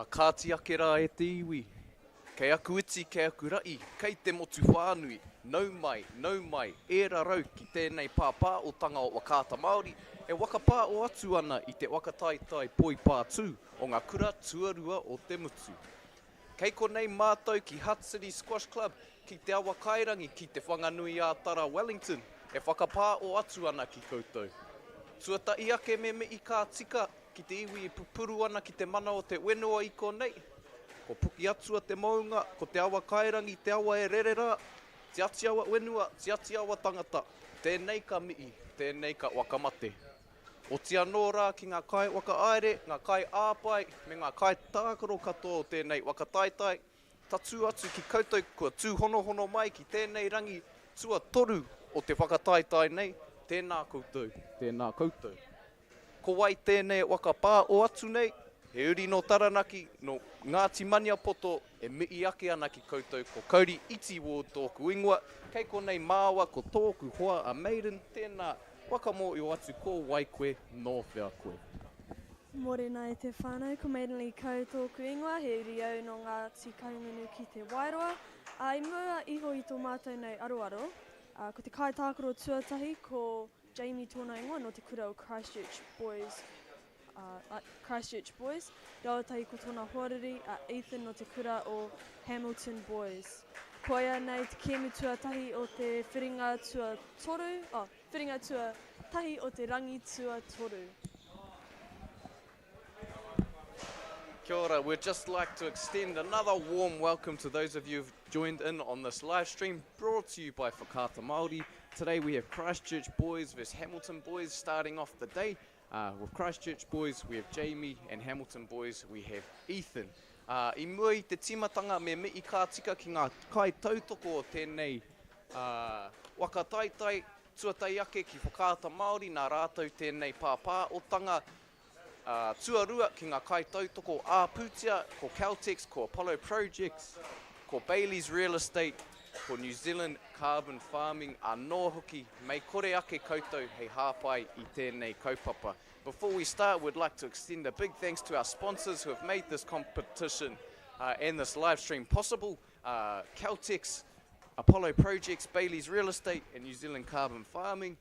Kāti ake rā e te iwi. Kei aku iti, kei aku rai, kei te motu whānui. Nau mai, ērā rau ki tēnei pāpā o tanga o Wakata Māori. E wakapā o atu ana i te wakataitai poi pātū o ngā kura tuarua o te mutu. Kei konei mātou ki Hutt City Squash Club, ki te awa kairangi, ki te whanganui a Tara Wellington. E whakapā o atu ana ki koutou. Tuatai ake me i kā tika, ki te iwi i pupuru ana ki te mana o te whenua i konei. Ko puki atua te maunga, ko te awa kairangi, te awa e rerera, te ati awa whenua, te ati awa tangata. Tēnei ka mii, tēnei ka wakamate. O te anō rā ki ngā kai waka-aere, ngā kai āpai, me ngā kai tākaro katoa o tēnei wakataitai. Tatu atu ki koutou kua tūhonohono mai ki tēnei rangi tua toru o te whakataitai nei. Tēnā koutou, tēnā koutou. Ko wai tēnei wakapā o atu nei, he uri no taranaki, no Ngāti Mania poto, e mii ake ana ki koutou ko Kauri iti wō tōku ingoa. Kei konei māua ko tōku hoa a Maiden, tēnā wakamoe o atu ko wai koe, nō whea koe. Morena e te whānau, ko Maiden kau tōku ingoa, he uri au no Ngāti Kaungunu ki te Wairoa. I mua iho i tō mātou nei aroaro, ko te kai tākaro tuatahi ko Jamie tōna ingoa no te kura o Christchurch Boys. Rawa tahi ko tōna horiri a Ethan no te kura o Hamilton Boys. Koia nei te kēmu tuatahi o te whiringa tua toru, whiringa tua tahi o te rangi tua toru. Kia ora, we'd just like to extend another warm welcome to those of you who've joined in on this live stream brought to you by Whakata Māori. Today we have Christchurch Boys versus Hamilton Boys starting off the day. With Christchurch Boys we have Jamie, and Hamilton Boys we have Ethan. I mua i te timatanga me i kā tika ki ngā kai tautoko o tēnei wakataitai tuatai ake ki Whakata Māori, nā rātou tēnei pāpā o tanga tuarua ki ngā kai tautoko āpūtia, ko Caltex, ko Apollo Projects, ko Bailey's Real Estate, ko New Zealand Carbon Farming, anō hoki, mei kore ake koutou hei hāpai i tēnei kaupapa. Before we start, we'd like to extend a big thanks to our sponsors who have made this competition and this live stream possible. Caltex, Apollo Projects, Bailey's Real Estate and New Zealand Carbon Farming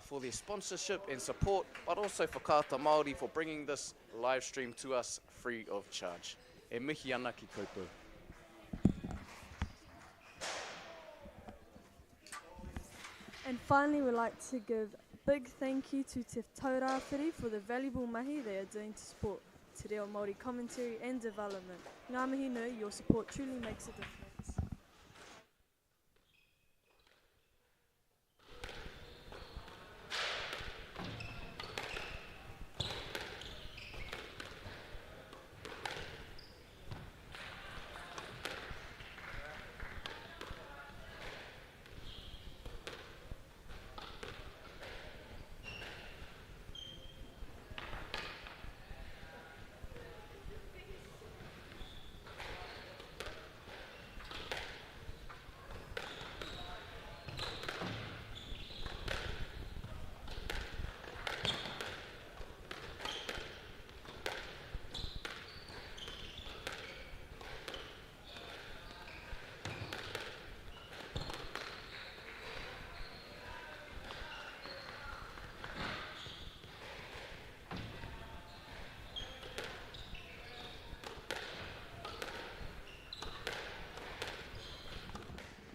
for their sponsorship and support, but also Whakata Māori for bringing this live stream to us free of charge. E mihi ana ki koutou. And finally, we'd like to give a big thank you to Te Taurāwhiri for the valuable mahi they are doing to support Te Reo Māori commentary and development. Ngā mihi nui, your support truly makes a difference.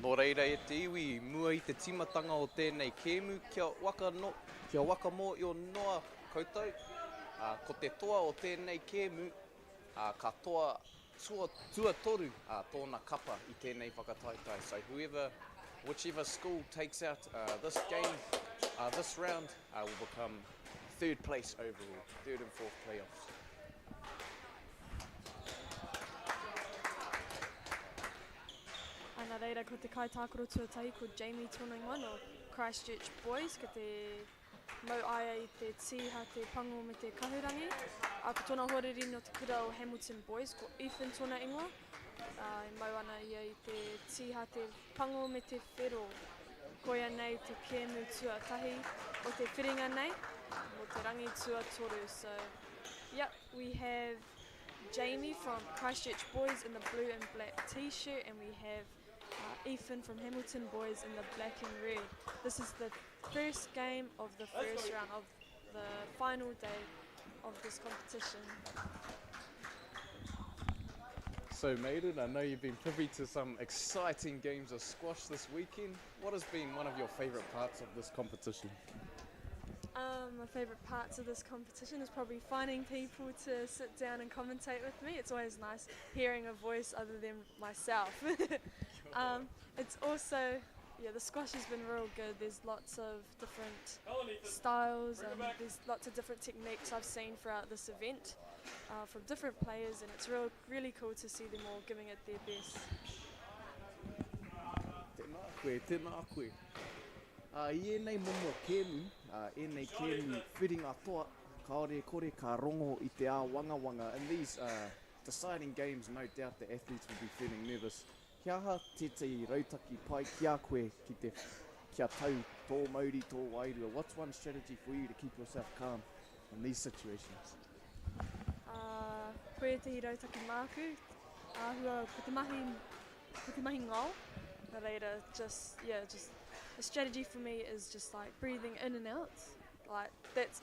Nō reira e te iwi, mua i te timatanga o tēnei kēmu, kia wakamo i o noa koutou. Ko te toa o tēnei kēmu, ka toa tua toru tōna kapa i tēnei whakataitai. So whichever school takes out this game, this round, will become third place overall, third and fourth playoffs. Nā reira, ko te kai tākaro tuatahi ko Jamie tōna ingoa no Christchurch Boys, ko te mau aia i te tiha te pango me te kahurangi. Ko tōna horiri no te kura o Hamilton Boys, ko Ethan tōna ingoa. I mau ana ia i te tiha te pango me te whero. Koia nei te kēmu tuatahi o te whiringa nei, mo te rangi tua toru. So, yeah, we have Jamie from Christchurch Boys in the blue and black t-shirt, and we have Ethan from Hamilton Boys in the black and red. This is the first game of the first round of the final day of this competition. So Maiden, I know you've been privy to some exciting games of squash this weekend. What has been one of your favourite parts of this competition? My favourite parts of this competition is probably finding people to sit down and commentate with me. It's always nice hearing a voice other than myself. It's also, the squash has been real good. There's lots of different styles and there's lots of different techniques I've seen throughout this event from different players, and it's really cool to see them all giving it their best. Tēnā koe. I ēnei momo kēmu, ēnei kēmu whiringa toa, kaore kore ka rongo I te wanga. In these deciding games, no doubt the athletes will be feeling nervous. Kia ha tētai rautaki pai kia koe kia tau tō mauri, tō wairua. What's one strategy for you to keep yourself calm in these situations? Koe te rautaki māku, āhua ko te mahi ngau. Nā reira, just a strategy for me is just like breathing in and out. Like it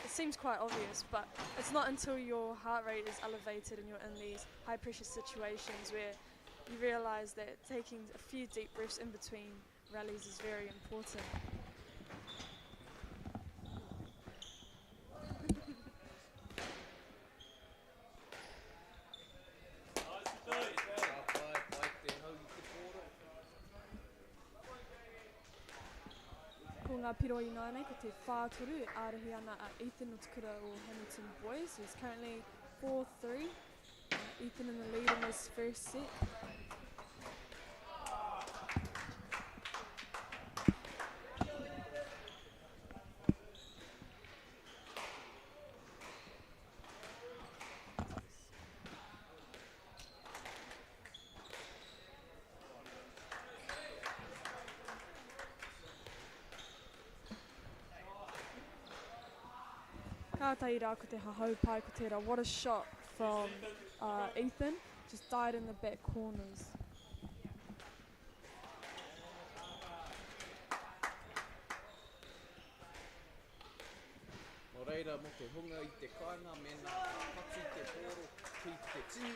seems quite obvious, but it's not until your heart rate is elevated and you're in these high pressure situations where you realise that taking a few deep breaths in between rallies is very important. Ko ngā piro I nānei, ko te whātoru ārahi ana a Ethan o Tukura o Hamilton Boys. He's currently 4-3. Ethan in the lead in this first set. Ka tai rā ko te hahau pai ko te rā. What a shot from Ethan. Just died in the back corners. Nō reira, mo te hunga I te kāinga, mena patu te pōro ki te tini,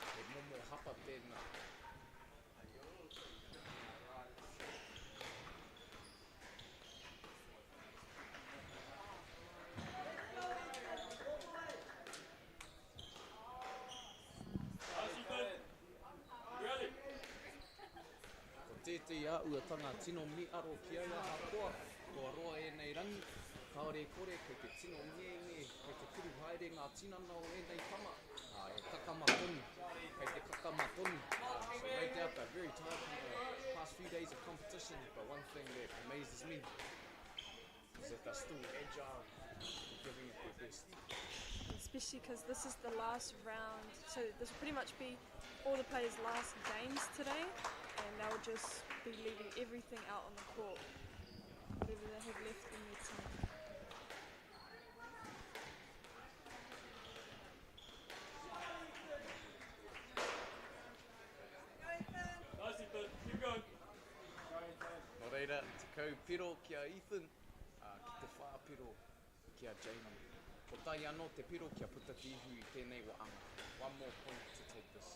e momo hapa tēnā. Tētei āuatanga tino miaro ki aua hakoa, kua roa ēnei rangi, kaore kore kei te tino nge, kei te kuru haere ngā tinana o ēnei tama, e kakama tonu, kei te kakama tonu. So no doubt they're very tired from the past few days of competition, but one thing that amazes me is that they're still agile, giving it their best. Especially because this is the last round, so this will pretty much be all the players' last games today, and they'll just be leaving everything out on the court, whatever they have left in their team. Nice, Ethan. Keep going. Nō reira, te kaupiro kia Ethan, ki te whāpiro kia Jamie. Ko tai anō te piro kia putaki ihu I tēnei wa anga. One more point to take this.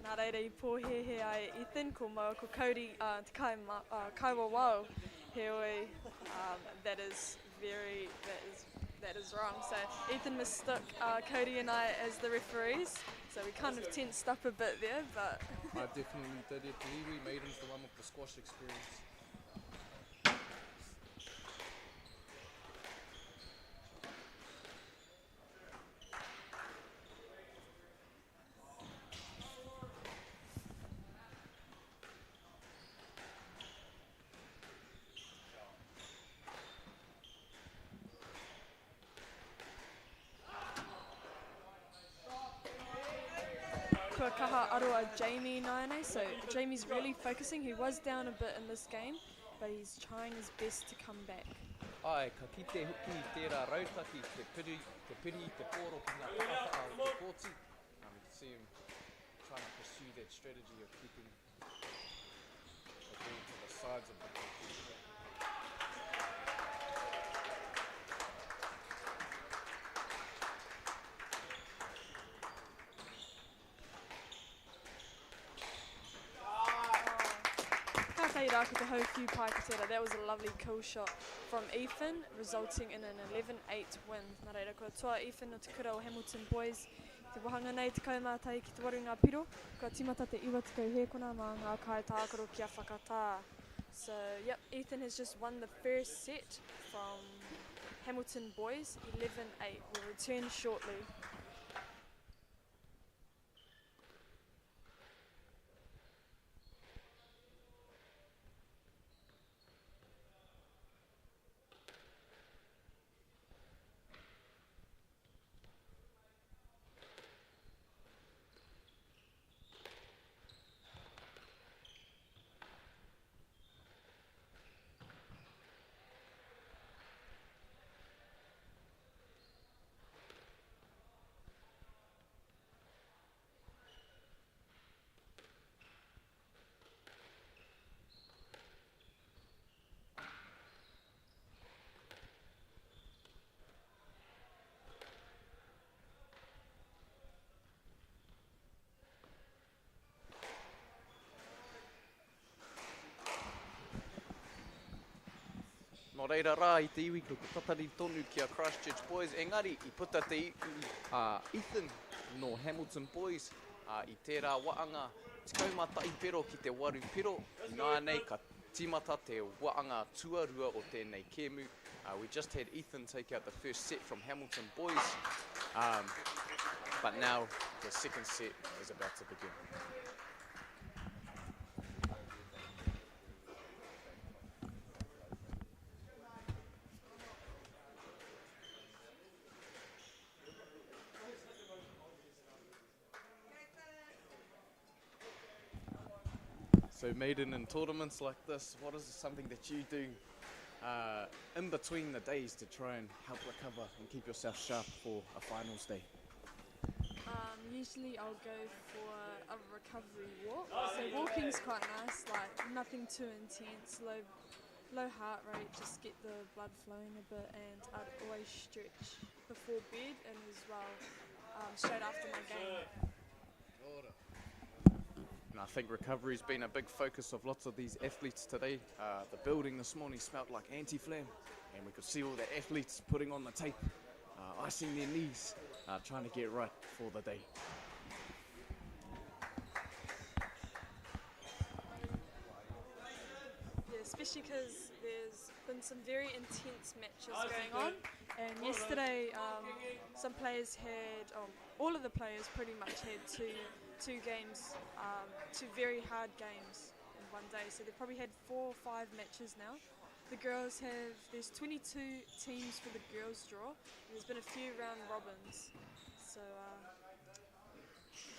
Nā reira I pōhehe ai Ethan, ko maua ko Cody, te kaiwa wau, heoi, that is wrong. So Ethan mistook Cody and I as the referees, so we kind of tensed up a bit there, but... I definitely did it. We made him the one with the squash experience. kaha aroa Jamie Naine, so Jamie's really focusing. He was down a bit in this game, but he's trying his best to come back. Ai, ka kite huki I tērā rautaki, te piri, te pōro ki ngā whakawha o te kōti. You can see him trying to pursue that strategy of keeping the ball to the sides of the court. Ka whai rā ki te hau kiu pai ki tērā. That was a lovely kill shot from Ethan, resulting in an 11-8 win. Nā reira, kua toa Ethan o te kura o Hamilton Boys. Te wahanga nei te kaumātai ki te waru ngā piro. Kua timata te iwa te kau hēkona mā ngā kai tākaro kia whakatā. So, yep, Ethan has just won the first set from Hamilton Boys, 11-8. We'll return shortly. Nō reira rā I te iwi ko te tatari tonu ki a Christchurch Boys. Engari, I puta te Ethan no Hamilton Boys I tērā waanga te kaumata I pero ki te waru pero. Nā nei ka timata te waanga tuarua o tēnei kēmu. We just had Ethan take out the first set from Hamilton Boys. But now the second set is about to begin. So maiden in tournaments like this, what is something that you do in between the days to try and help recover and keep yourself sharp for a finals day? Usually I'll go for a recovery walk. So walking's quite nice, like nothing too intense, low heart rate, just get the blood flowing a bit, and I'd always stretch before bed and as well straight after my game. And I think recovery's been a big focus of lots of these athletes today. The building this morning smelled like anti-flam, and we could see all the athletes putting on the tape, icing their knees, trying to get right for the day. Yeah, especially because there's been some very intense matches going on, and yesterday some players had, all of the players pretty much had two games, two very hard games in one day. So they've probably had 4 or 5 matches now. The girls there's 22 teams for the girls draw. There's been a few round robins. So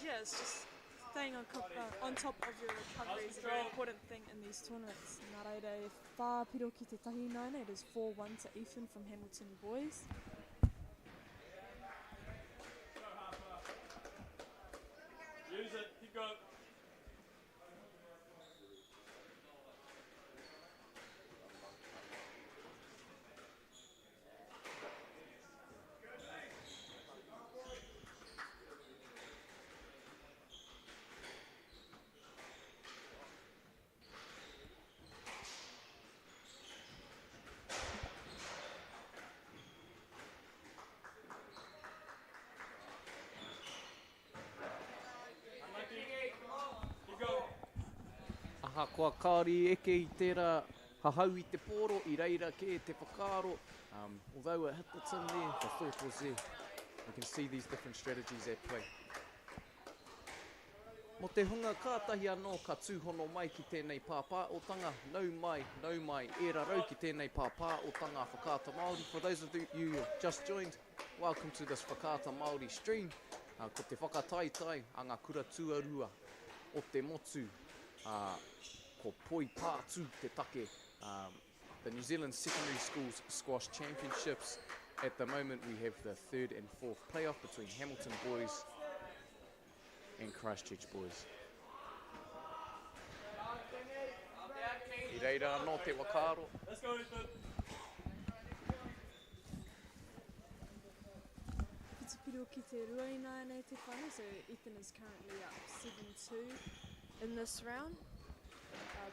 yeah, it's just staying on top of your recovery is a very important thing in these tournaments. Nā reira, e whāpiro ki te tahi naina, it is 4-1 to Ethan from Hamilton Boys. Use it, keep going. Aha, kua kāri eke I tērā hahau I te pōro, I reira ke te whakaaro. Although it hit the tin there, the thought was there. You can see these different strategies at play. Mo te hunga kātahi anō ka tūhono mai ki tēnei pāpā o tanga. Nau mai, e rarau ki tēnei pāpā o tanga whakaata Māori. For those of you who just joined, welcome to this whakaata Māori stream. Ko te whakataitai a ngā kura tuarua o te motu, ko poi pātū te take. The New Zealand Secondary Schools Squash Championships. At the moment we have the third and fourth playoff between Hamilton boys and Christchurch boys. I reira anō te wakaro. Let's go, Ethan. Pitupiro ki te ruaina nei te whānau, so Ethan is currently up 7-2 in this round.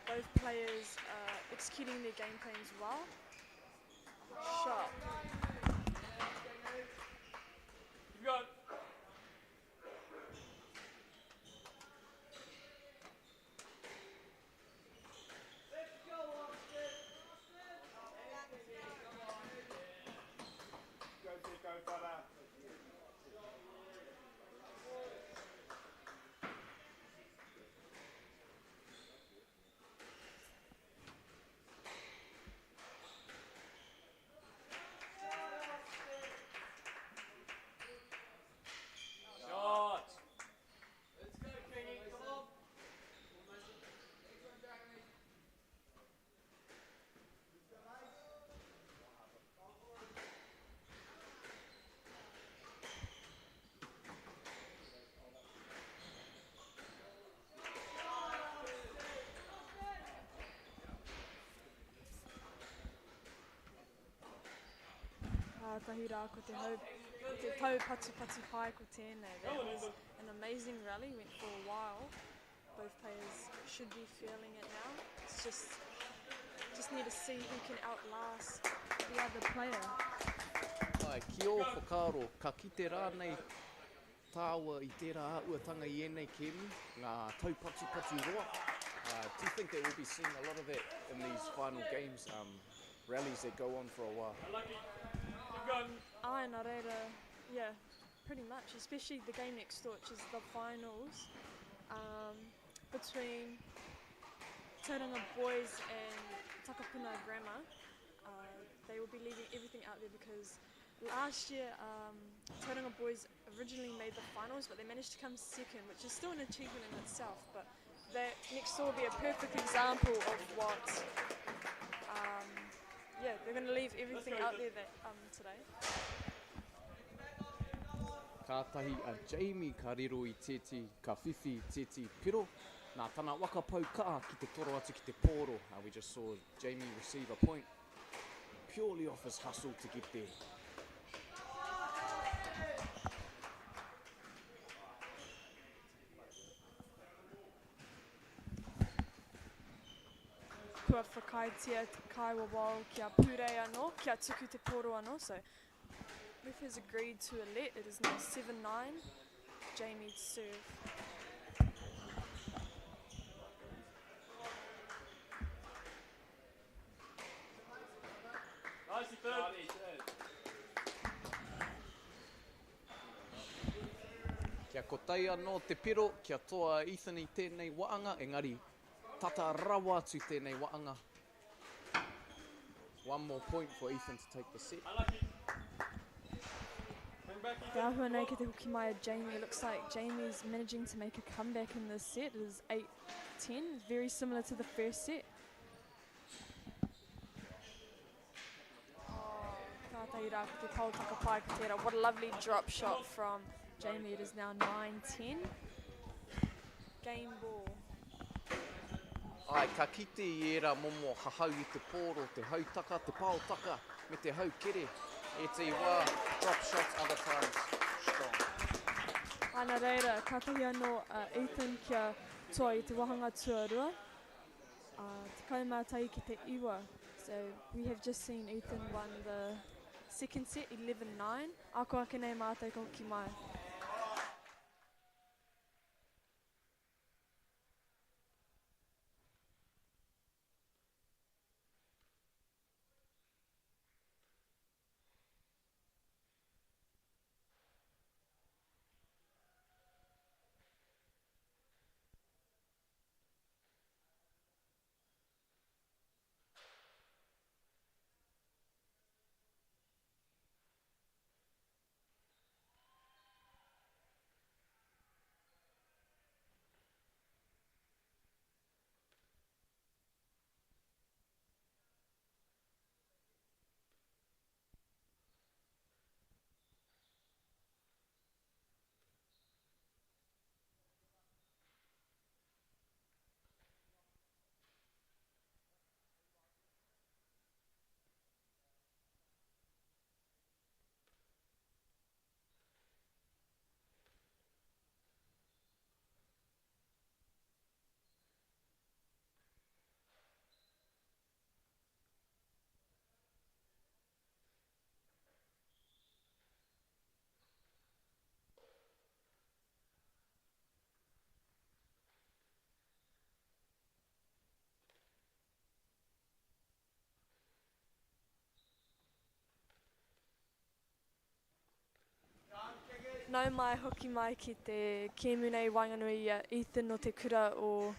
Both players are executing their game plans well. Shot. Keep going. Tahi rā ko te tau patu pai ko tēnei. That was an amazing rally, went for a while. Both players should be feeling it now. It's just need to see who can outlast the other player. Ai, ki o whakaro, ka kite rānei tāua I tērā āuatanga I enei kēmu, ngā tau patu roa. Do you think that we'll be seeing a lot of that in these final games, rallies that go on for a while? Lucky. Keep going. Ai, nā reira, yeah, pretty much, especially the game next door, which is the finals between Tauranga boys and Takapuna Grammar. They will be leaving everything out there because last year Tauranga boys originally made the finals, but they managed to come second, which is still an achievement in itself. But that next door will be a perfect example of what, yeah, they're going to leave everything out there that, today. Kātahi a Jamie ka riro I tēti, ka whiwhi tēti piro. Nā tana waka pau kaa ki te toro atu ki te pōro. We just saw Jamie receive a point purely off his hustle to get there. Kua whakaitia te kaiwa wau kia pūrei anō, kia tuku te pōro anō. So, ref has agreed to a let. It is now 7-9. Jamie to serve. Nice, Ethan. Kia kotai anō te piro, kia toa Ethan I tēnei waanga, engari tata rawa atu tēnei waanga. One more point for Ethan to take the set. Unlucky. Bring back, Te Ethan. ahua nei ki te hoki mai a Jamie. It looks like Jamie's managing to make a comeback in this set. It is 8-10, very similar to the first set. Tātai rā ko te tautaka pai ko tērā. What a lovely drop shot from Jamie. It is now 9-10. Game ball. Ai, ka kite I era momo hahau I te pōro, te hautaka, te paotaka, me te haukere. E te wā, drop shots other times, strong. Ana reira, ka tahi anō Ethan kia toa I te wahanga tuarua. Te kaumātai ki te iwa. So we have just seen Ethan won the second set, 11-9. Ako ake nei mātai ka hoki mai. Nau mai hoki mai ki te kēmu nei Wainganui Ethan no te kura o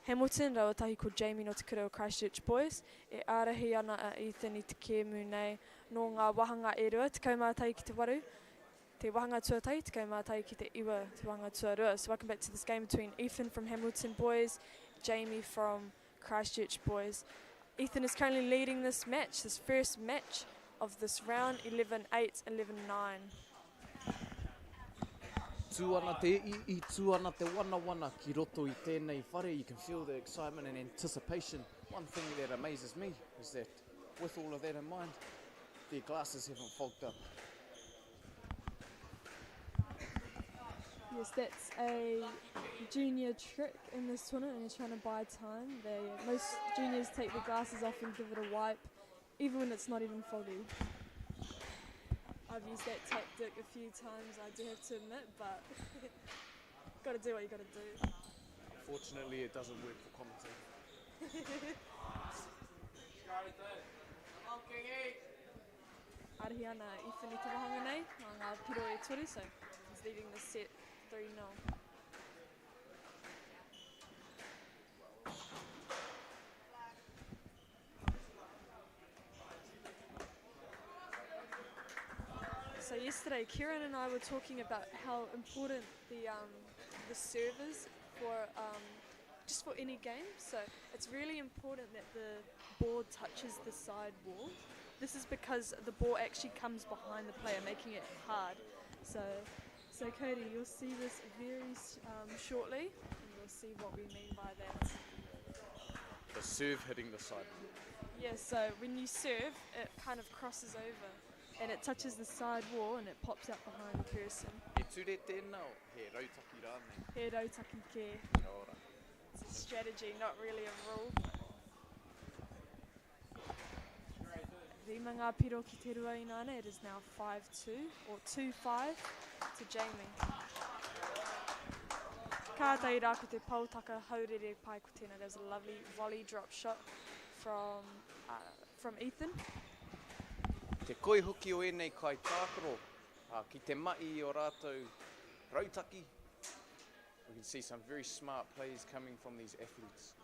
Hamilton, rau tahi ko Jamie no te kura o Christchurch Boys. E ārahi ana a Ethan i te kēmu nei no ngā wahanga e rua, te kaumātai ki te waru, te wahanga tuatai, te kaumātai ki te iwa, te wahanga tuarua. So welcome back to this game between Ethan from Hamilton Boys, Jamie from Christchurch Boys. Ethan is currently leading this match, this first match of this round, 11-8, 11-9. Tūana te i, tūana te wana ki roto I tēnei whare. You can feel the excitement and anticipation. One thing that amazes me is that with all of that in mind, their glasses haven't fogged up. Yes, that's a junior trick in this tournament when you're trying to buy time. Most juniors take their glasses off and give it a wipe, even when it's not even foggy. I've used that tactic a few times, I do have to admit, but gotta do what you gotta do. Unfortunately, it doesn't work for commentating. Arahi ana I wheni te wahanga nei, ngā piro e tori, so he's leading the set 3-0. So yesterday, Kieran and I were talking about how important the serve is for just for any game. So it's really important that the ball touches the side wall. This is because the ball actually comes behind the player, making it hard. So Cody, you'll see this very shortly, and you'll see what we mean by that. The serve hitting the side. Yeah, so when you serve, it kind of crosses over. And it touches the side wall and it pops out behind the person. E ture tēnā o he rautaki rānei. He rautaki ke. Kia ora. It's a strategy, not really a rule. Rima ngā piro ki te rua inane, it is now 5-2 or 2-5 to Jamie. Kātai rā ko te pautaka haurere pai ko tēnā. There's a lovely volley drop shot from Ethan. Te koi hoki o enei kai tākaro, ki te mai o rātou rautaki. We can see some very smart plays coming from these athletes.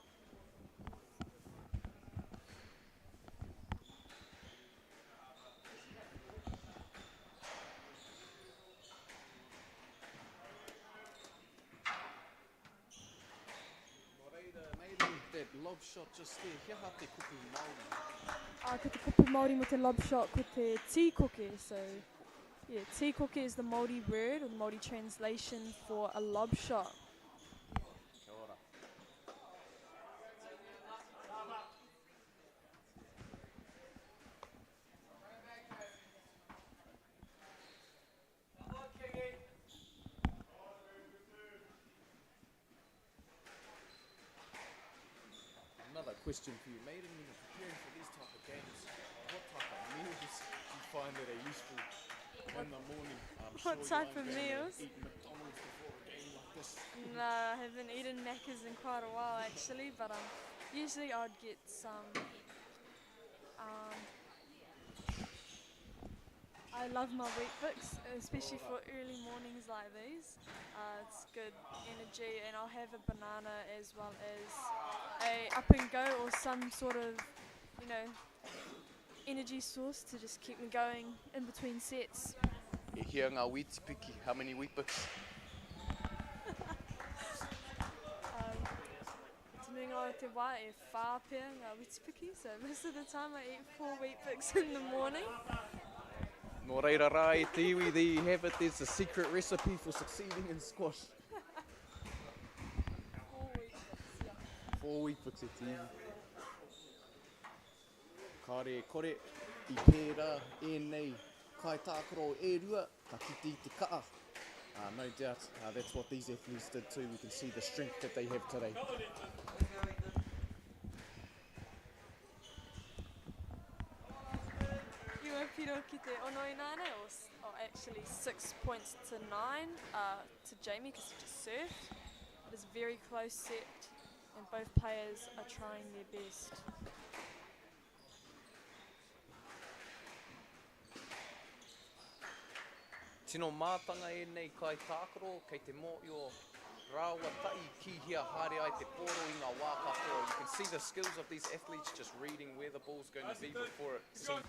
That lob shot just there, here ha te kupu Māori. Ko te kupu Māori mo te lob shot ko te tīkoke. So yeah, tīkoke is the Māori word or the Māori translation for a lob shot. Kia ora. Another question for you, Maiden, when you're preparing for these type of games, what type of meals do you find that are useful in the morning? I'm What sure type you of aren't going meals? to eat McDonald's before a game like this. No, I haven't eaten Macca's in quite a while actually, but usually I'd get some. I love my Weet-Bix, especially for early mornings like these. It's good energy, and I'll have a banana as well as a up and go or some sort of, energy source to just keep me going in between sets. E hia ngā witipiki, how many Weet-Bix? Te nuinga o te wā e whāpea ngā witipiki, so most of the time I eat 4 Weet-Bix in the morning. Nō reira rā e te iwi, there you have it, there's a secret recipe for succeeding in squash. 4 Weet-Bix, yeah. 4 Weet-Bix e te iwi. Kāre e kore, I pērā e nei kai tākaro e rua, ka kiti te kaa. No doubt, that's what these athletes did too. We can see the strength that they have today. Piro ki te ono inane, or actually 6 points to 9 to Jamie because he just served. It is a very close set and both players are trying their best. Tino mātanga e nei kai tākaro, kei te mōio rāua tai ki hia haere ai te poro i ngā wā katoa. You can see the skills of these athletes just reading where the ball's going to be before it seems.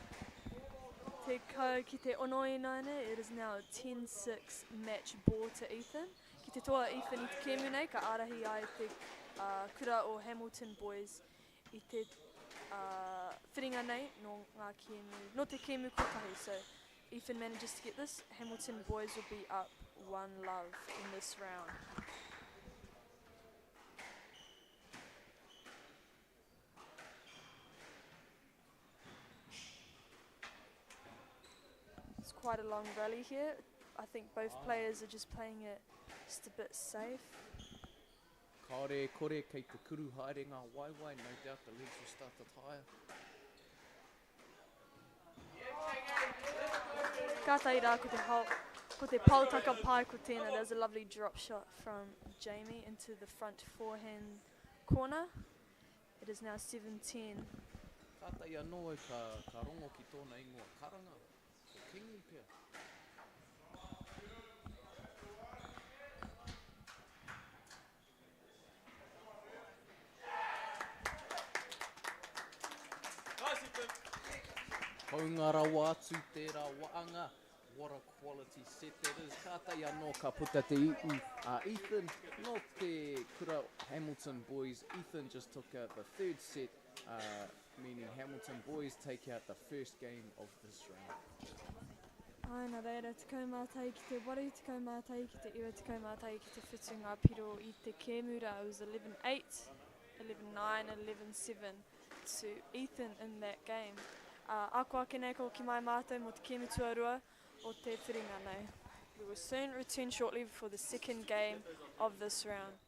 Te kau ki te onoinaine, it is now a 10-6 match ball to Ethan. Ki te toa Ethan i te kēmu nei, ka arahi ai te kura o Hamilton boys i te whiringa nei no ngā kēmu, no te kēmu kotahi. So Ethan manages to get this. Hamilton boys will be up 1-love in this round. It's quite a long rally here. I think both players are just playing it just a bit safe. Kāre kore kei te kuru haere ngā waiwai, no doubt the legs will start to tire. Kātai rā ko te pautaka pai ko tēnā. There's a lovely drop shot from Jamie into the front forehand corner. It is now 7-10. Kātai anō ka rongo ki tōna ingoa karanga, ko kingi pia. Nice, Ethan. Haungara wātu tērā waanga. What a quality set that is. Kātai anō ka puta te iu. Ethan, no te kura Hamilton boys. Ethan just took out the third set, meaning Hamilton boys take out the first game of this round. Aina reira, tekau mātai ki te waru, tekau mātai ki te iwa, tekau mātai ki te whitu ngā piro i te kēmura. It was 11-8, 11-9, 11-7 to Ethan in that game. Ako ake nei ko ki mai mātou mo te kēmu tuarua o te whiringa nei. We will soon return shortly for the second game of this round.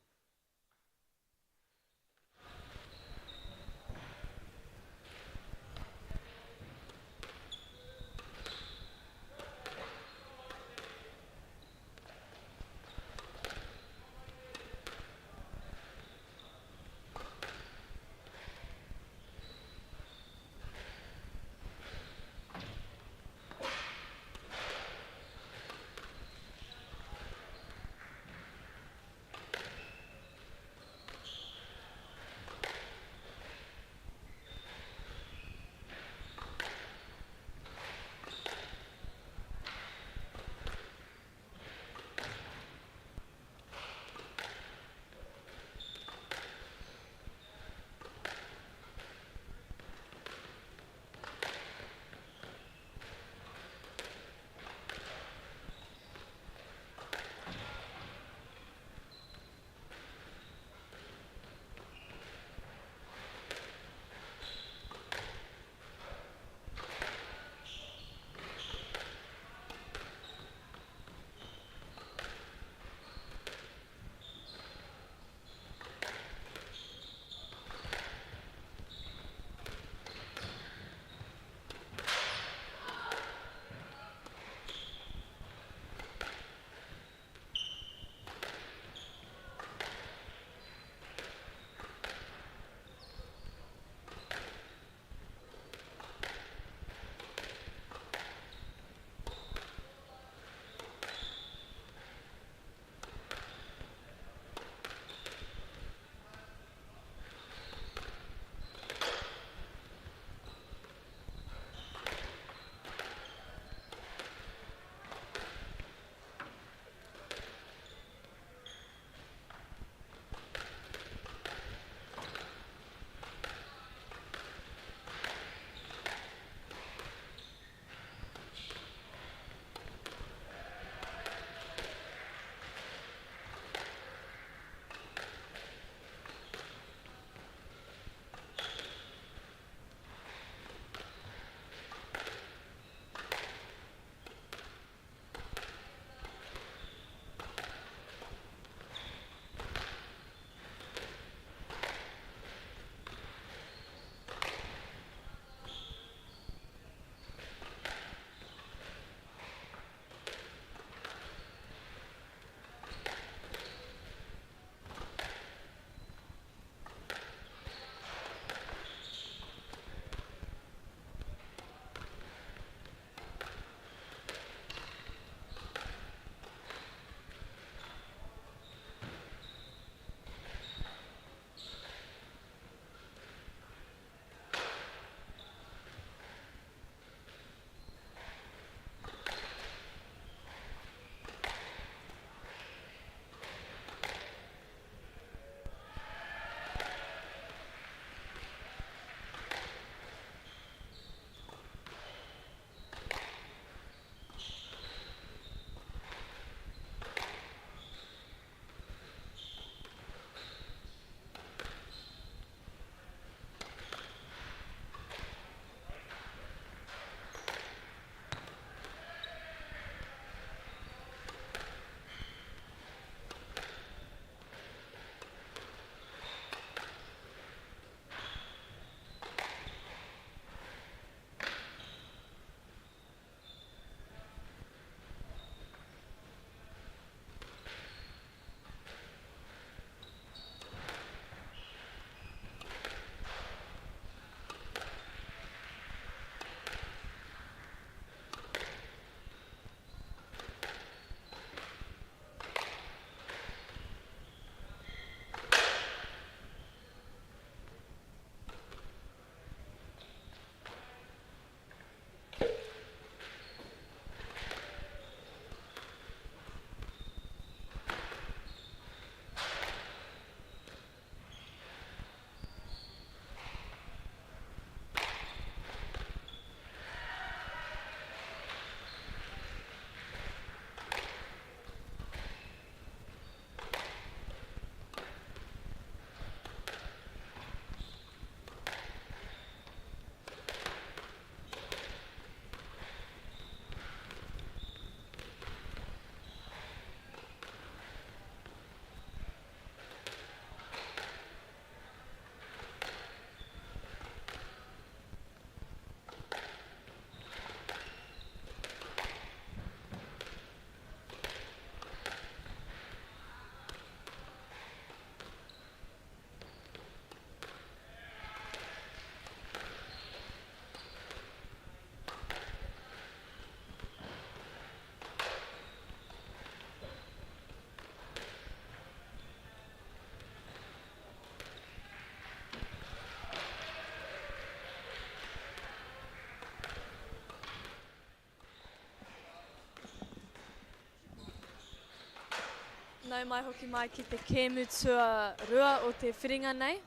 nau mai hoki mai ki te kēmu tua rua o te whiringa nei.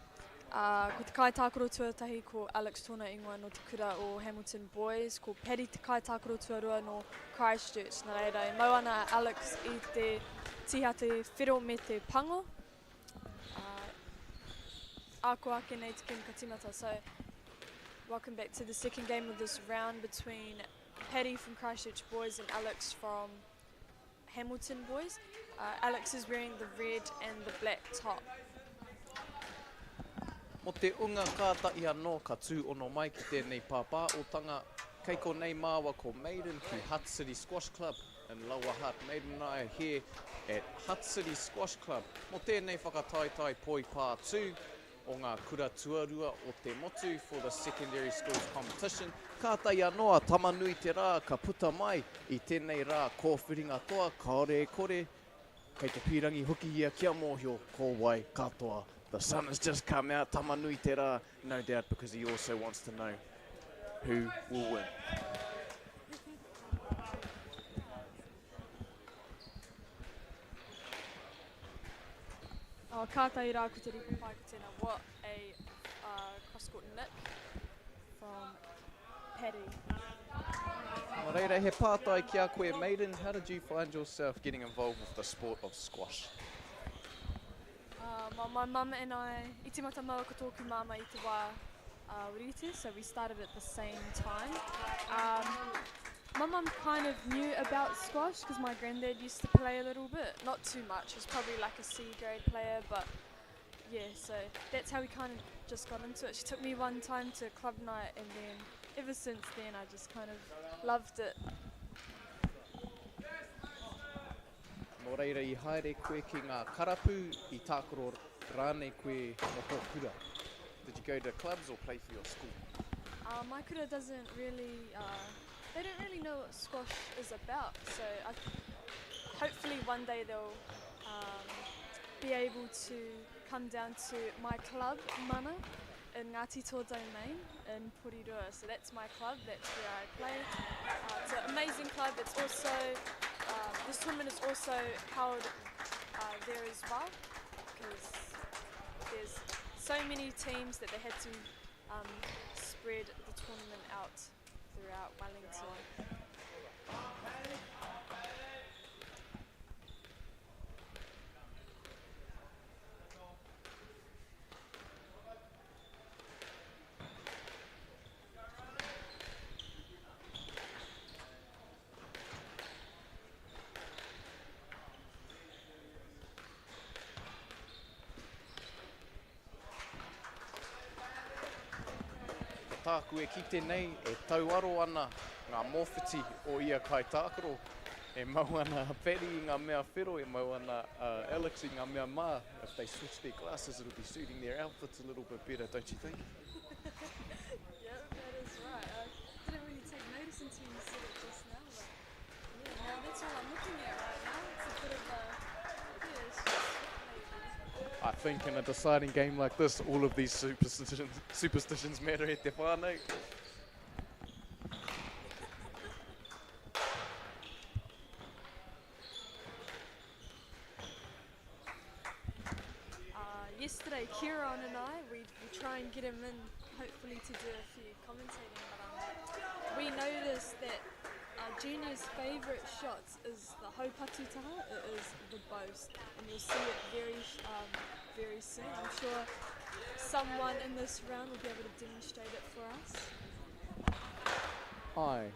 Ko te kai tākaro tuatahi ko Alex tōna ingoa no te kura o Hamilton Boys, ko Paddy te kai tākaro tuarua no Christchurch. Nā reira, e mau ana Alex I te tiha te whiro me te pango. Ako ake nei te ken katimata. So, welcome back to the second game of this round between Paddy from Christchurch Boys and Alex from Hamilton Boys. Alex is wearing the red and the black top. Mo te unga kātai anō ka tū ono mai ki tēnei pāpā o tanga. Kei ko nei māua ko Maiden ki Hutt City Squash Club in Lower Hutt. Maiden and I are here at Hutt City Squash Club. Mo tēnei whakataitai poi pā tū o ngā kura tuarua o te motu for the secondary schools competition. Kātai anō tamanui te rā ka puta mai I tēnei rā kōwhiringa toa, kaore e kore. Kei te pirangi hoki ia kia mōhio ko wai katoa. The sun has just come out, tamanui te rā, no doubt because he also wants to know who will win. Kātai rā ko te ripa pai ko tēnā. What a cross-court nick from Paddy. Nā reira, he pātai ki a koe Maiden, how did you find yourself getting involved with the sport of squash? My mum and I, I te mata maua ko tōku māma I te wā Urite, so we started at the same time. My mum kind of knew about squash because my granddad used to play a little bit. Not too much, he was probably like a C grade player, but yeah, so that's how we kind of just got into it. She took me one time to club night and then ever since then I just kind of loved it. Nō reira, I haere koe ki ngā karapu, I tākoro rānei koe mo tō kura. Did you go to clubs or play for your school? My kura doesn't really, they don't really know what squash is about, so hopefully one day they'll be able to come down to my club, Mana, in Ngāti Tō Domain in Porirua. So that's my club, that's where I play. It's an amazing club. It's also, this tournament is also held there as well, because there's so many teams that they had to spread the tournament out throughout Wellington. Tāku e kite nei, e tauaro ana ngā mōwhiti o ia kai tākaro. E mau ana Paddy I ngā mea whiro, e mau ana Alex I ngā mea mā. If they switch their glasses, it'll be suiting their outfits a little bit better, don't you think? Yeah, that is right. I didn't really take notice until you said it just now, but yeah, now that's all I'm looking at right now. It's a bit of a, yeah, it's just maybe. I think in a deciding game like this, all of these superstitions matter e te whānau. Yesterday, Kieran and I, we try and get him in, hopefully to do a few commentating, but we noticed that Junior's favourite shots is the haupatu taha, it is the boast, and you'll see it very soon. I'm sure someone in this round will be able to demonstrate it for us. Ai.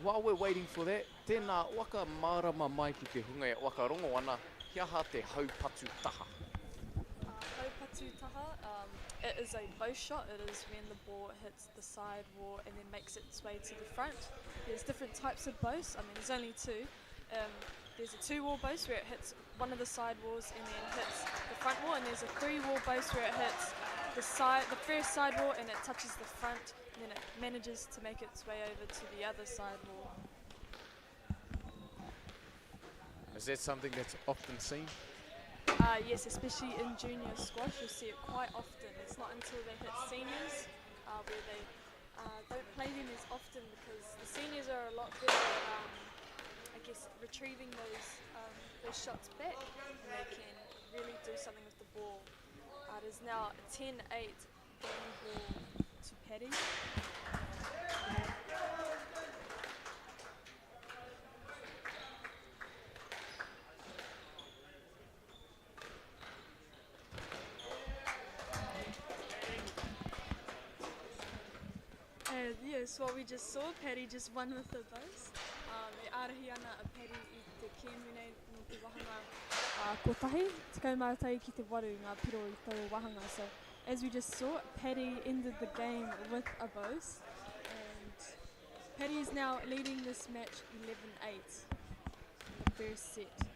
While we're waiting for that, tēnā waka mārama mai ki te hunga e waka rongo ana, kia ha te haupatu taha. Haupatu taha, it is a bow shot. It is when the ball hits the side wall and then makes its way to the front. There's different types of bows. I mean, there's only two. There's a two-wall boast where it hits one of the side walls and then hits the front wall, and there's a three-wall boast where it hits the first side wall and it touches the front, and then it manages to make its way over to the other side wall. Is that something that's often seen? Yes, especially in junior squash, you'll see it quite often. It's not until they hit seniors where they don't play them as often, because the seniors are a lot better guess, retrieving those shots back, and they can really do something with the ball. It is now 10-8 game ball to Paddy. And yes, what we just saw, Paddy just won with the boast. E arahi ana a Paddy I te kēmu nei no te wahanga kotahi. Tekau mātai ki te waru ngā piro I tau wahanga. So as we just saw, Paddy ended the game with a boast. And Paddy is now leading this match 11-8 in the first set.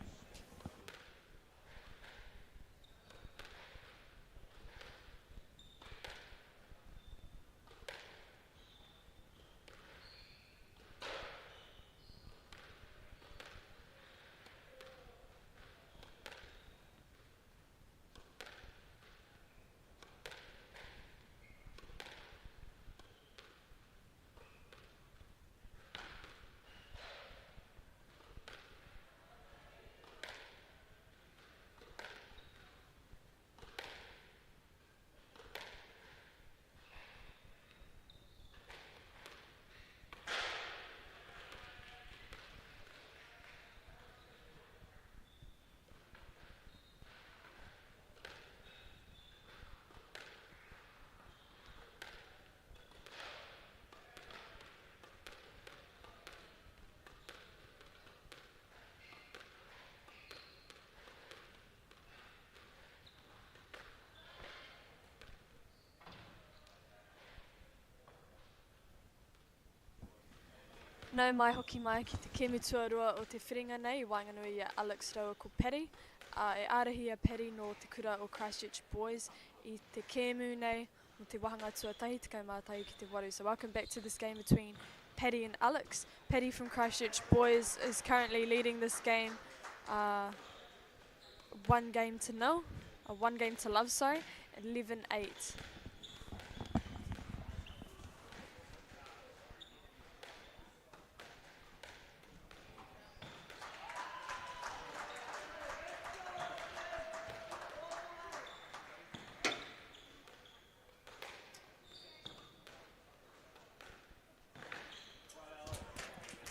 Nau mai hoki mai ki te kēmu tuarua o te whiringa nei I wainganui a Alex Roa ko Paddy. E arahi a Paddy no te kura o Christchurch Boys I te kēmu nei no te wahanga tuatahi tekau mātai ki te waru. So welcome back to this game between Paddy and Alex. Paddy from Christchurch Boys is currently leading this game 1 game to love, 11-8.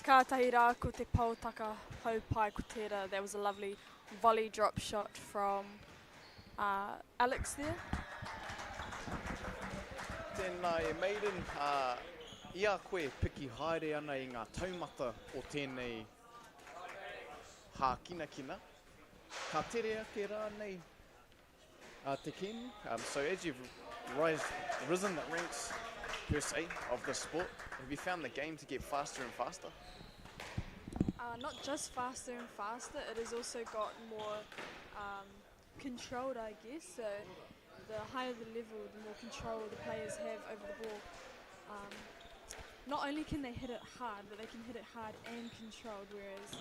Kātahi rā ko te pautaka haupai ko tērā. That was a lovely volley drop shot from Alex there. Tēnā e Maiden, ia koe piki haere ana I ngā taumata o tēnei hākinakina. Ka tere ake rā nei te kēmu. So as you've risen the ranks per se of the sport, have you found the game to get faster and faster? Not just faster and faster, it has also got more controlled, I guess. So the higher the level, the more control the players have over the ball. Not only can they hit it hard, but they can hit it hard and controlled, whereas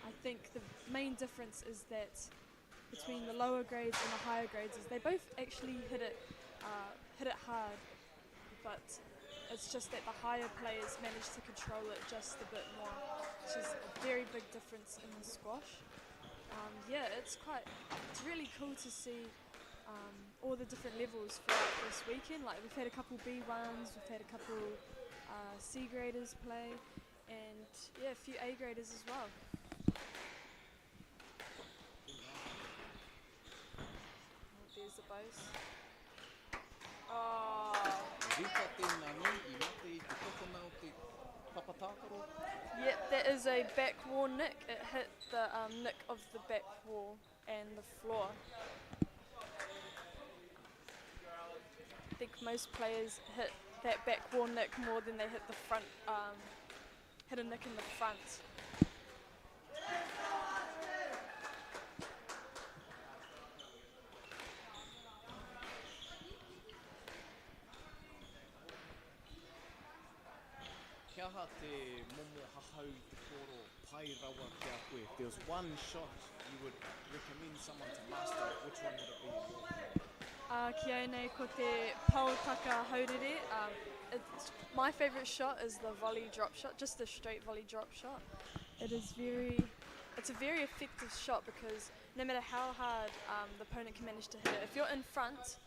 I think the main difference is that between the lower grades and the higher grades is they both actually hit it hard, but it's just that the higher players manage to control it just a bit more, which is a very big difference in the squash. Yeah, it's really cool to see all the different levels throughout this weekend. Like we've had a couple B1s, we've had a couple C graders play, and yeah, a few A graders as well. Oh, there's the bows. Oh. Yep, that is a back wall nick. It hit the nick of the back wall and the floor. I think most players hit that back wall nick more than they hit the front, hit a nick in the front. Kia ha te momo hahau te koro pai rawa ki a koe. If there was one shot you would recommend someone to master, which one would it be? Kia nei ko te pautaka haurere. My favourite shot is the volley drop shot, just a straight volley drop shot. It's a very effective shot because no matter how hard the opponent can manage to hit it, if you're in front,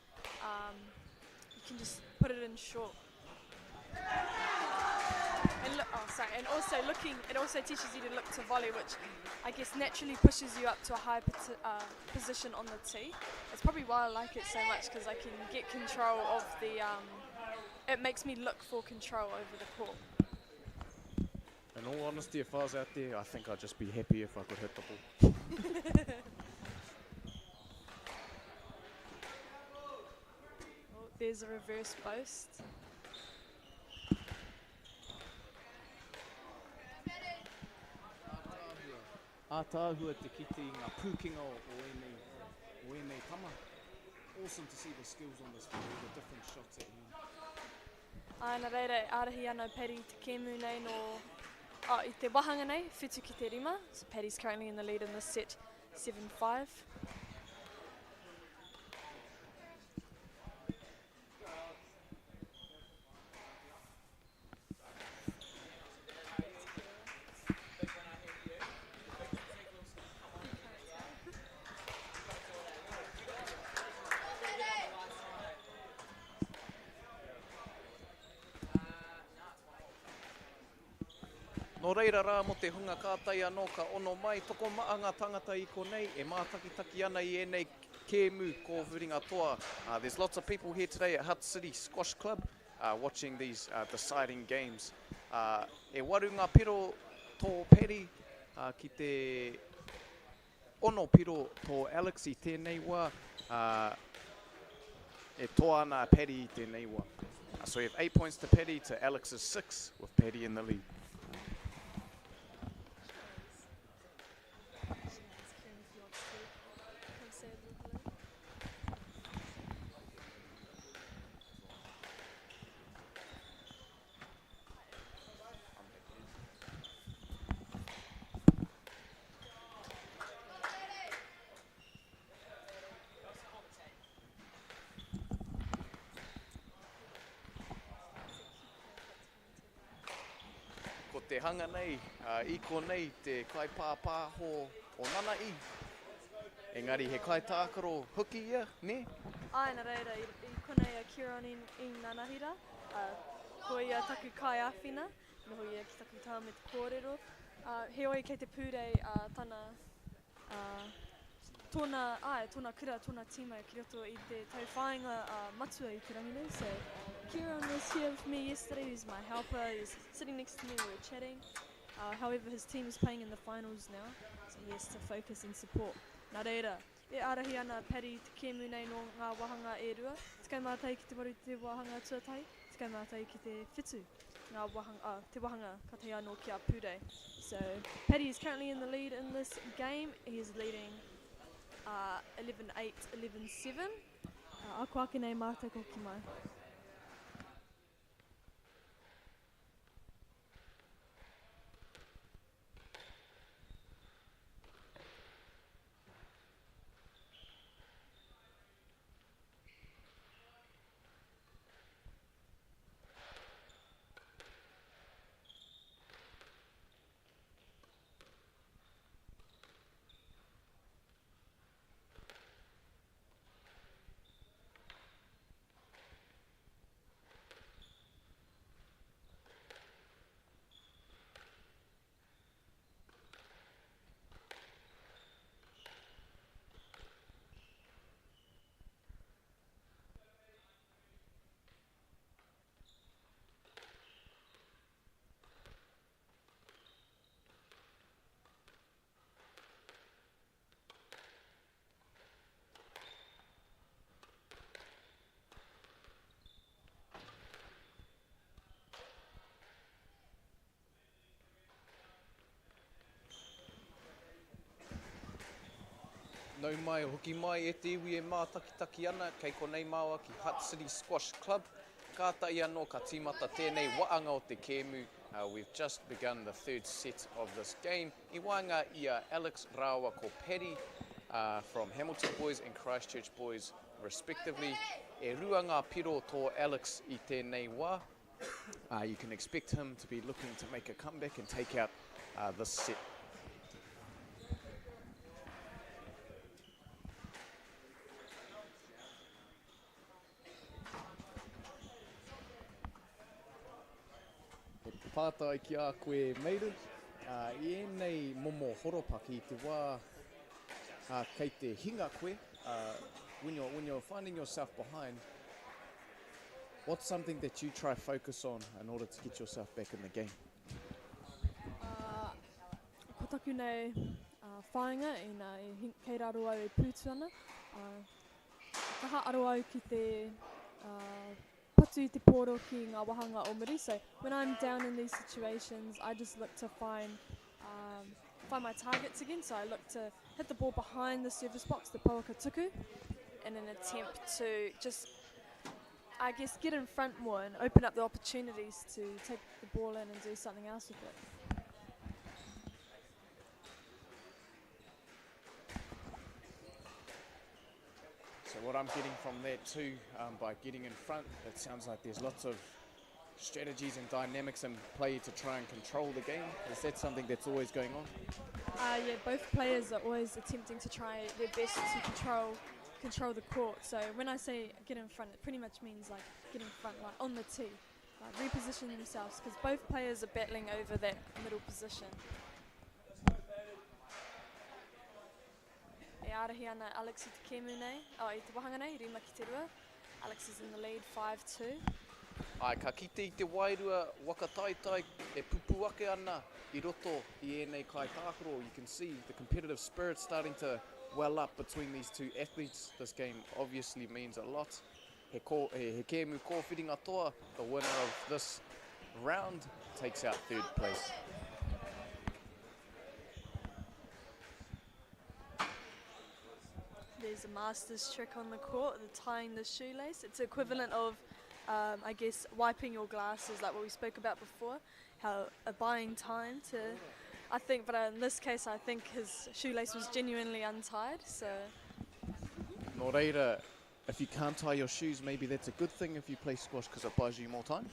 you can just put it in short. And also it also teaches you to look to volley, which I guess naturally pushes you up to a high position on the tee. It's probably why I like it so much, because I can get control of the, it makes me look for control over the court. In all honesty, if I was out there, I think I'd just be happy if I could hit the ball. Oh, there's a reverse post. Ātāhua te kite I ngā pūkenga o ēnei tama. Awesome to see the skills on this field, the different shots at him. Nā reira, ārahi ana Paddy te kēmu nei no, I te wahanga nei, whitu ki te rima. So Paddy's currently in the lead in this set, 7-5. Nō reira rā mo te hunga kātai anō ka ono mai, toko maa ngā tangata I konei, e mātakitaki ana I ēnei kēmu ko Whiringa Toa. There's lots of people here today at Hutt City Squash Club watching these deciding games. E waru ngā piro tō Paddy ki te ono piro tō Alex I tēnei wā, e toa ana Paddy I tēnei wā. So we have 8 points to Paddy to Alex's 6, with Paddy in the lead. Te hanga nei, I konei te kaipāpāho o nana I. Engari he kaitākaro huki ia, ne? Ai, nā reira, I konei a Kieran I Nanahira, ko ia taku kai āwhina, noho ia ki taku tā me te kōrero. He oi kei te pūrei tōna kura, tōna tīma ki roto I te tauwhāinga matua I te rangi nei. So Kieran was here with me yesterday, he's my helper, he's sitting next to me, we were chatting. However, his team is playing in the finals now, so he has to focus and support. Nā reira, e ārahi ana Paddy te kēmu nei no ngā wahanga e rua. Tikai mātai ki te waru te wahanga tuatai, tikai mātai ki te whitu, ngā wahanga, te wahanga ka te anō ki a pūrei. So Paddy is currently in the lead in this game, he is leading 11-8, 11-7. Ako ake nei mātai ko ki mai. Nau mai, hoki mai e te iwi e mātakitaki ana kei konei māua ki Hutt City Squash Club. Kātai anō ka tīmata tēnei waanga o te kēmu. We've just begun the third set of this game. I waanga ia Alex Rawa ko Paddy from Hamilton Boys and Christchurch Boys respectively. E rua ngā piro tō Alex I tēnei wā. You can expect him to be looking to make a comeback and take out this set. He pātai ki a koe mauru, I ēnei momo horopaki te wā kei te hinga koe, when you're finding yourself behind, what's something that you try focus on in order to get yourself back in the game? Ko taku nei whāinga kei raro au e pūtu ana. Kaha aro au ki te patu I te pōro ki ngā wahanga o muri. So when I'm down in these situations, I just look to find my targets again. So I look to hit the ball behind the service box, the pauaka tuku, in an attempt to just, I guess, get in front more and open up the opportunities to take the ball in and do something else with it. So what I'm getting from that too, by getting in front, it sounds like there's lots of strategies and dynamics in play to try and control the game. Is that something that's always going on? Yeah, both players are always attempting to try their best to control the court. So when I say get in front, it pretty much means like get in front, like on the tee, like reposition themselves, because both players are battling over that middle position. E arahi ana Alex I te kēmu nei, I te wahanga nei, rima ki te rua. Alex is in the lead 5-2. Ai, ka kite I te wairua wakataitai e pupu ake ana I roto I ēnei kai tākaro. You can see the competitive spirit starting to well up between these two athletes. This game obviously means a lot. He kēmu kōwhiringa toa, the winner of this round takes out third place. There's a master's trick on the court, the tying the shoelace. It's equivalent of, I guess, wiping your glasses, like what we spoke about before, how buying time to, I think, but in this case, I think his shoelace was genuinely untied, so. Nō reira, if you can't tie your shoes, maybe that's a good thing if you play squash because it buys you more time.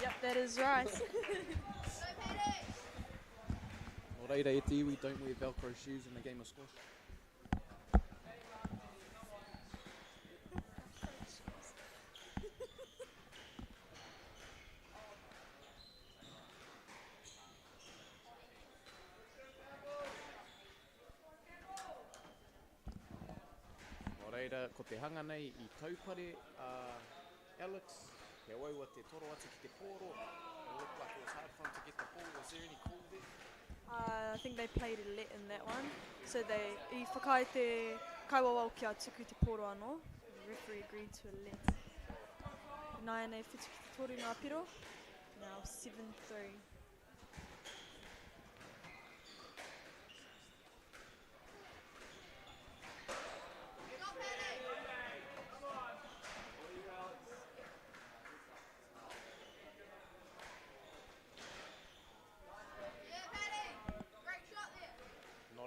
Yep, that is right. Nō reira, e te iwi, don't wear Velcro shoes in the game of squash. Ko te hanga nei I taupare, Alex, he waua te toro atu ki te pōro. It looked like it was hard for him to get the ball. Was there any call there? I think they played a let in that one. So I whakai te kaiwawau ki a tuku te pōro anō. The referee agreed to a let. Nai nei whitu ki te toru ngā piro. Now 7-3.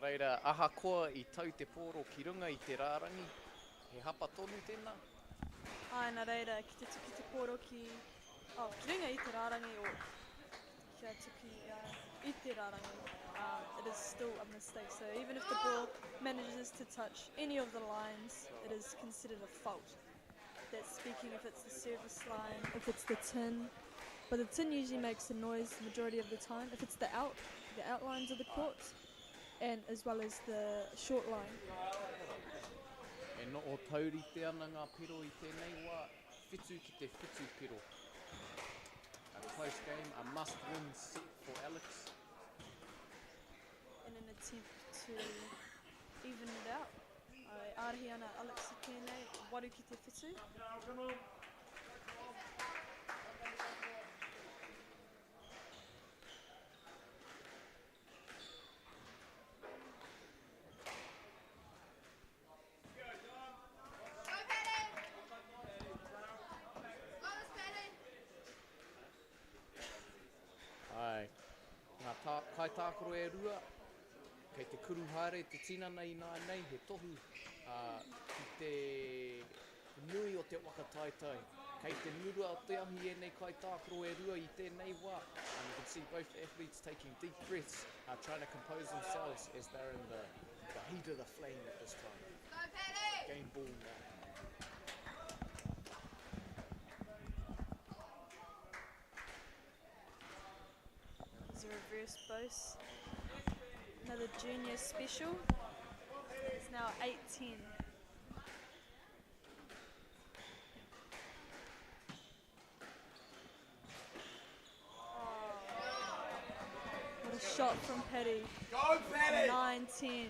Reira, aha koa I tau te pōro ki runga I te rārangi. He hapa tonu tēnā? Ai, nā reira, ki te tuki te pōro ki runga I te rārangi o kia tuki I te rārangi, it is still a mistake. So even if the ball manages to touch any of the lines, it is considered a fault. That's speaking if it's the service line, if it's the tin. But the tin usually makes a noise the majority of the time. If it's the outlines of the court, and as well as the short line. E no o tauri te ana ngā piro I tēnei wā, whitu ki te whitu piro. A close game, a must-win set for Alex. In an attempt to even it out. Arahi ana Alex I tēnei, waru ki te whitu. Kai tākoro e rua, kei te kuru haere, te tina nei nā nei, he tohu ki te nui o te wakataitai. Kei te nurua o te ahi e nei kai tākoro e rua I tēnei wā. And you can see both athletes taking deep breaths, trying to compose themselves as they're in the heat of the flame at this time. Game ball now. There's a reverse boast. Another junior special. It's now 8-10. What a shot from Petty. Go, Petty! 9-10.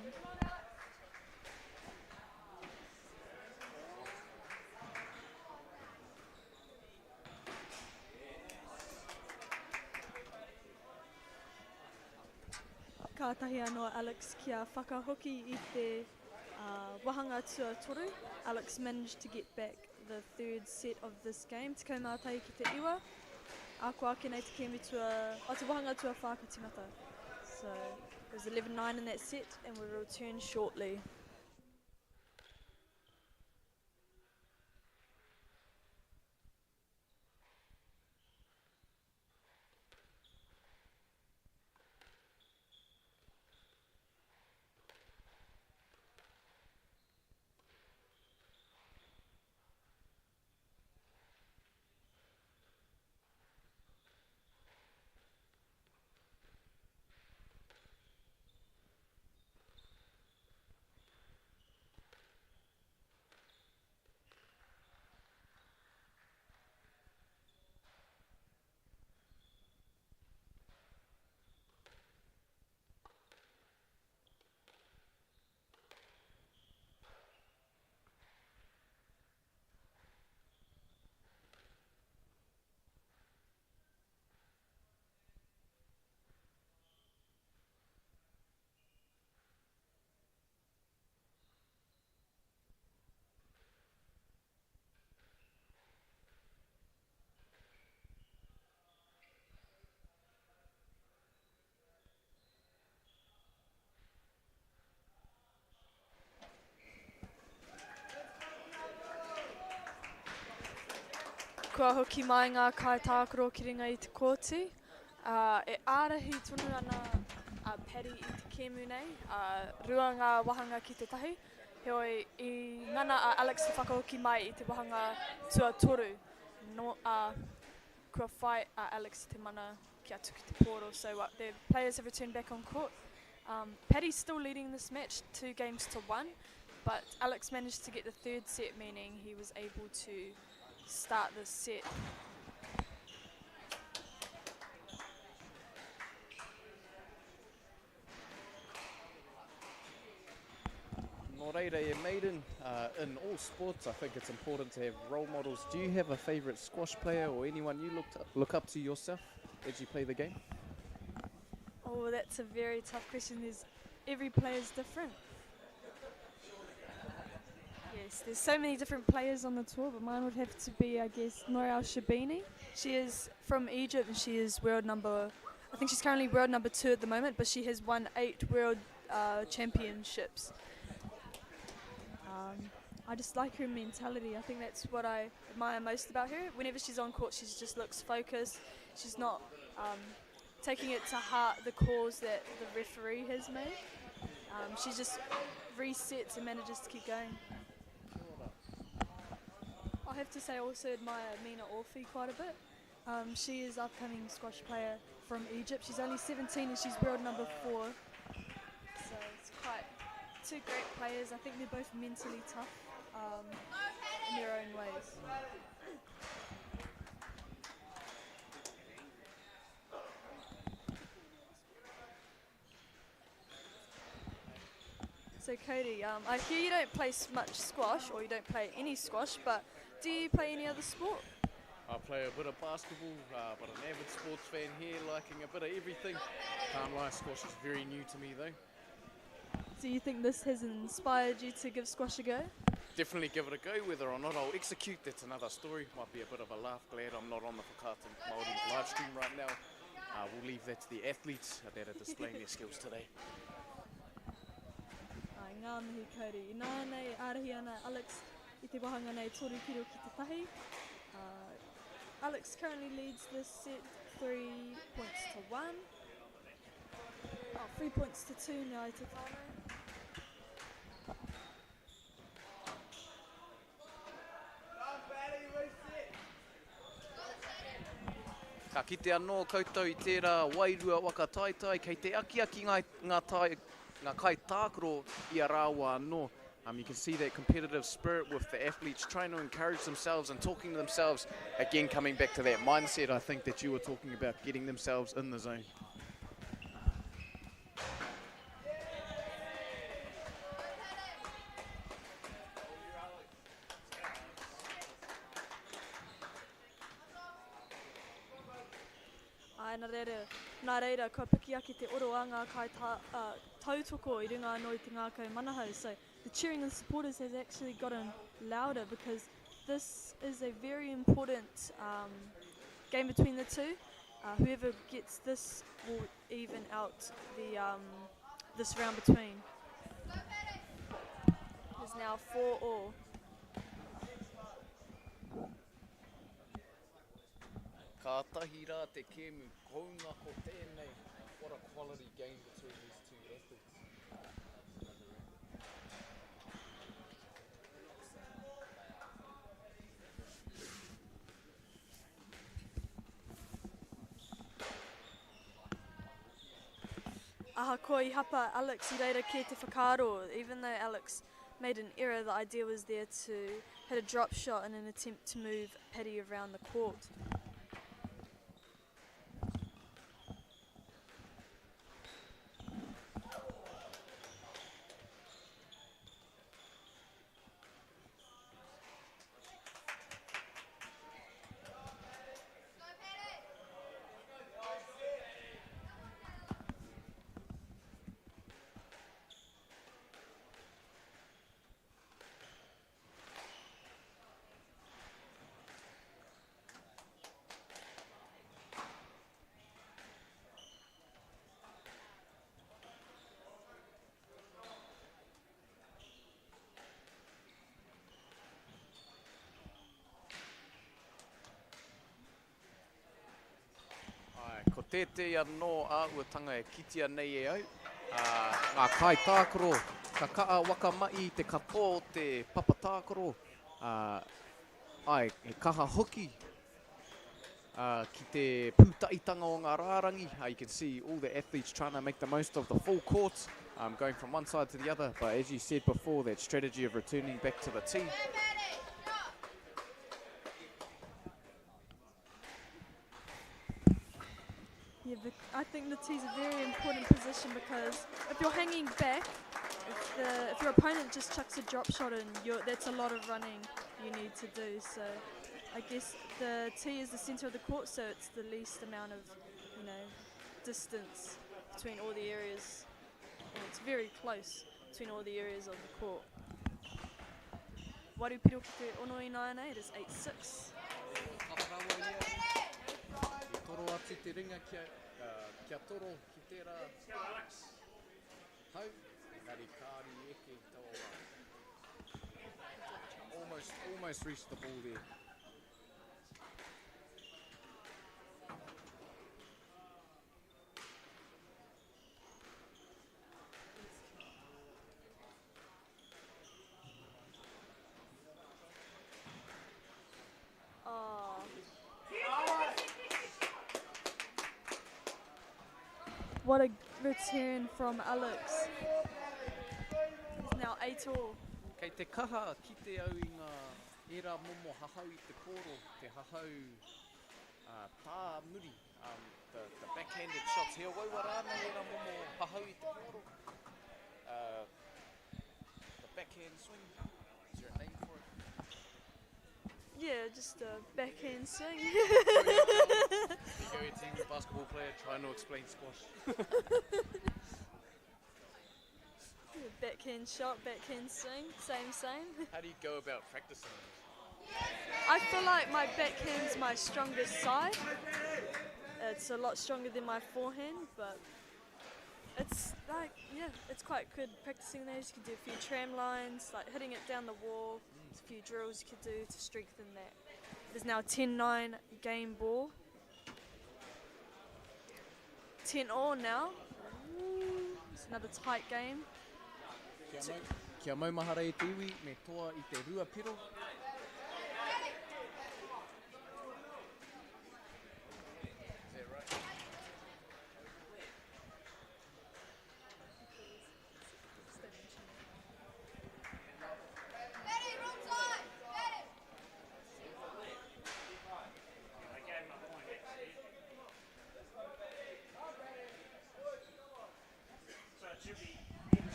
Kātahi anō Alex kia whakahoki I te wahanga tua toru. Alex managed to get back the third set of this game. Te kaumātai ki te iwa. Ako ake nei te kemi tua, te wahanga tua whakatimata. So it was 11-9 in that set and we'll return shortly. Kua hoki mai ngā kaitākaro ki ringa I te kōti. E ārahi tonu ana Paddy I te kēmu nei, rua ngā wahanga ki te tahi. Heoi, I ngana Alex te whakahoki mai I te wahanga tua toru. No, kua whai Alex te mana ki atu ki te pōro. So the players have returned back on court. Paddy's still leading this match 2-1, but Alex managed to get the third set, meaning he was able to start this set. Nō reira e maiden, in all sports I think it's important to have role models. Do you have a favourite squash player or anyone you look up to yourself as you play the game? Oh, that's a very tough question. Every player is different. Yes, there's so many different players on the tour, but mine would have to be, I guess, Nouriel Shabini. She is from Egypt and she is I think she's currently world number 2 at the moment, but she has won 8 world championships. I just like her mentality. I think that's what I admire most about her. Whenever she's on court, she just looks focused. She's not taking it to heart the calls that the referee has made. She just resets and manages to keep going. I have to say I also admire MΑＯRI quite a bit. She is an upcoming squash player from Egypt. She's only 17 and she's world number 4. So it's quite 2 great players. I think they're both mentally tough in their own ways. So Cody, I hear you don't play much squash, or you don't play any squash, but do you play any other sport? I play a bit of basketball, but an avid sports fan here, liking a bit of everything. Can't lie, squash is very new to me though. Do you think this has inspired you to give squash a go? Definitely give it a go. Whether or not I'll execute, that's another story. Might be a bit of a laugh. Glad I'm not on the Whakaata Māori live stream right now. We'll leave that to the athletes that are displaying their skills today. Ngā mihi Cody. Nā nei ārahi ana Alex I te wahanga nei toru kiro ki te tahi. Alex currently leads this set 3 points to 1. Oh, 3 points to 2 now to whānau. Ka kite anō koutou I tērā wairua waka taitai, kei te aki ngā kai tākaro I a rāua anō. You can see that competitive spirit with the athletes trying to encourage themselves and talking to themselves. Again, coming back to that mindset, I think that you were talking about, getting themselves in the zone. Nā reira, kua piki ake te oro a ngā kai tautoko I runga anō I te ngākau manahau. So the cheering of the supporters has actually gotten louder because this is a very important game between the two. Whoever gets this will even out the this round between. There's now 4-4. Ka tahi rā te kēmu, kounga ko tēnei. What a quality game between these two athletes. Aha koe I hapa Alex I reira ki te whakaaro. Even though Alex made an error, the idea was there to hit a drop shot in an attempt to move Paddy around the court. Ko tētei anō āuatanga e kitia nei e au. Ngā kai tākaro, ka kaa waka mai te kapo o te papa tākaro. He kaha hoki ki te pūtaitanga o ngā rārangi. You can see all the athletes trying to make the most of the full court, going from one side to the other. But as you said before, that strategy of returning back to the tee. Yeah, but I think the tee's a very important position because if you're hanging back, if your opponent just chucks a drop shot in, that's a lot of running you need to do. So I guess the tee is the centre of the court, so it's the least amount of, distance between all the areas. And it's very close between all the areas of the court. Warupiro ki te ono I nāna, it is 8-6. Toro atu te ringa kia toro ki tērā hau, engari kāri eke tau wā. Almost reached the ball there. What a return from Alex. He's now 8-all. Kei te kaha ki te au I ngā era momo hahau I te koro, te hahau tā muri. The backhanded shots here. Wauwa rāna era momo hahau I te koro. The backhand swing. Is there a name for it? Yeah, just a backhand swing. There you go, your team basketball player trying to explain squash. Yeah, backhand shot, backhand swing, same. How do you go about practicing? I feel like my backhand's my strongest side. It's a lot stronger than my forehand, but it's it's quite good practicing those. You can do a few tram lines, like hitting it down the wall. There's a few drills you could do to strengthen that. There's now 10-9 game ball. 10-all now. It's another tight game. Kia maumahara e te iwi, me toa I te rua piro.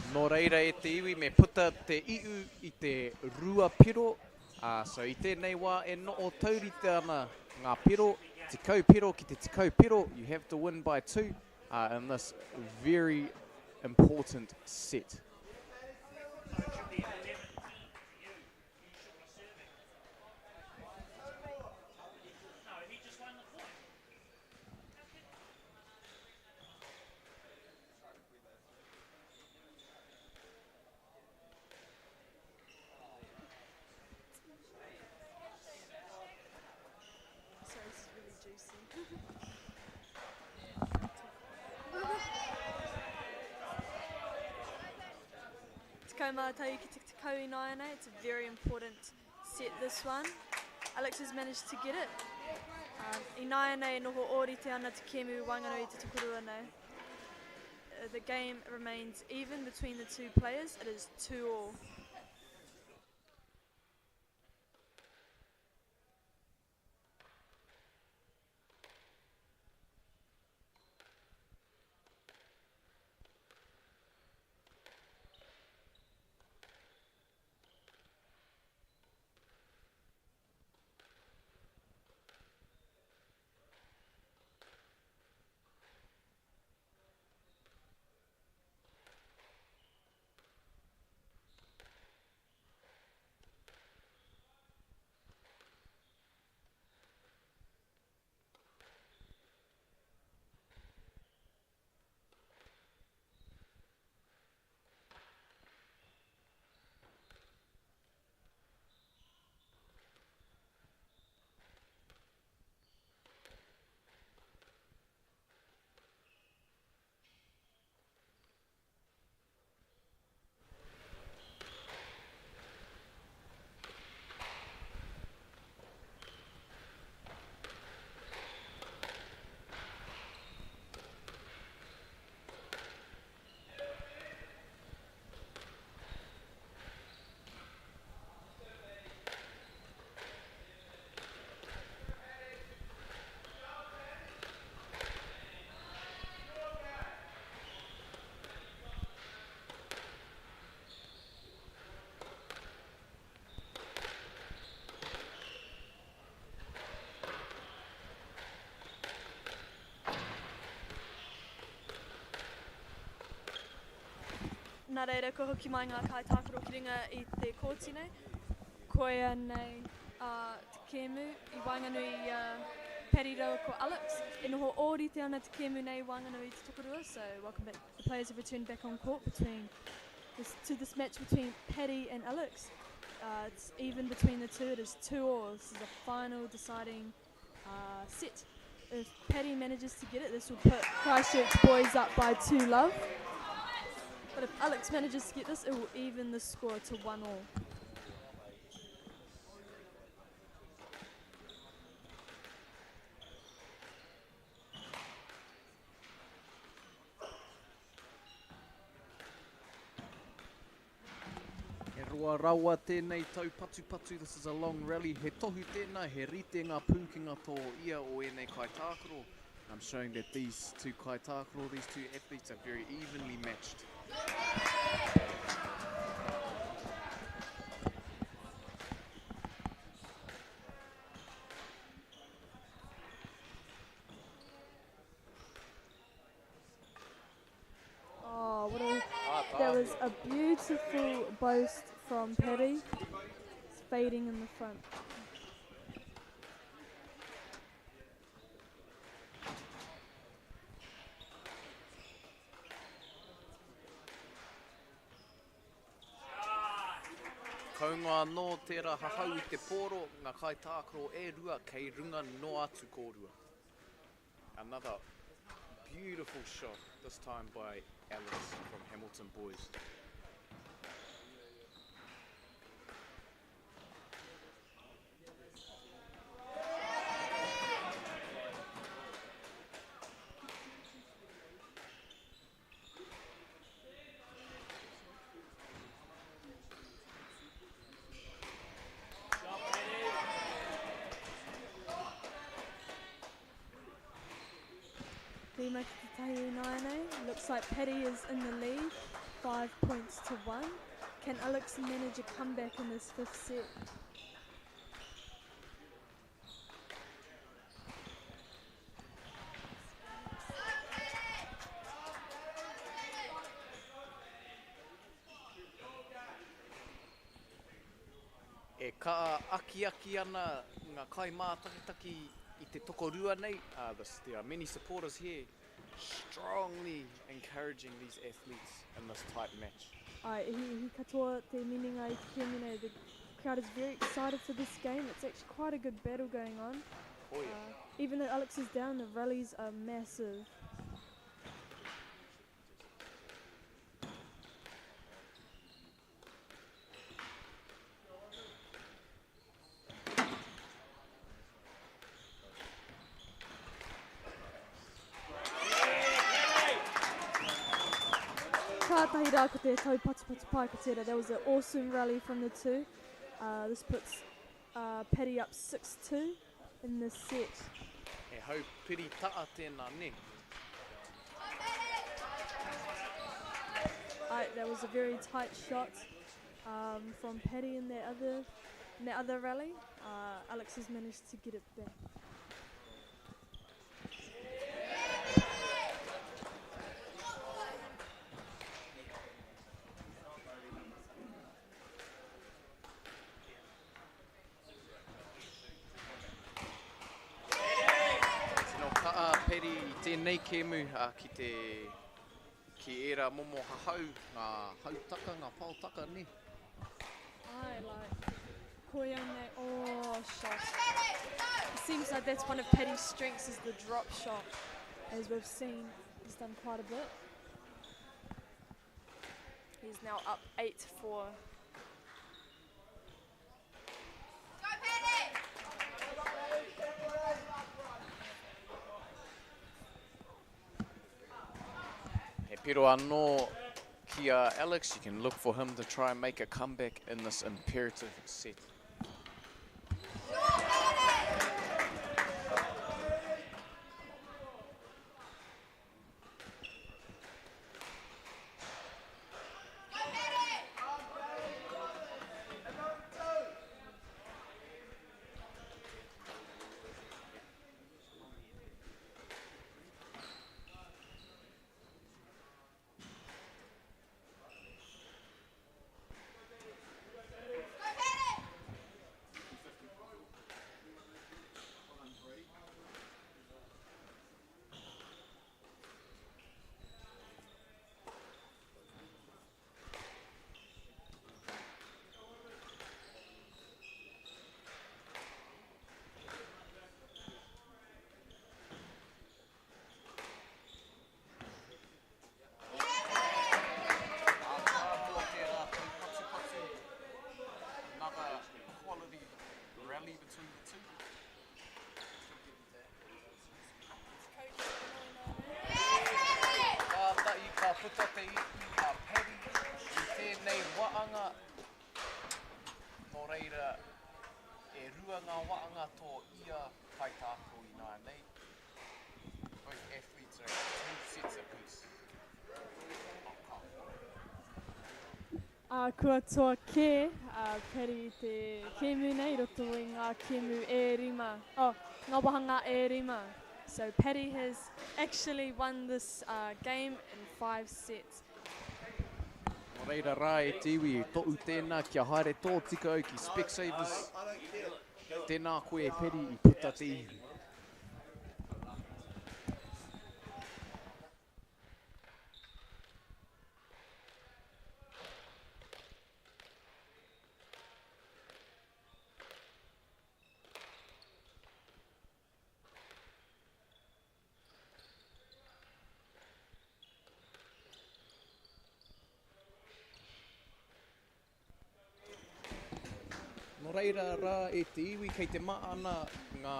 Nō reira e te iwi me puta te iu I te rua piro. So I tēnei wā e no o taurite ana ngā piro, tikau piro ki te tikau piro, you have to win by 2 in this very important set. So this is really juicy. Tikau mātai ki te tikau I nāianei. It's a very important set, this one. Alex has managed to get it. I nāianei noho ōrite ana te kemu wanganui te tukurua nei. The game remains even between the two players. It is 2-all. Nā reira, ko hoki mai ngā kaitākaro ki ringa I te kōtine. Koia nei te kēmu I wanganui Paddy Roa ko Alex. E noho ōrite ana te kēmu nei wanganui te tukurua. So welcome back. The players have returned back on court to this match between Paddy and Alex. It's even between the two. It is 2-all. This is the final deciding set. If Paddy manages to get it, this will put Christchurch boys up by 2-love. But if Alex manages to get this, it will even the score to 1-all. E roa rawa tēnei tau patu. This is a long rally. He tohu tēnā, he rite ngā pūkinga tō ia o enei kaitākaro. I'm showing that these two kaitākaro, these two athletes are very evenly matched. Oh, that was a beautiful boast from Paddy. It's fading in the front. Kaunga no tērā hahau I te pōro, ngā kaitākaro e rua kei runga no atu kōrua. Another beautiful shot, this time by Alex from Hamilton Boys. Looks like Petty is in the lead, 5 points to 1. Can Alex manage a comeback in this 5th set? E ka aki ana ngā kai mātakitaki I te tokorua nei. There are many supporters here strongly encouraging these athletes in this tight match. He katoa te meaninga I te kēmine. The crowd is very excited for this game. It's actually quite a good battle going on. Oh yeah. Even though Alex is down, the rallies are massive. Kātahi rā ko te taupatu pai ko tērā. That was an awesome rally from the two. This puts Paddy up 6-2 in this set. E hau piri taa tēnā ne. That was a very tight shot from Paddy in that other rally. Alex has managed to get it back. Tēnei kēmu ki era momo hahau, ngā hautaka, ngā pautaka ne. Like koianei, shot. It seems like that's one of Paddy's strengths is the drop shot. As we've seen, he's done quite a bit. He's now up 8-4. Pero anō kia Alex, you can look for him to try and make a comeback in this imperative set. Kua toa ke, Paddy te kēmu nei roto I ngā kēmu e rima. Ngā wahanga e rima. So Paddy has actually won this game in 5 sets. Reira rā e te iwi, to'u tēnā kia haere tō tika au ki Specsavers. Tēnā koe e Paddy I puta te iwi. reira rā e te iwi kei te maana ngā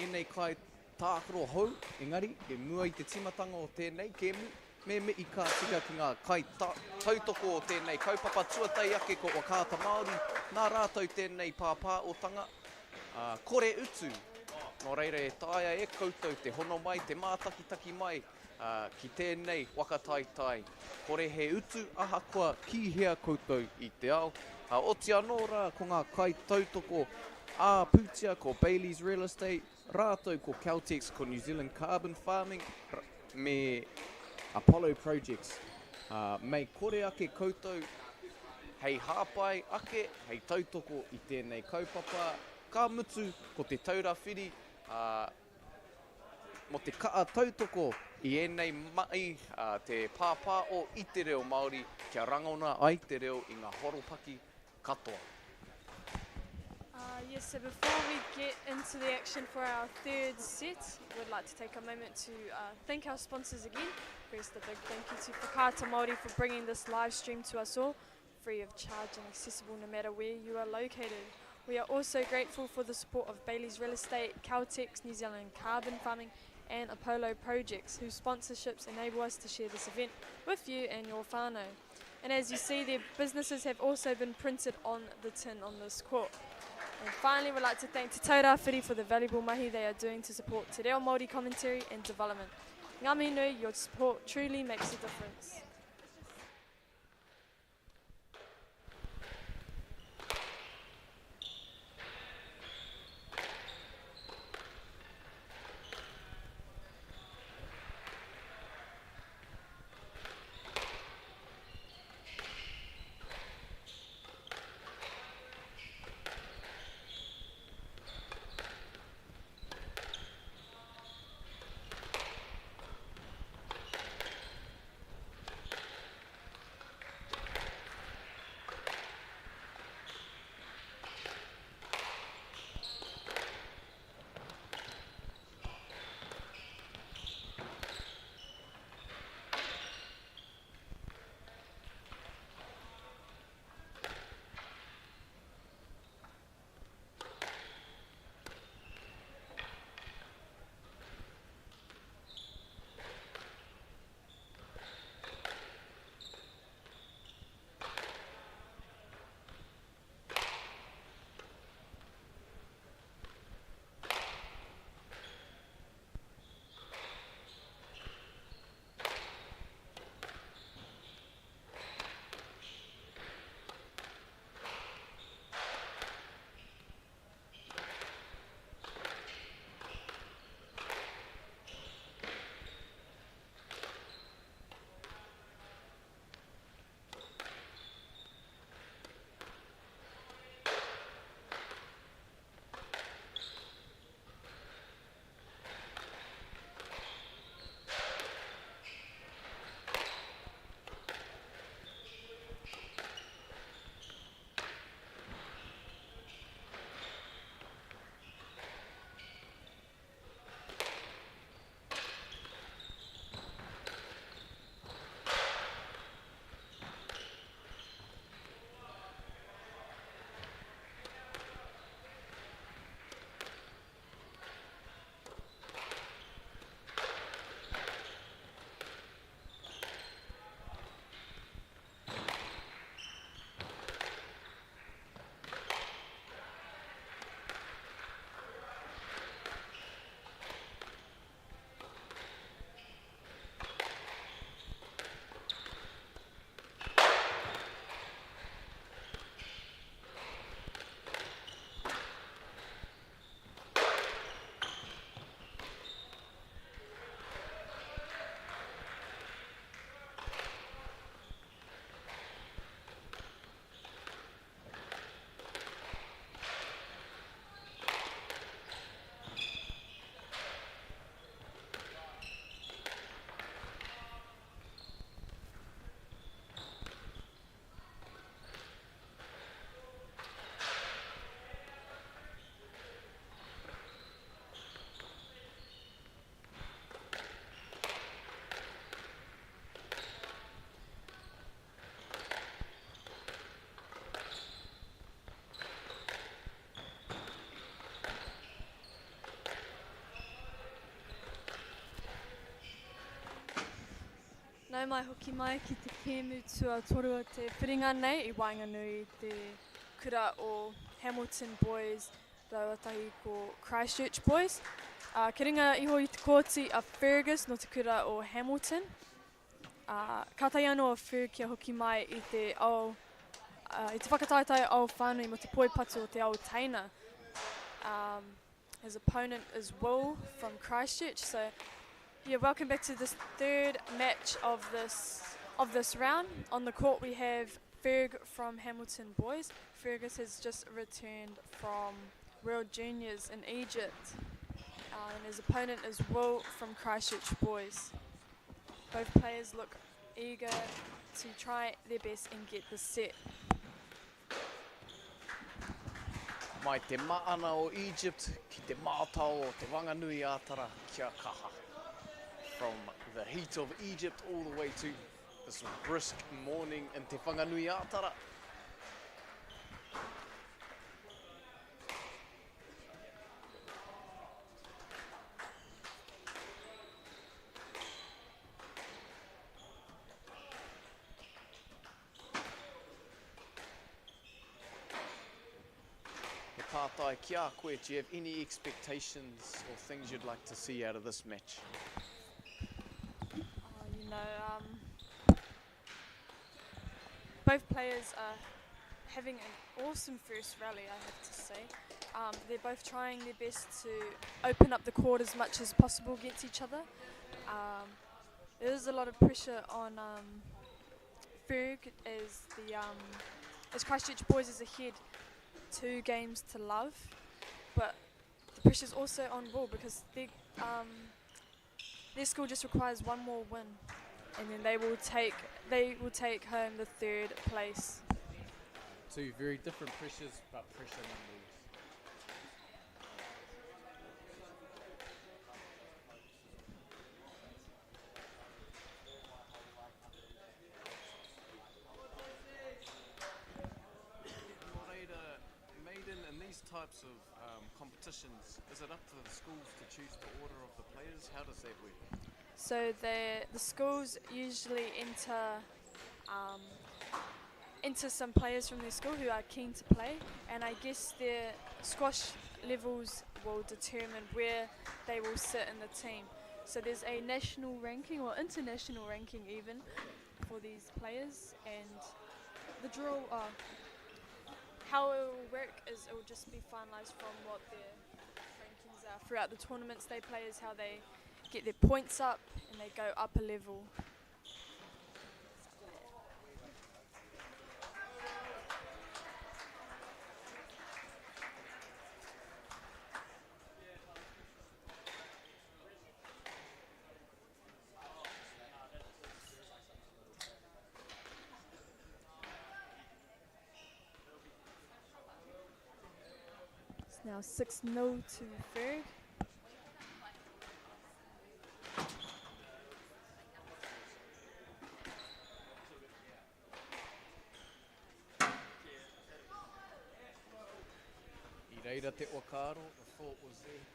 enei kai tākaro hou, engari, e mua i te timatanga o tēnei kēmu, me i ka tika ki ngā kai tautoko o tēnei kaupapa tuatai ake ko Wakata Māori, nā rātou tēnei pāpā o tanga, kore utu. Nō reira e tāia e koutou te hono mai, te mātakitaki mai, ki tēnei wakataitai. Kore he utu, ahakoa ki hea koutou i te ao. O te anō rā ko ngā kai tautoko pūtia ko Bailey's Real Estate, rātou ko Caltex ko New Zealand Carbon Farming, me Apollo Projects. Mei kore ake koutou, hei hāpai ake, hei tautoko i tēnei kaupapa, ka mutu ko te taurawhiri, mo te kaa tautoko i enei mai te pāpā o i te reo Māori, kia rangona ai te reo i ngā horopaki katoa. Yes, so before we get into the action for our third set, we'd like to take a moment to thank our sponsors again. First, a big thank you to Wakata Māori for bringing this live stream to us all, free of charge and accessible no matter where you are located. We are also grateful for the support of Bailey's Real Estate, Caltex, New Zealand Carbon Farming and Apollo Projects, whose sponsorships enable us to share this event with you and your whānau. And as you see, their businesses have also been printed on the tin on this court. And finally, we'd like to thank Te Taurawhiri for the valuable mahi they are doing to support Te Reo Māori commentary and development. Ngā mihi nui, your support truly makes a difference. Nau mai hoki mai ki te kēmu tua toru o te whiringa nei I Wainganui te kura o Hamilton boys rauatahi ko Christchurch boys. Ki ringa iho I te kōti a Fergus no te kura o Hamilton. Ka tai anō a Ferg kia hoki mai I te ao I te whakataitai ao whānui mo te poipatu o te ao Taina. His opponent is Will from Christchurch. So yeah, welcome back to this third match of this round. On the court we have Ferg from Hamilton boys. Fergus has just returned from World Juniors in Egypt. And his opponent is Will from Christchurch boys. Both players look eager to try their best and get the set. Mai te maana o Egypt ki te mātau o te Wanganui ātara kia kaha. From the heat of Egypt all the way to this brisk morning in te Whanganui ātara. Tātai kia koe, do you have any expectations or things you'd like to see out of this match? Both players are having an awesome first rally, I have to say. They're both trying their best to open up the court as much as possible against each other. There is a lot of pressure on Ferg as Christchurch boys is ahead 2 games to love, but the pressure's also on Will because their school just requires 1 more win, and then they will take home the 3rd place. 2 very different pressures, but pressure numbers. Types of competitions, is it up to the schools to choose the order of the players? How does that work? So the schools usually enter some players from their school who are keen to play, and I guess their squash levels will determine where they will sit in the team. So there's a national ranking or international ranking even for these players, and the draw. How it will work is it will just be finalised from what their rankings are throughout the tournaments they play, is how they get their points up and they go up a level. Now 6-0 to Ferg. I reira te Okaro, the thought was there.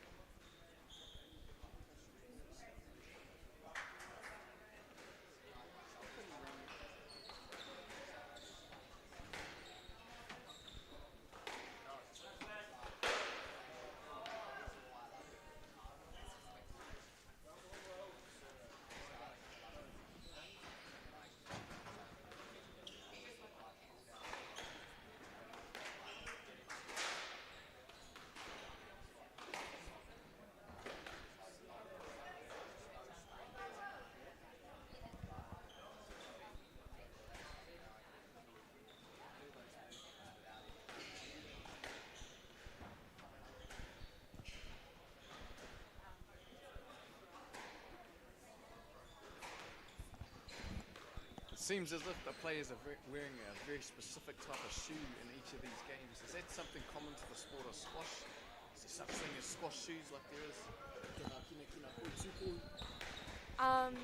Seems as if the players are wearing a very specific type of shoe in each of these games. Is that something common to the sport of squash? Is there such thing as squash shoes like there is?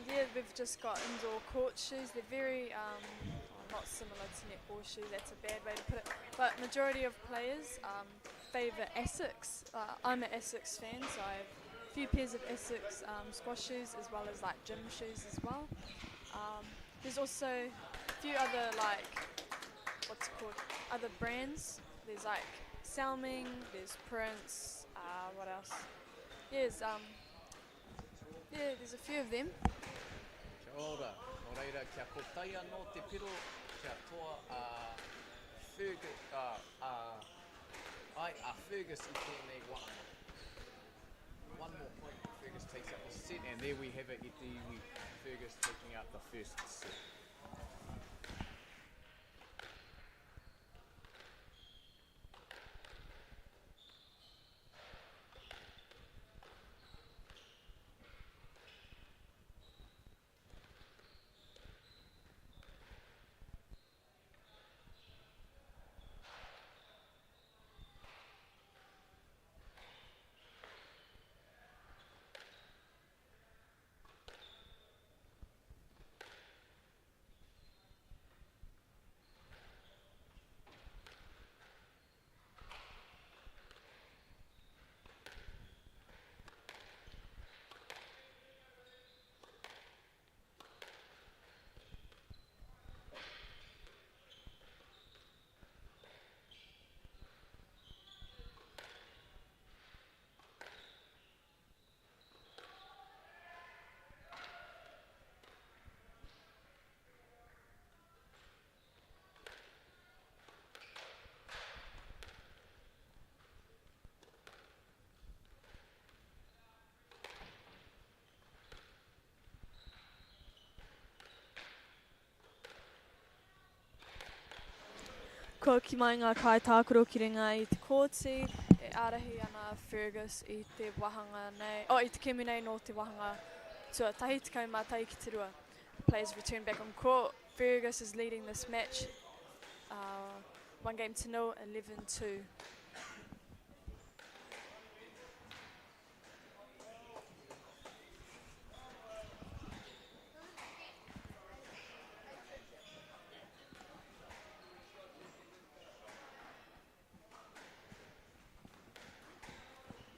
Yeah, we've just got indoor court shoes. They're very not similar to netball shoes. That's a bad way to put it. But majority of players favour Essex. I'm an Essex fan, so I have a few pairs of Essex squash shoes as well as like gym shoes as well. There's also a few other other brands. There's like Salming, there's Prince, what else? There's there's a few of them. Kia ora, no reira kia kotaia no te piro, kia toa Fergus I tēnei wahanga. One more point, Fergus takes up the set, and there we have it, I te iwi, Fergus taking out the first set. Ko ki mai ngā kai tākuro ki ringa I te kōti, e ārahi ana Fergus I te wahanga nei, I te kemu nei no te wahanga tuatahi tekau mā tai ki te rua. Players return back on court. Fergus is leading this match. 1-0, 11-2.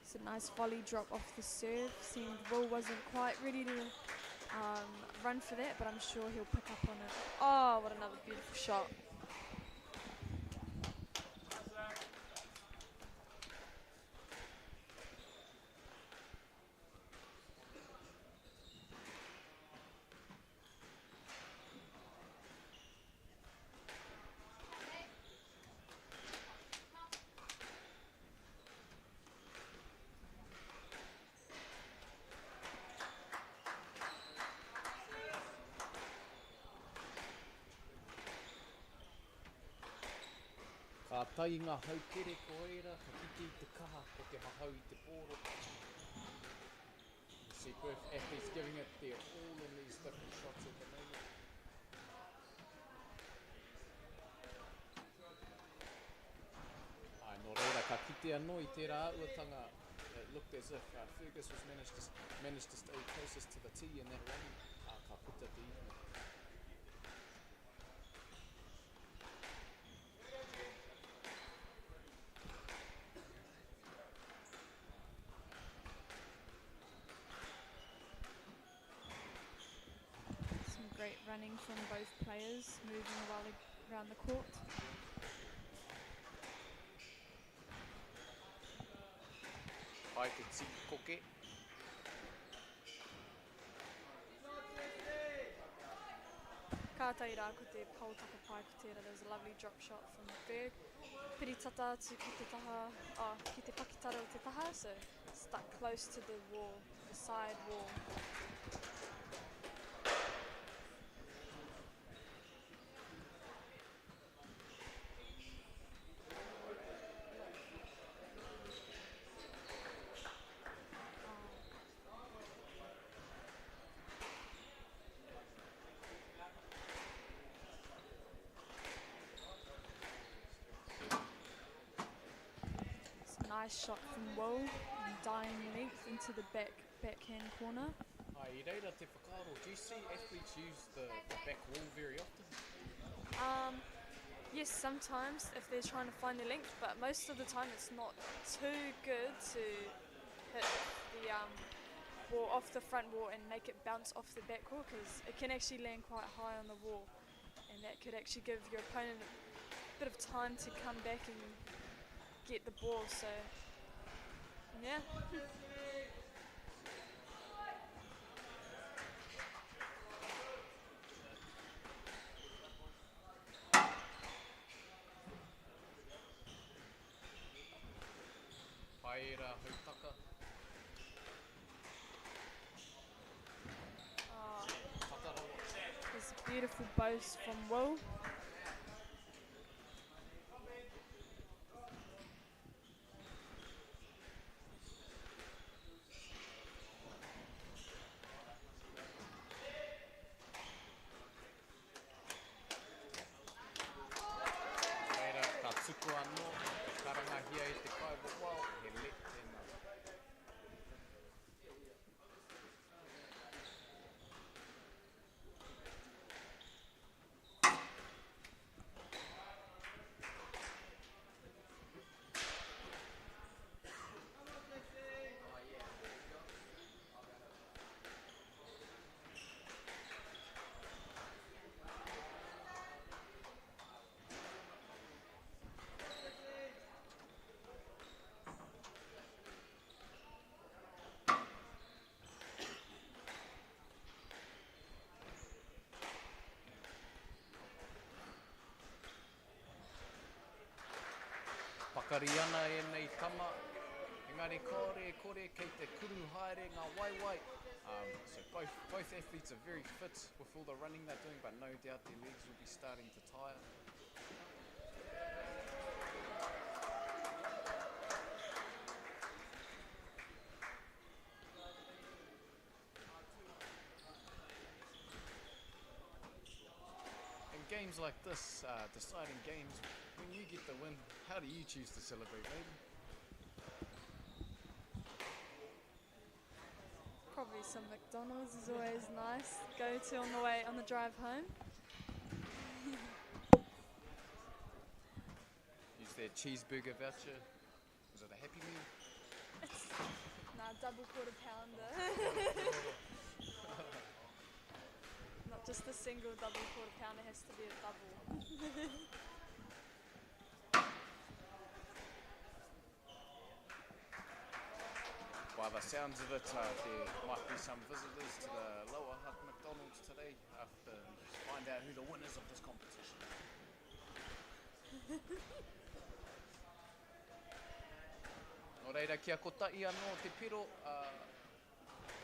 It's a nice volley drop off the serve. Seemed Will wasn't quite ready to run for that, but I'm sure he'll pick up on it. Oh, what another beautiful shot. Ka tai ngā haukere ko eira, ka kiki I te kaha ko te hahau I te pōro. You see both athletes giving it their all in these different shots at the moment. Ai, no reira, ka kite anō I tērā auatanga. It looked as if Fergus was managed to stay closest to the tee in that rally. Ka puta te iwi. Great running from both players, moving around the court. Ai te tiki koke. Ka tai rā ko te pautaka pai ko tērā. There's a lovely drop shot from Ferg. Piritata to ki te taha, ki te pakitara o te taha, so stuck close to the wall, the side wall. Nice shot from Will, dying length into the backhand corner. Ai, I reira te whakaaro, do you see athletes use the back wall very often? Yes, sometimes if they're trying to find the length, but most of the time it's not too good to hit ball off the front wall and make it bounce off the back wall, because it can actually land quite high on the wall, and that could actually give your opponent a bit of time to come back and get the ball. So yeah. Paera hautaka. Oh, Whakarawa. there's a beautiful boast from Will. Reira, ka tuku anō, te karangahia i te kai wawao, he le tēnā. Pakari ana e nei tama, engari kore kei te kuru haere ngā waiwai. So both athletes are very fit with all the running they're doing, but no doubt their legs will be starting to tire. In games like this, deciding games, when you get the win, how do you choose to celebrate, baby? Probably some McDonald's is always nice. Go to on the drive home. Use their cheeseburger voucher. Was it a Happy Meal? Nah, double quarter pounder. Not just a single double quarter pounder, has to be a double. By the sounds of it, there might be some visitors to the Lower Hutt McDonald's today after find out who the winners of this competition are. Nō reira, kia kotai anō te piro,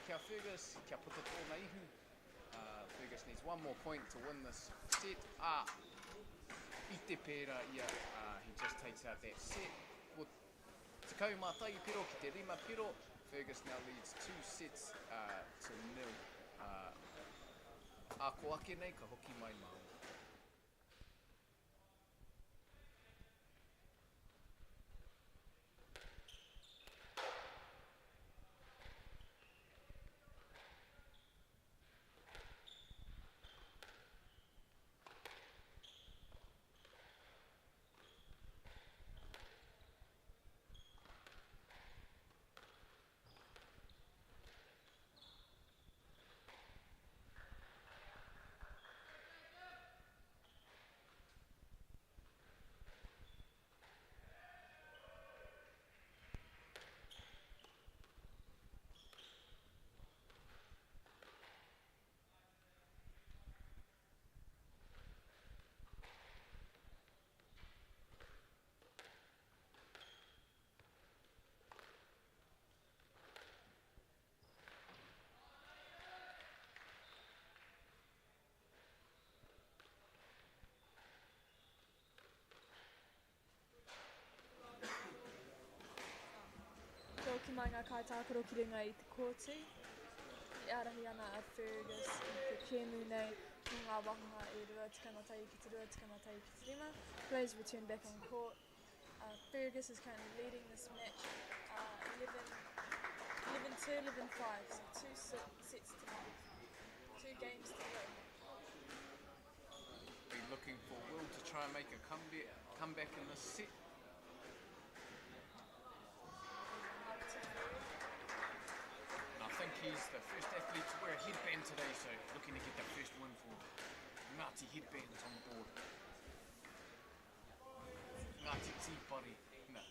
kia Fergus, kia puta tōna ihu. Fergus needs one more point to win this set. I te pēra ia, he just takes out that set. Te kau mātai piro ki te rima piro, Fergus now leads 2 sets to 0. Ko ake nei, ka hoki mai mau. Ki mai ngā kaitākaro ki runga i te kōti. I arahi ana a Fergus i te kēmu nei ki ngā wahanga e rua tikamatai ki te rua, tikamatai ki te rima. Players return back on court. Fergus is currently leading this match 11-2, 11-5, so 2 sets to go. 2 games to go. Be looking for Will to try and make a comeback in this set. I think he's the first athlete to wear a headband today, so looking to get the first win for Ngāti headbands on the board. Ngāti tīpari. No.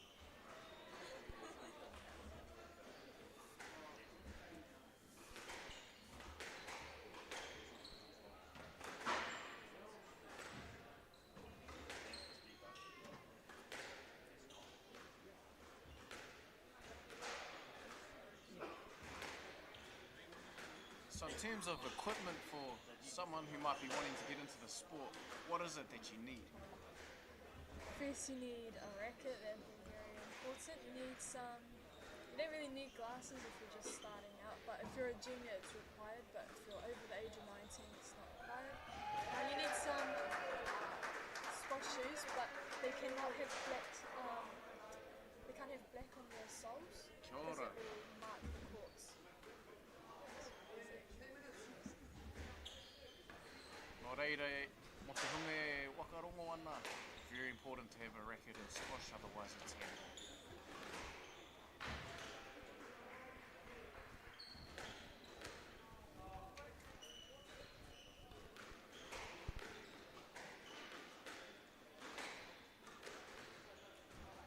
So in terms of equipment for someone who might be wanting to get into the sport, what is it that you need? First you need a racket, that would be very important. You need some, you don't really need glasses if you're just starting out, but if you're a junior it's required, but if you're over the age of 19 it's not required. And you need some squash shoes, but they cannot have black, they can't have black on their soles, because it will mark the courts. Nō reira, mo te hunga wakarongo ana, very important to have a racket in squash, otherwise it's handball.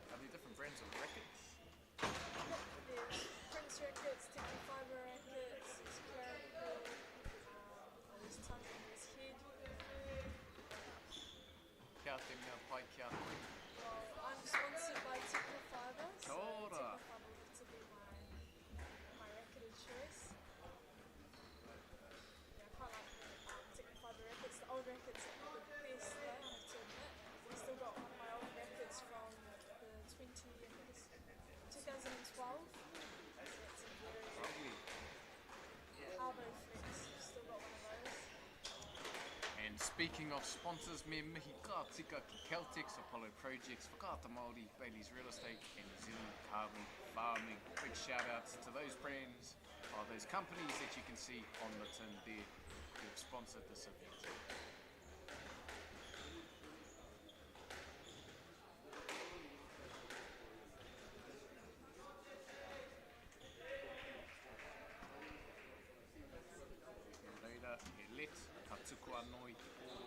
Are there different brands of rackets? There's Prince rackets, Tiki Fiber rackets, there's Clarical, there's Tongue and there's Head. Kia te mea pai kia te. Well, I'm sponsored by Tiki Fiber, so Kia ora. Tiki Fiber would to be my racket of choice. Yeah, I quite like Tiki Fiber rackets. The old rackets are the best though, I have to admit. I've still got one of my old rackets from the 2012. So it's a very Lovely. Arbo Flex. I've still got one of those. And speaking of sponsors, me mihi ka tika ki Caltex, Apollo Projects, Whakaata Māori, Bailey's Real Estate, and New Zealand Carbon Farming. Big shout outs to those brands, or those companies that you can see on the tin there who have sponsored this event. Reira, e let, ka tuku anō i te pōro.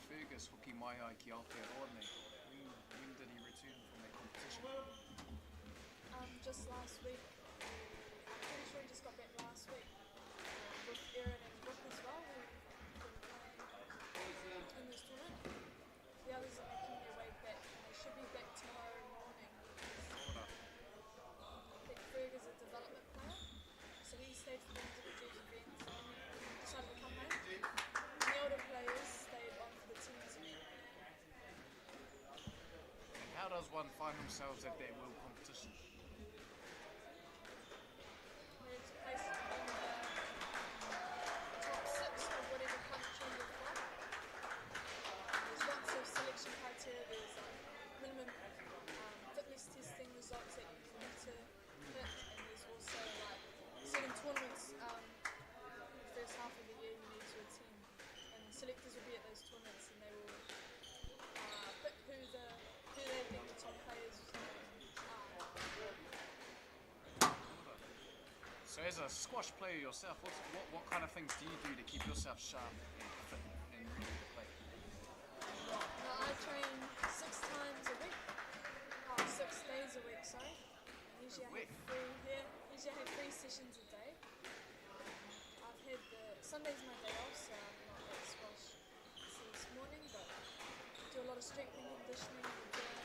Fergus hoki mai ai ki Aotearoa nei. When did he return from that competition? Just last week. I'm pretty sure he just got back last week. With Aaron and Brooke as well, who have been playing in this tournament. The others are making their way back, and they should be back tomorrow morning. I think Ferg is a development player, so he stayed for the individuals event and then he decided to come home. The older players stayed on for the teams event. And how does one find themselves at that world competition? It's placed in the top 6 of whatever country you're from. There's lots of selection criteria. There's minimum fitness testing results that you need to hit, and there's also like certain tournaments the first half of the year you need to attend, and selectors will be at those tournaments and they will pick who they think the top players are. So as a squash player yourself, what kind of things do you do to keep yourself sharp and fit and ready to play? Now I train 6 times a week. days a week, sorry. Usually I Week? have three, yeah, usually I have 3 sessions a day. I've had Sunday's my day off, so I'm not at squash this morning, but do a lot of strength and conditioning in the gym,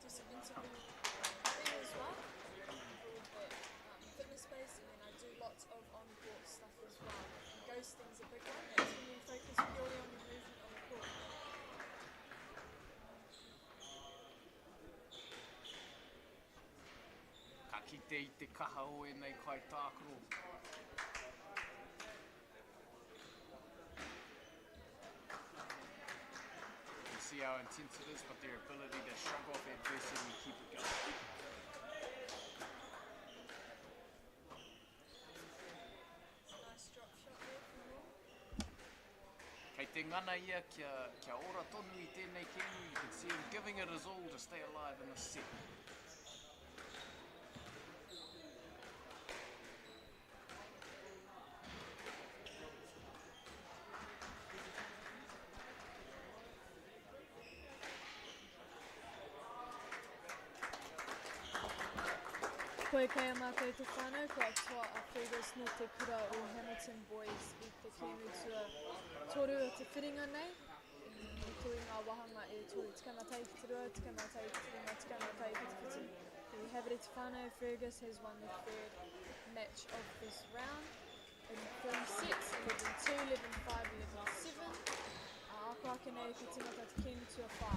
do some interval thing as well, with the fitness space, and then I do lots of on-court stuff as well. And ghosting's a big one, that's when we focus purely on the movement on the court. Ka kite I te kaha o e nei kai tākaro. You can see how intense it is, but their ability to shrug off adversity and keep it going. Nice drop shot there from Will. Kei te ngana ia kia ora tonu I tēnei kēmu, you can see him giving it his all to stay alive in this set. Koe kei a mātou te whānau, kua toa a Fergus no te kura o Hamilton Boys I te kēmu tua toru o te whiringa nei. I tui ngā wahanga e toru tikamatai ki te rua, tikamatai ki te ringa, tikamatai ki te whitu. I Haere te whānau, Fergus has won the third match of this round in 3 sets, 11-2, 11-5, 11-7. Ako ake nei ki tingata te kēmu tua whā.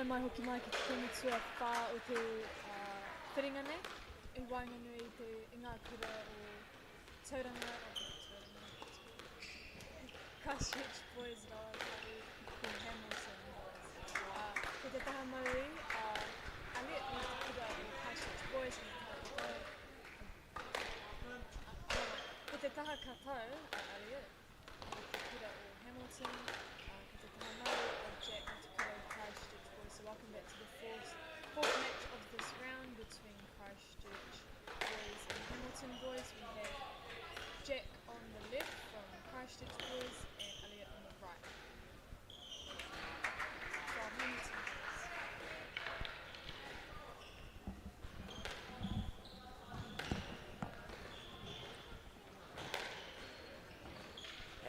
Nau mai hoki mai ki te tumutua whā o te whiringa nei. I wainganui te inga kura o tauranga, Christchurch Boys Roa Kari ki Hamilton Boys. Ko te taha mauri, Elliot i te kura o Christchurch Boys i te taha ko te taha katau, Elliot, i te kura o Hamilton, ko te taha mauri o Jack i te kura o Christchurch Boys. So welcome back to the fourth match of this round between Christchurch Boys and Hamilton Boys. We have Jack on the left from Christchurch Boys and Elliot on the right from Hamilton Boys.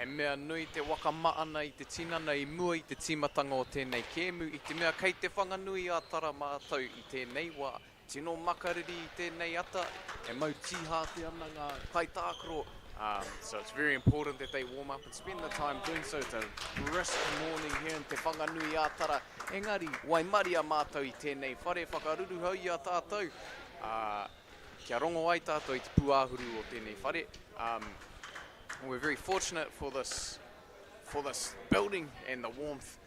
He mea nui te waka maana I te tinana I mua I te timatanga o tēnei kēmu. I te mea kei te whanganui a tara mātou I tēnei wā. Tino makariri I tēnei ata. He mau tīhāti ana ngā kaitākaro. So it's very important that they warm up and spend the time doing so. It's a brisk morning here in te whanganui a tara. Engari, waimari a mātou I tēnei whare whakaruru hau I a tātou. Kia rongo ai tātou I te puāhuru o tēnei whare. We're very fortunate for this building and the warmth,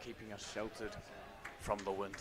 keeping us sheltered from the wind.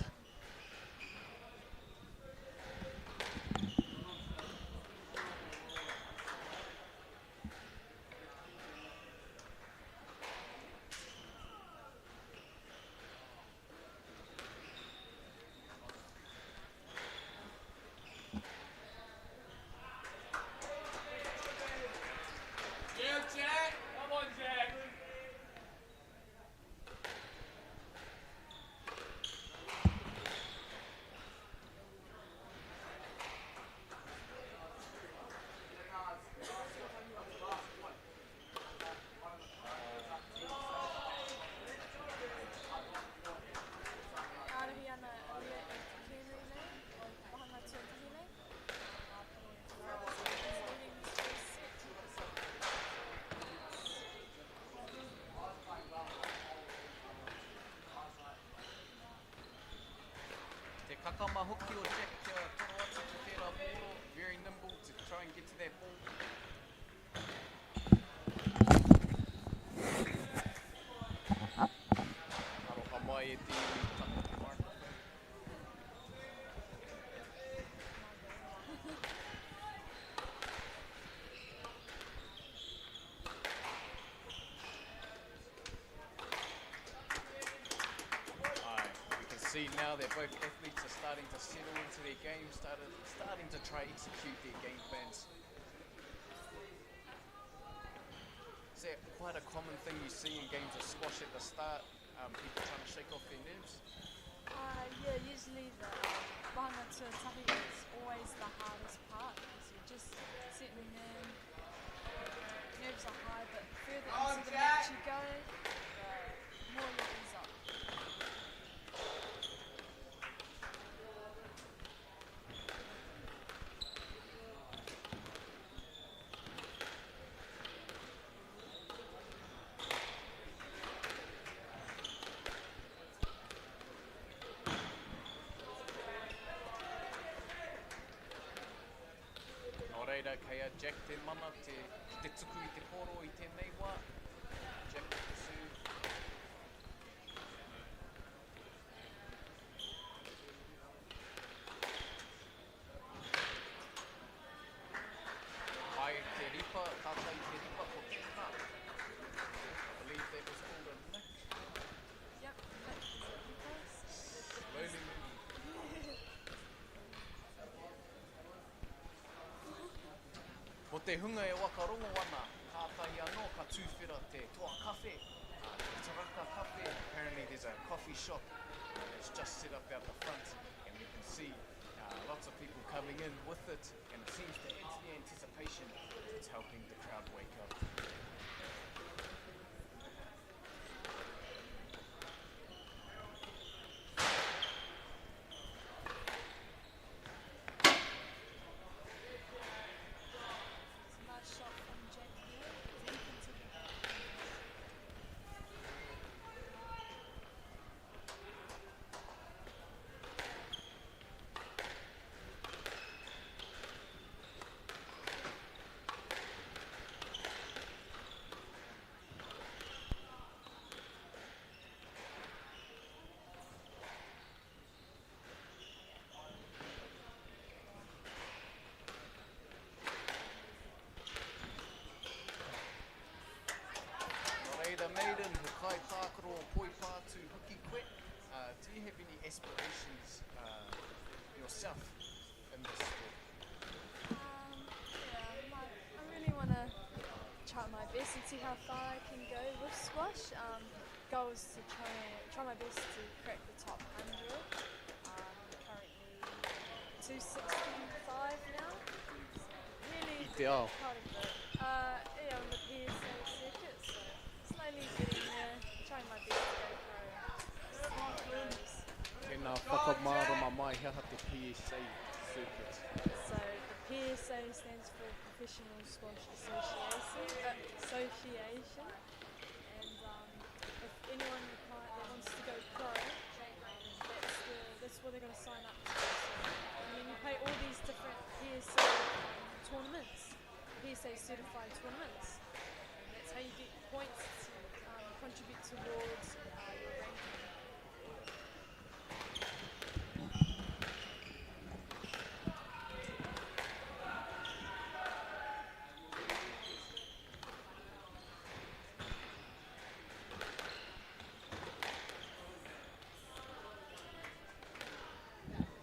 Kakama hoki o Jack kia toro atu ki tērā pōro, very nimble to try and get to that ball. Aroha mai e te tanga te microphone. See now that both athletes are starting to settle into their game, starting to try execute their game plans. Is that quite a common thing you see in games of squash at the start? People trying to shake off their nerves? Yeah, usually the wahanga tuatahi is always the hardest part because you're just settling in, nerves are high, but further into the match you go, the more you ease up. Reira kei a Jack te mana, te tuku I te poro I tēnei wā. Jack te serve. Ai te ripa, tātai te ripa ko te kā. I believe that was called a nick. Yep, that is a ripas. Slowly moving. Mo te hunga e wakarongo ana, kātai anō ka tūwhera te toa kawhe, te raka kawhe. Apparently there's a coffee shop that's just set up out the front and we can see lots of people coming in with it and it seems to add to the anticipation. It's helping the crowd wake up. maiden, he kai tākaro o poi pātu huki koe. Do you have any aspirations yourself in this sport? Yeah, I really want to try my best and see how far I can go with squash. Goal is to try my best to crack the top 100. Currently 265 now. Really I te ao. proud of it. Yeah, on the PSA circuit, so slowly getting there, trying my best to go pro. See how it goes. Tēnā whakamārama mai hea te PSA circuit. So the PSA stands for Professional Squash Association, and if anyone that wants to go pro, that's what they're going to sign up to. So, and then you play all these different PSA tournaments, PSA certified tournaments, and that's how you get points to contribute towards your ranking.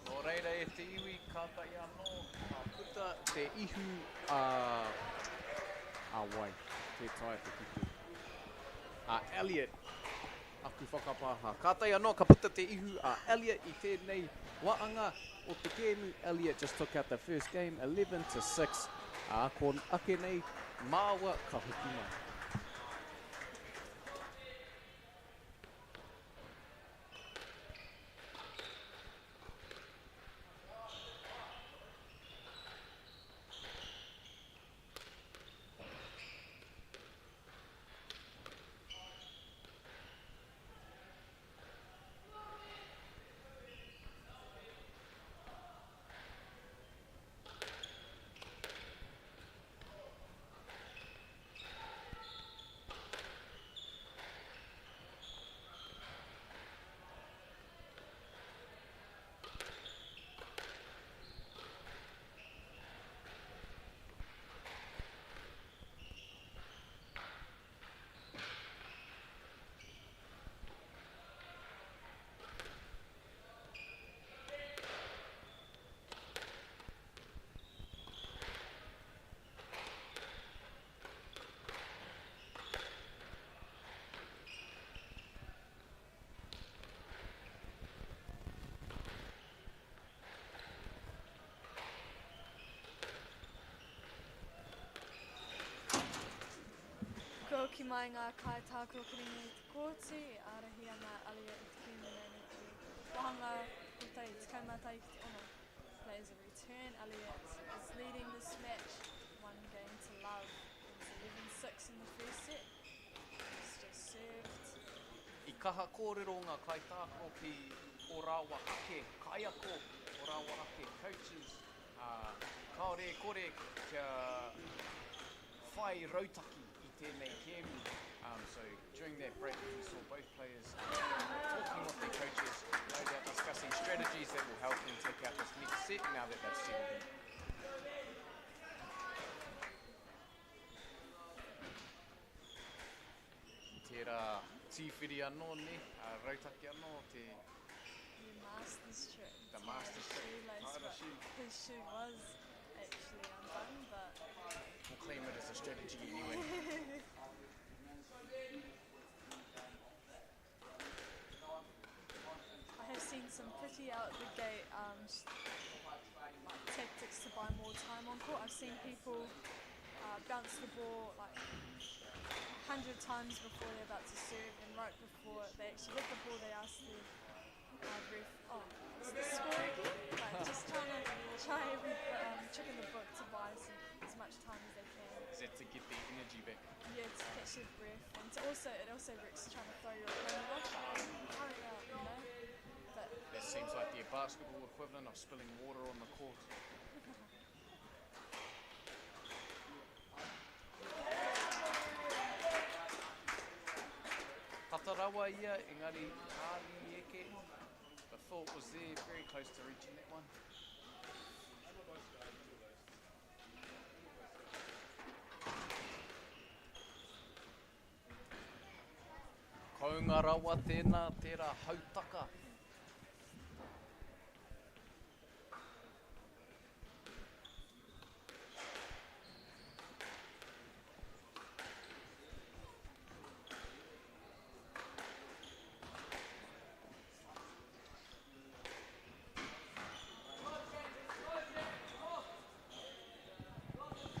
Nō reira e te iwi kātai anō, ka puta te ihu wai, te tai te kipu. Elliot, aku whakapāha. Kātai anō, ka puta te ihu Elliot i tēnei waanga o te kēmu. Elliot just took out the first game, 11-6. Ko ake nei, māua ka hoki mai. Ko ki mai ngā kai tākoro ki ringa i te kōti, arahi ana alia i te kēmu nei te wahanga ko tai te kaumata i te ono. Plays a return, Elliot is leading this match, 1 game to love. It's 11-6 in the first set. It's just served. I kaha kōrero ngā kai tākoro ki o rāua ake, kaiako o rāua ake coaches. Kaore kore kia whai rautaki i tēnei kēmu. So during that break we saw both players talking with their coaches, no doubt discussing strategies that will help them take out this next set now that they've settled in. Tērā tīwhiri anō ne, rautaki anō te The Masters trip. The Masters trip. Shoelace, Tāra but shoe. his shoe was actually undone, but We'll claim it as a strategy anyway. I have seen some pretty out the gate tactics to buy more time on court. I've seen people bounce the ball like 100 times before they're about to serve, and right before they actually hit the ball, they ask the ref, "Oh, is the score again?" Like just trying to try every trick in the book to buy as much time as they can. Is that to get the energy back? Yeah, to catch your breath, and to it also works trying to throw your opponent off. Hurry up, you know. But That seems like the basketball equivalent of spilling water on the court. Hatarawa ia, engari tāli eke. The thought was there, very close to reaching that one. Ko ngā rawa tēnā, tērā hautaka.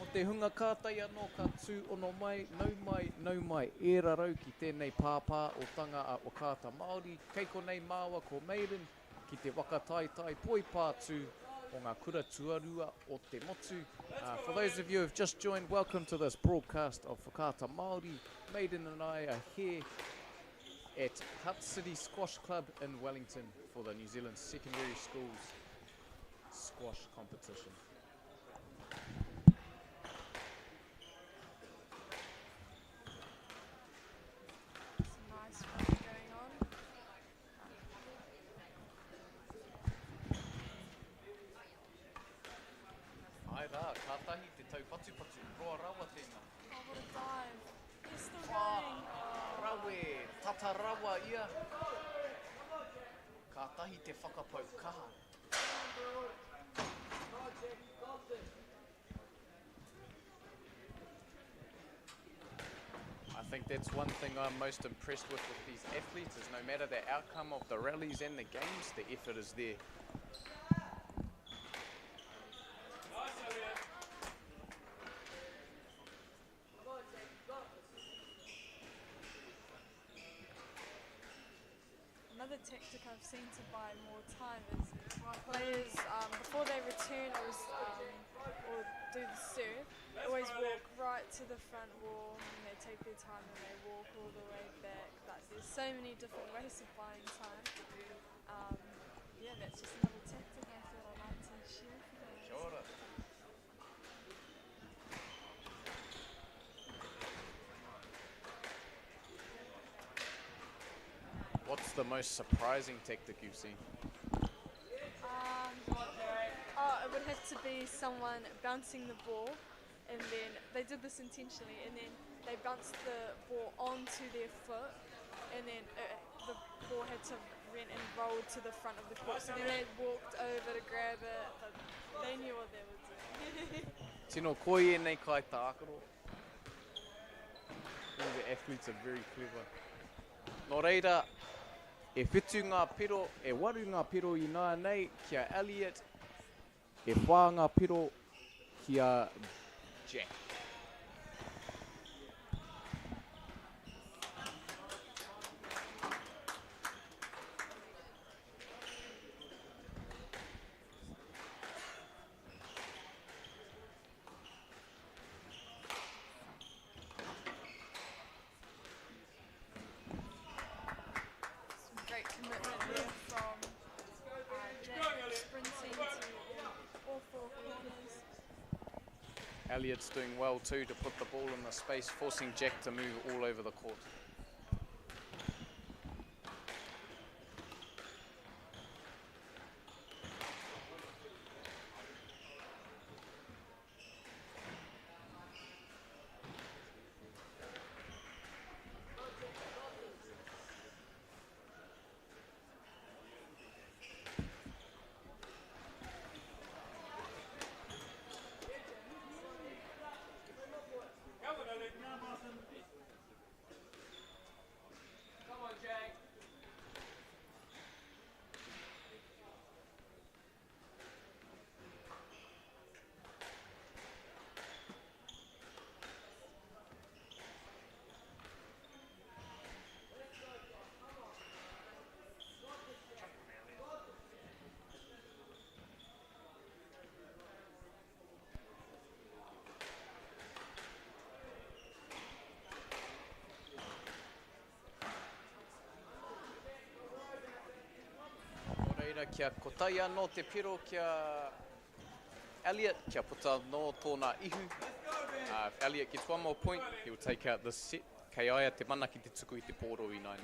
Te hunga kātai anō ka tū ono mai, nau mai, e rarau ki tēnei pāpā o tanga a Wakata Māori, kei konei māua ko Maiden, ki te wakatai poi pātū o ngā kura tuarua o te motu. For those of you who have just joined, welcome to this broadcast of Wakata Māori. Maiden and I are here at Hutt City Squash Club in Wellington for the New Zealand Secondary Schools Squash Competition. Kātahi te taupatu roa rawa tēnā. Oh, what a dive. It's still going. Rawe, tata rawa ia. Kātahi te whakapau kaha. I think that's one thing I'm most impressed with these athletes is no matter the outcome of the rallies and the games, the effort is there. Another tactic I've seen to buy more time is players, before they return or do the serve, they always walk right to the front wall and they take their time and they walk all the way back. But there's so many different ways of buying time. Yeah, that's just another tactic I thought I'd like to share with you guys. Kia ora. What's the most surprising tactic you've seen? It would have to be someone bouncing the ball, and then they did this intentionally, and then they bounced the ball onto their foot, and then the ball had to run and roll to the front of the court. So then they walked over to grab it, but they knew what they were doing. Tino koi e nei kai tākaro. All the athletes are very clever. Nō reira, e whitu ngā piro, e waru ngā piro I nā nei kia Elliot, e whā ngā piro kia Jack. Great commitment there from Jack, sprinting to all four corners. Elliot's doing well too to put the ball in the space, forcing Jack to move all over the court. Kia kotai anō te piro kia Elliot, kia puta no tōna ihu. If Elliot gets one more point, he will take out this set. Kei aia te mana ki te tuku I te pōro I nai.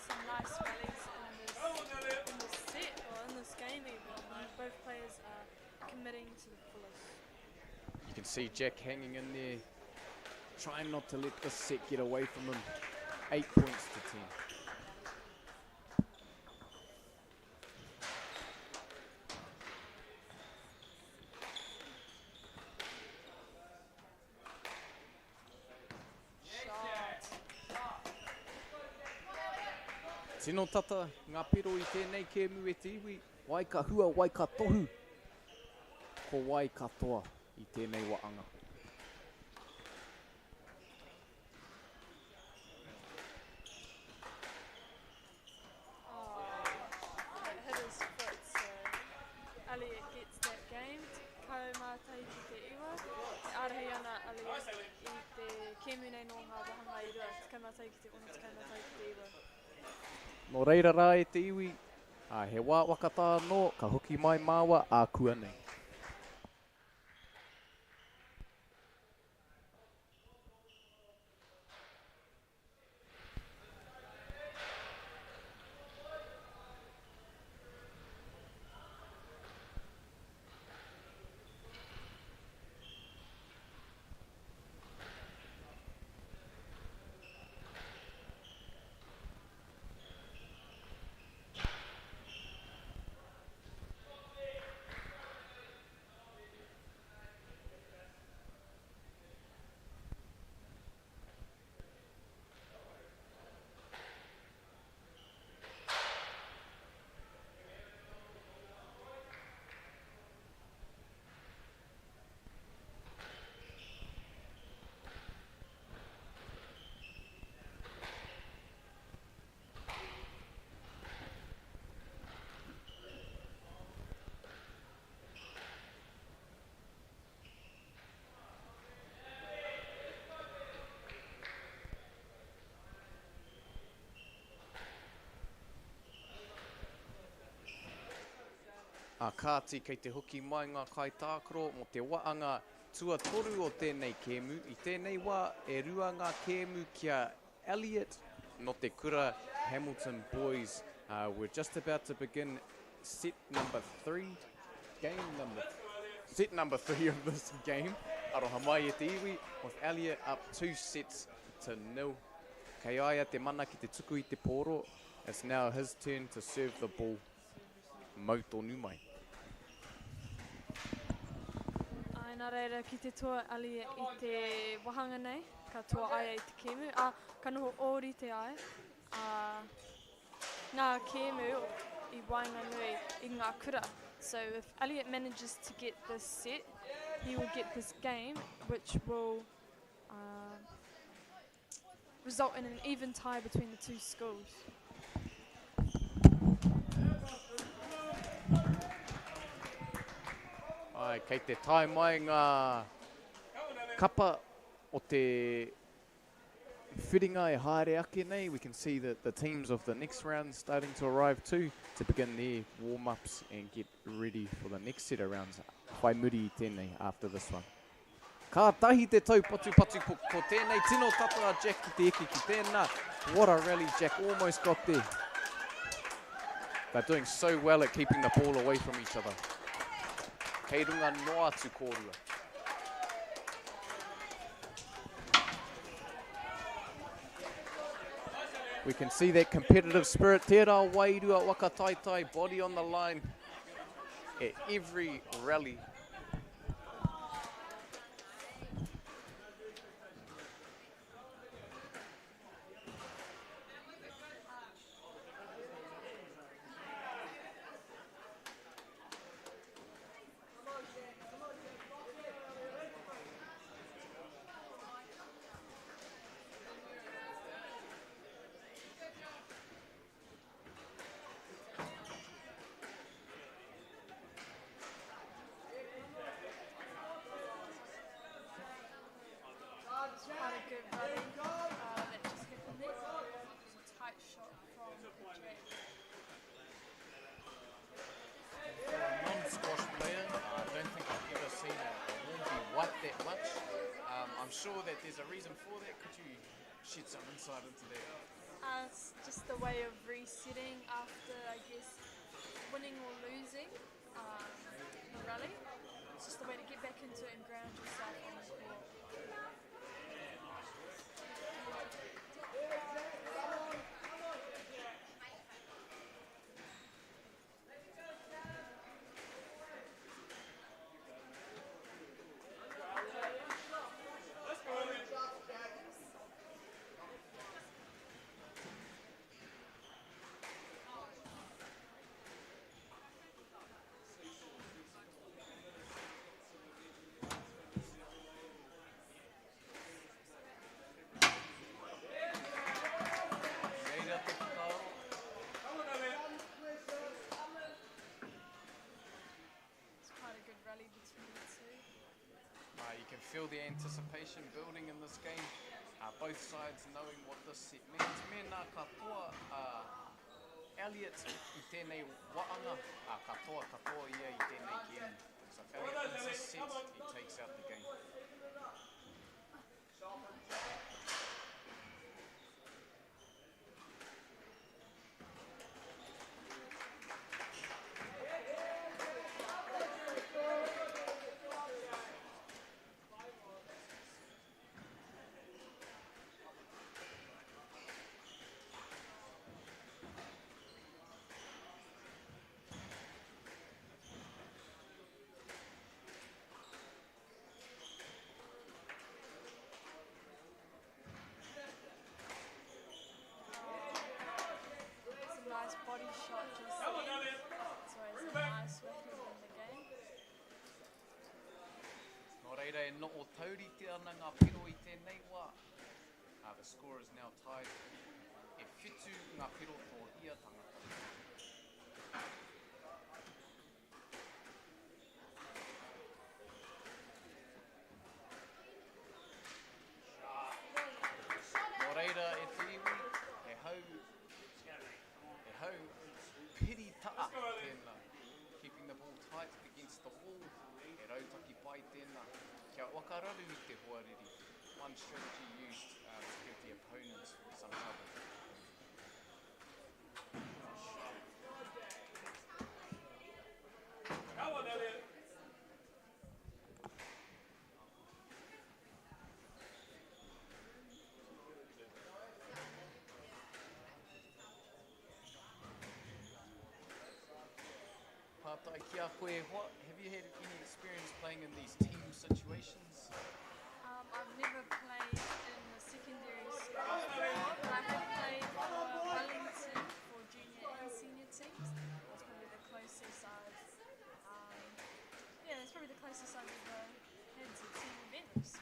Some nice rallies in this see Jack hanging in there, trying not to let this set get away from him. 8 points to 10. Tino tata, ngā piro I tēnei kēmu e te iwi, wai ka hua, wai ka tohu, ko wai katoa I tēnei waanga. That hit his foot, so Elliot gets that game. Kau mātai ki te iwa. Te arahi ana Elliot I te kēmu nei no ngā wahanga I rua. Te kau mātai ki te ono, te kau mātai ki te iwa. Nō reira rā e te iwi, he wā wakata anō, ka hoki mai māua a kua nei. A kāti kei te hoki mai ngā kaitākaro mo te waanga tuatoru o tēnei kēmu. I tēnei wā e rua ngā kēmu kia Elliot no te kura Hamilton boys. We're just about to begin set number 3 of this game. Aroha mai e te iwi, with Elliot up 2-0. Kei aia te mana ki te tuku I te poro. It's now his turn to serve the ball. Mautonu mai. Ai nā reira ki te toa Elliot I te wahanga nei, ka toa ai I te kēmu. Ka noho ōri te ai. Ngā kēmu I wainga nui I ngā kura. So if Elliot manages to get this set, he will get this game, which will result in an even tie between the two schools. Ai, kei te tai mai ngā kapa o te whiringa e haere ake nei. We can see that the teams of the next round starting to arrive too, to begin their warm-ups and get ready for the next set of rounds. Whai muri I tēnei after this one. Ka tahi te tau patu ko tēnei tino tata a Jack ki te eke ki tēnā. What a rally, Jack almost got there. They're doing so well at keeping the ball away from each other. Kei runga noa atu kōrua. We can see that competitive spirit. Tērā wairua waka tai, body on the line at every rally. Quite a good rally that just happened there. It was a tight shot from Jack. For a non-squash player, I don't think I've ever seen a warmie wipe that much. I'm sure that there's a reason for that. Could you shed some insight into that? It's just a way of resetting after, I guess, winning or losing the rally. It's just a way to get back into it and ground yourself feel the anticipation building in this game. Both sides knowing what this set means. Mena katoa Elliot I tēnei waanga, katoa ia I tēnei game. So if Elliot wins this set, he takes out the game. Body shot just it's always a nice way to win the game. Nō reira e no o taurite ana ngā piro I tēnei wā. The score is now tied. E whitu ngā piro tō ia tangata. Nō reira e te iwi, he hau piri taa tēnā, keeping the ball tight against the wall. He rautaki pai tēnā. Kia wakararu I te hoariri. One strategy used to give the opponent some trouble. Come on, Elliot. Pātai ki a koe, have you had any experience playing in these team situations? I've never played in the secondary school before, but I have played for Wellington for junior and senior teams. That's probably the closest I've that's probably the closest I've ever had to team events.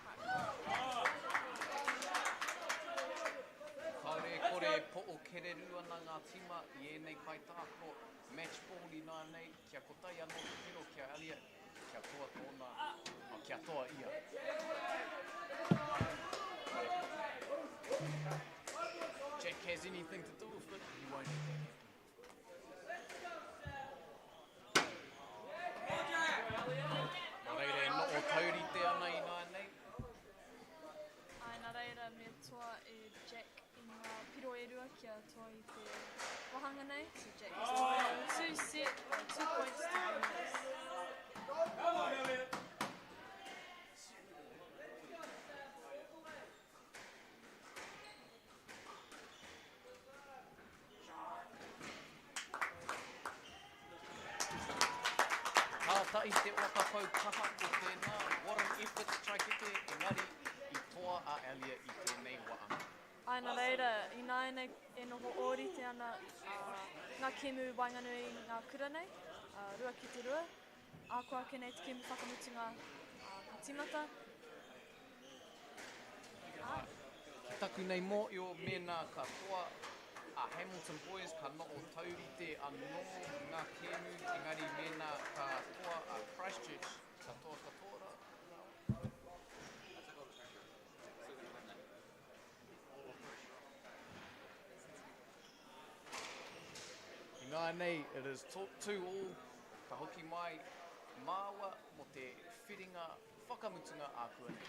Kaore kore po o kereru ana ngā tima I ēnei kaitako. Match ball I nānei, kia kotai anō te piro kia Elliot, kia toa tōna, kia toa ia. Jack has anything to do with it, he won't be that happy. Nā reira e no o taurite ana I nānei. Ai, nā reira me toa e Jack I ngā piro e rua kia toa I te wahanga nei. So Jack is the 2 set, 2 points to win this. Come on, Elliot. Tātai te wakapau kaha o tēnā, what an effort to try get there, engari I toa a Elliot I tēnei waanga. Ai, nā reira, I nāne e noho ōrite ana ngā kemu wainganui ngā kura nei, rua ki te rua. Ākua ake nei te kemu whakamutunga ka timata. Ki taku nei mō I o mena katoa, a Hamilton boys ka no o taurite anō ngā kemu, engari mena katoa a Christchurch, katoa. Ngā nei, it is 2-2, ka hoki mai māua mo te whiringa whakamutunga ākua nei.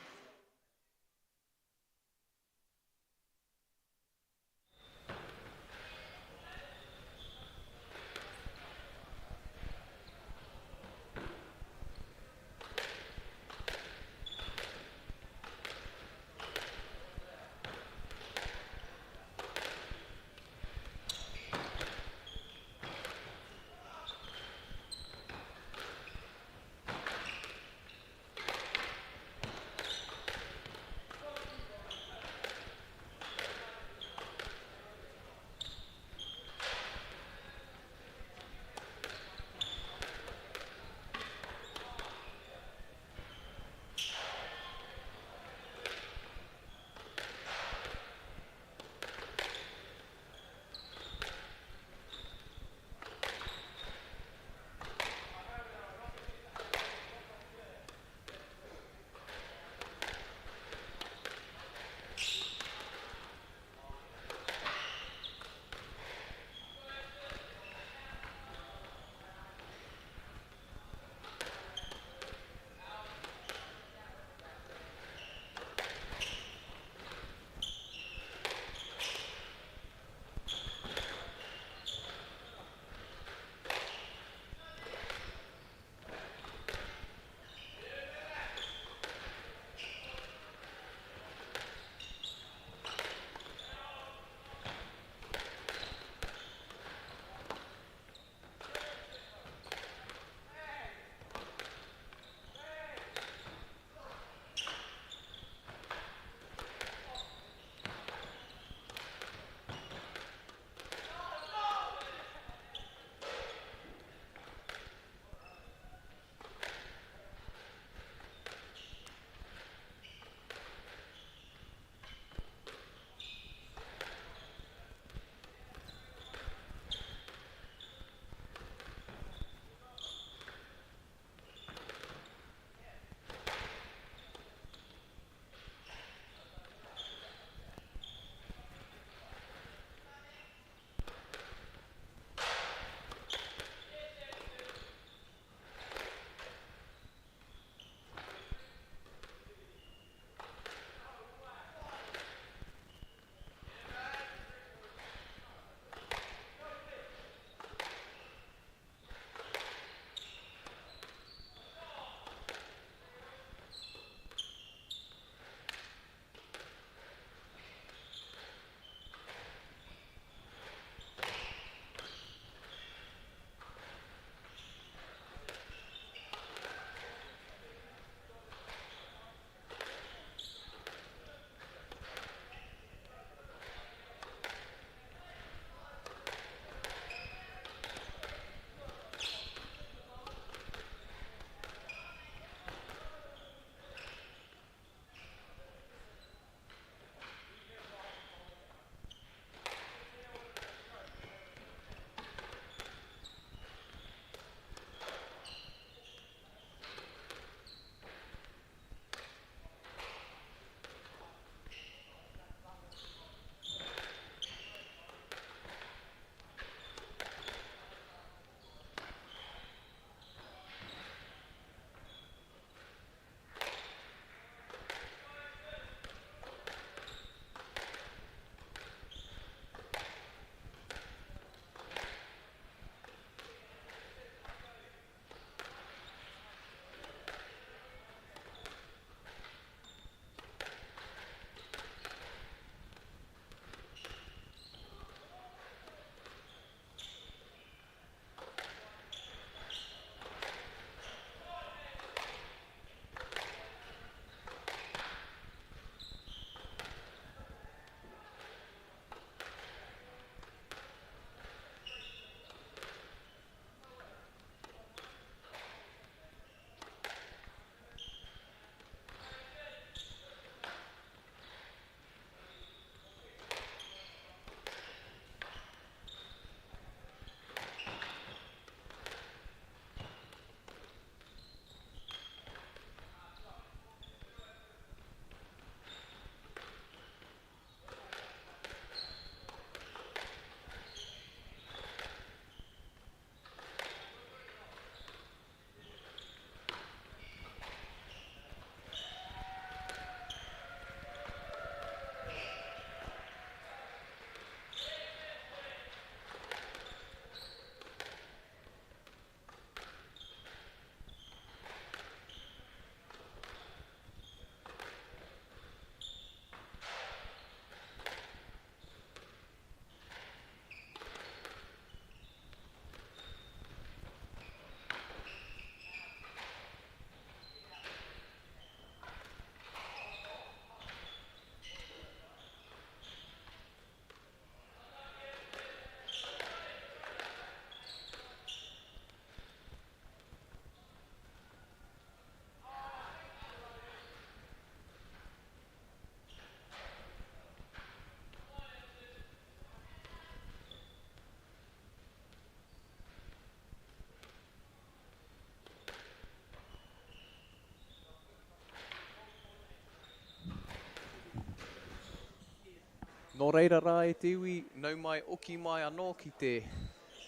Nō reira rā e te iwi, nau mai oki mai anō ki te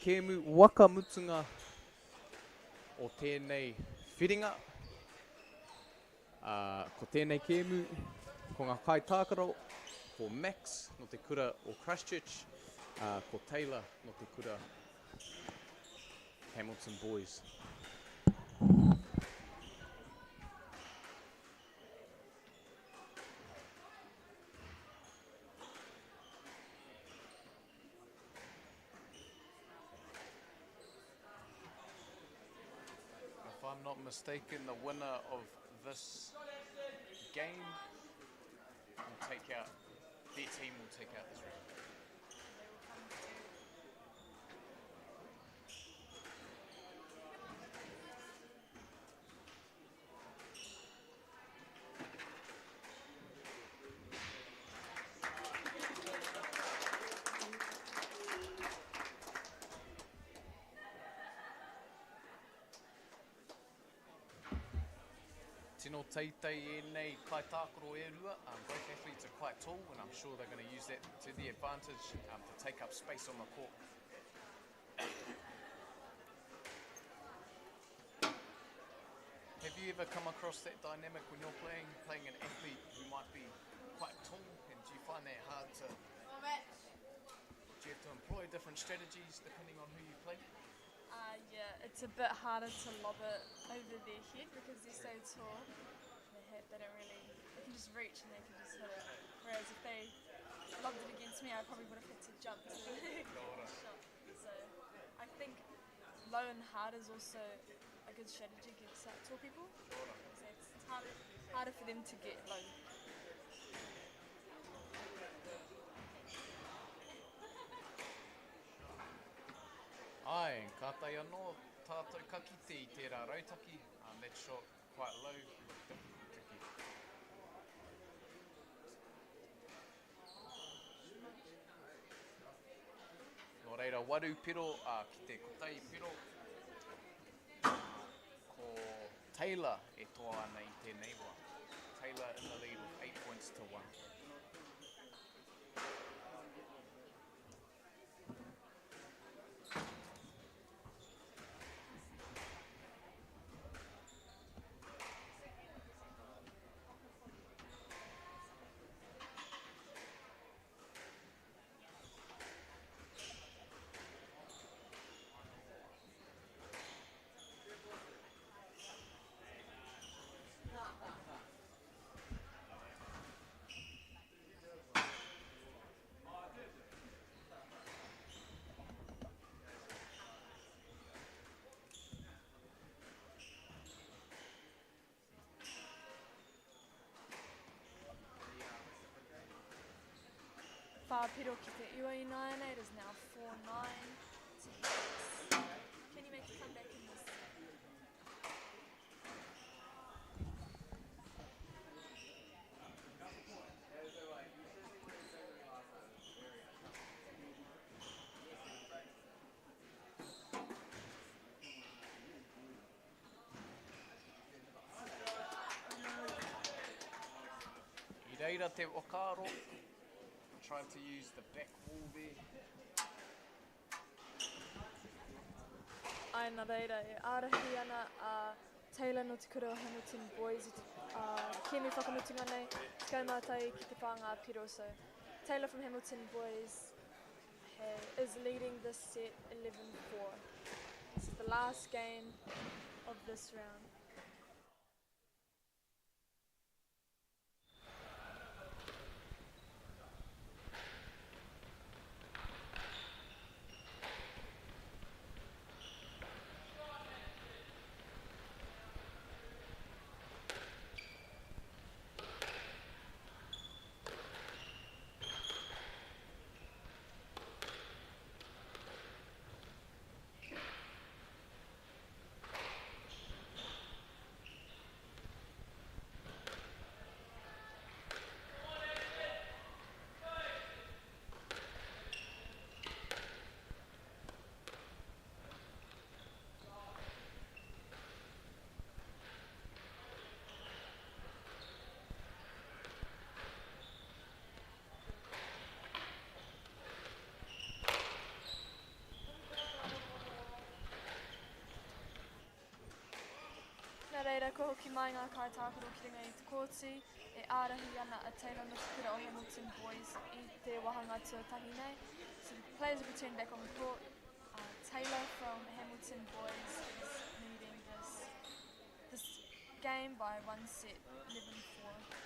kēmu wakamutunga o tēnei whiringa. Ko tēnei kēmu, ko ngā kai tākaro, ko Max no te kura o Christchurch, ko Taylor no te kura Hamilton Boys. If I'm not mistaken, the winner of this game will take out, their team will take out this round. Tino teitei e nei kai tākaro e rua. Both athletes are quite tall, and I'm sure they're going to use that to their advantage to take up space on the court. Have you ever come across that dynamic when you're playing an athlete who might be quite tall, and do you find that hard to... Do you have to employ different strategies depending on who you play? Yeah, it's a bit harder to lob it over their head because they're so tall. They don't really, they can just reach and they can just hit it. Whereas if they lobbed it against me, I probably would have had to jump to the shot. So I think low and hard is also a good strategy against tall people. So it's harder for them to get low. Ai, ka tai anō tātou ka kite I tērā rautaki. That shot quite low. Nō reira, waru piro ki te kotai piro. Ko Taylor e toa ana I tēnei wā. Taylor in the lead with 8 points to 1. Whāpiro ki te iwa I nāna, it is now 4-9 to Max. Can you make a comeback in this? I reira te okaro. Trying to use the back wall there. Ai nā reira, e ārahi ana Taylor no te kura o Hamilton Boys, kēmu whakamutunga nei, skaumātai ki te whāngā piro. So Taylor from Hamilton Boys is leading this set 11-4. This is the last game of this round. Nā reira, ko hoki mai ngā kaitākaro ki ringa i te kōti, e ārahi ana a Taylor no te kura o Hamilton Boys I te wahanga tuatahi nei. So the players have returned back on the court. Taylor from Hamilton Boys is leading this game by one set, 11-4.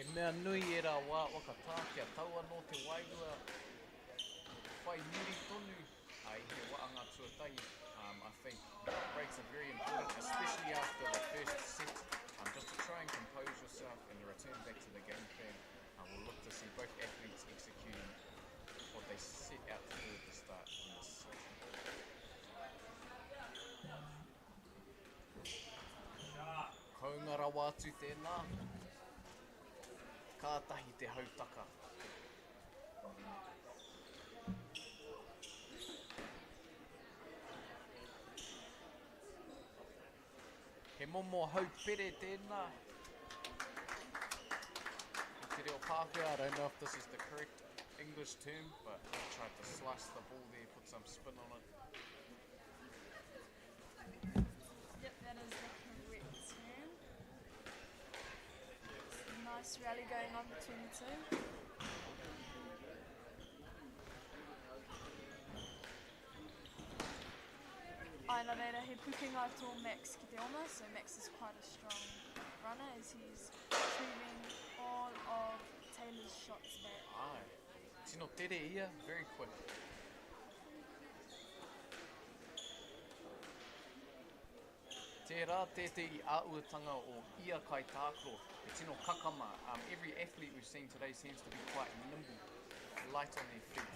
E mea nui e rā wā wakatākia taua no te wairua whai muri tonu I he waanga tuatahi. I think breaks are very important, especially after the first set. Just to try and compose yourself and return back to the game plan. We'll look to see both athletes executing what they set out to do at the start in this set. Kaungara wātu tēnā. Kātahi te hautaka. He momo haupere tēnā. Te reo Pākehā, I don't know if this is the correct English term, but I tried to slice the ball there, put some spin on it. Yep, that is the correct term. Nice rally going on between the two. Aina reira, he pukinga tō Max ki te oma, so Max is quite a strong runner as he's retrieving all of Taylor's shots back. Ai, tino tere ia, very quick. Tērā tēte I āuatanga o ia kai tākro, e tino kakama. Every athlete we've seen today seems to be quite nimble, light on their feet.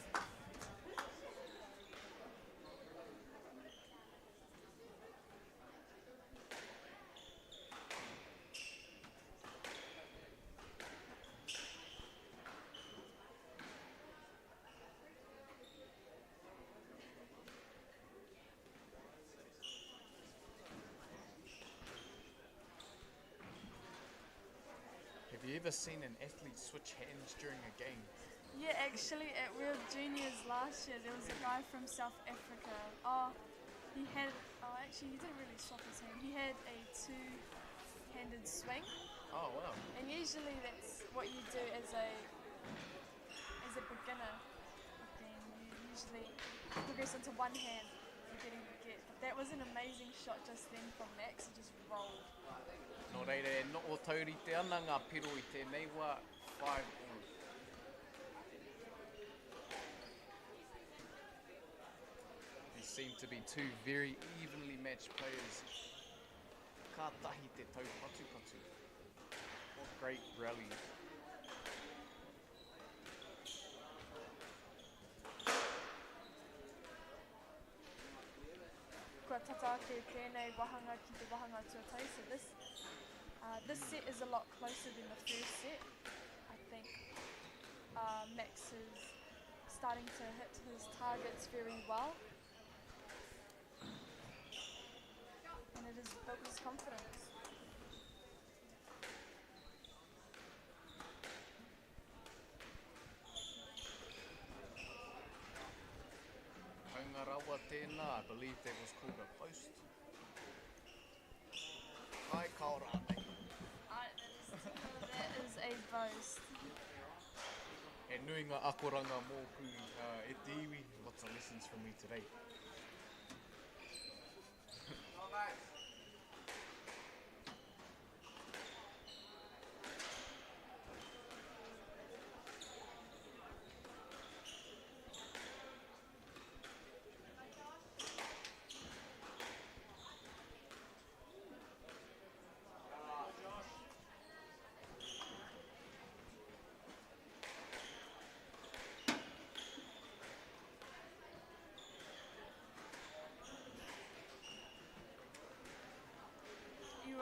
Have you ever seen an athlete switch hands during a game? Yeah, actually at World Juniors last year there was a guy from South Africa. Actually he didn't really swap his hand. He had a two-handed swing. Oh wow. And usually that's what you do as a beginner. Then you usually progress into one hand, forgetting to get. But that was an amazing shot just then from Max. He just rolled. Nō reire, no o taurite ana ngā piro I tēnei wā 5-all. These seem to be two very evenly matched players. Kātahi te tau patu. What great rallies. Kua tataake tēnei wahanga ki te wahanga tuatai. So this set is a lot closer than the first set. I think Max is starting to hit his targets very well. And it has built his confidence. Haungarawa tēnā, I believe that was called a post. Kai kaora nei. That is a boast. E nui ngā akoranga mōku e te iwi. Lots of lessons from me today.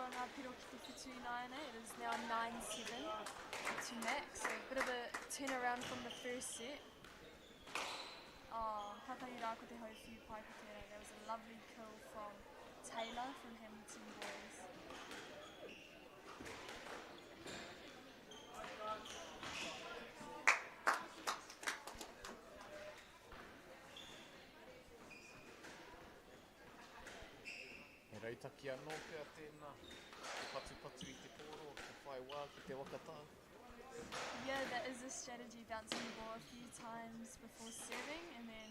Ngā piro ki te whitu nāne. It is now 9-7 to Max. So a bit of a turnaround from the first set. Hatahi rā ko te hau whiu pai ko tērā. That was a lovely kill from Taylor from Hamilton Boys. He rautaki anō pia tēnā, te patu I te pōro, te whai wā ki te wakatā. Yeah, that is a strategy, bouncing the ball a few times before serving, and then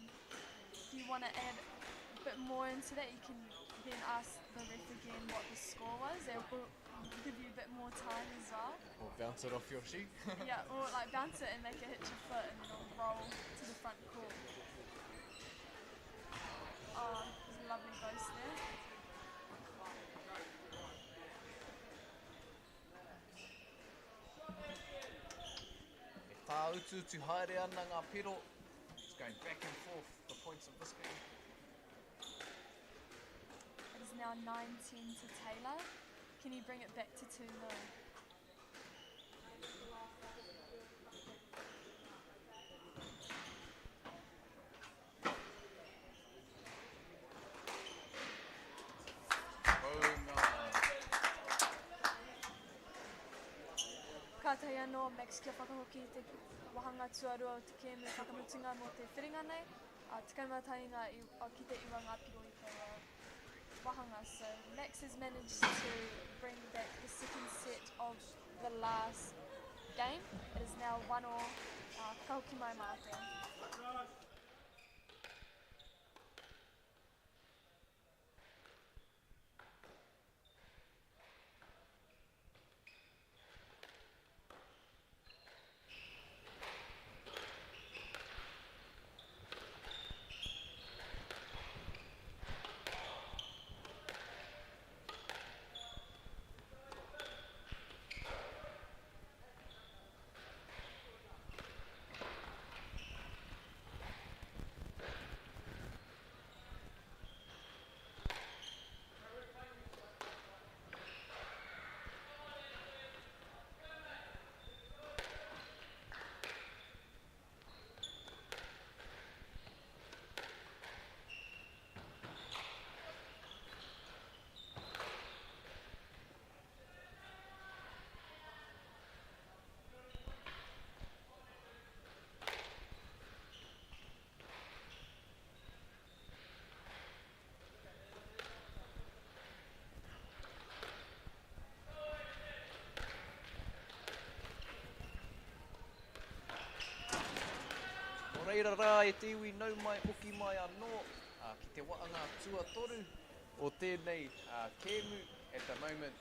if you want to add a bit more into that, you can then ask the ref again what the score was. That will give you a bit more time as well. Or bounce it off your shoe. Yeah, or like bounce it and make it hit your foot and then it'll roll to the front court. Oh, there's a lovely boast there. E tā utu haere ana ngā piro. It's going back and forth, the points of this game. It is now 9-10 to Taylor. Can he bring it back to 2-0? Ka tahi anō, Max kia whakahoki te wahanga tuarua o te kēmu whakamutunga mō te whiringa nei. Te kaumatainga ki te iwa ngā piro I te wahanga. So Max has managed to bring back the second set of the last game. It is now 1-1. Ka hoki mai mā te. Reira rā e te iwi nau mai hoki mai anō ki te waanga tuatoru o tēnei kēmu. At the moment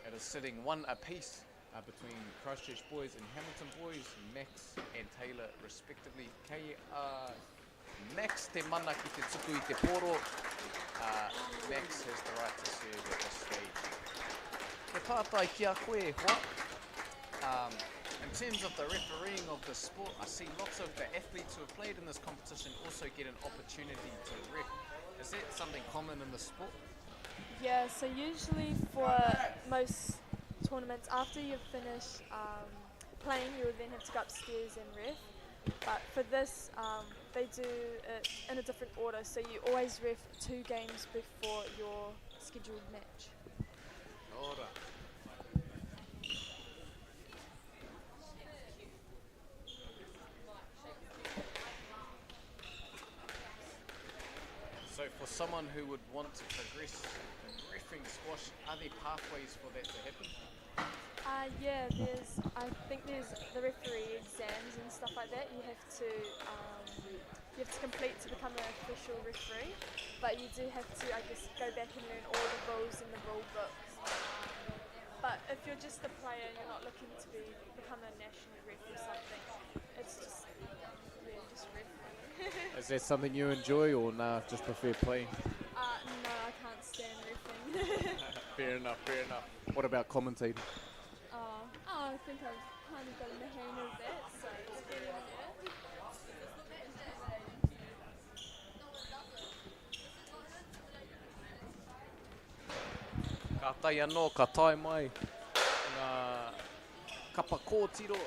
it is sitting 1 apiece between Christchurch boys and Hamilton boys, Max and Taylor respectively. Kei Max te mana ki te tuku I te poro. Max has the right to serve at this stage. Te pātai ki a koe hoa. In terms of the refereeing of the sport, I see lots of the athletes who have played in this competition also get an opportunity to ref. Is that something common in the sport? Yeah, so usually for most tournaments, after you've finished playing, you will then have to go upstairs and ref. But for this, they do it in a different order, so you always ref 2 games before your scheduled match. Ora. So for someone who would want to progress in reffing squash, are there pathways for that to happen? Yeah, I think there's the referee exams and stuff like that. You have to complete to become an official referee, but you do have to, I guess, go back and learn all the rules in the rule books. But if you're just a player, you're not looking to become a national ref or something. It's just refereeing. Is that something you enjoy or nah, just prefer playing? No, I can't stand refereeing. Fair enough, fair enough. What about commentating? I think I've kind of gotten the hang of that, so it's getting there. Ka tai anō, ka tai mai ngā kapa kōtiro.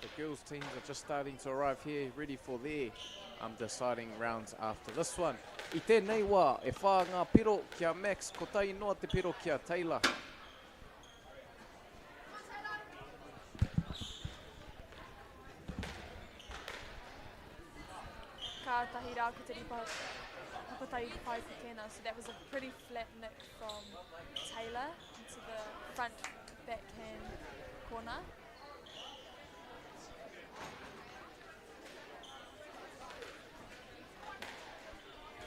The girls teams are just starting to arrive here, ready for their deciding rounds after this one. I tēnei wā, e whā ngā piro kia Max, ko tai noa te piro kia Taylor. Ka tahi rā ko te ripa hapatai pai ko tēnā. So that was a pretty flat nick from Taylor into the front backhand corner.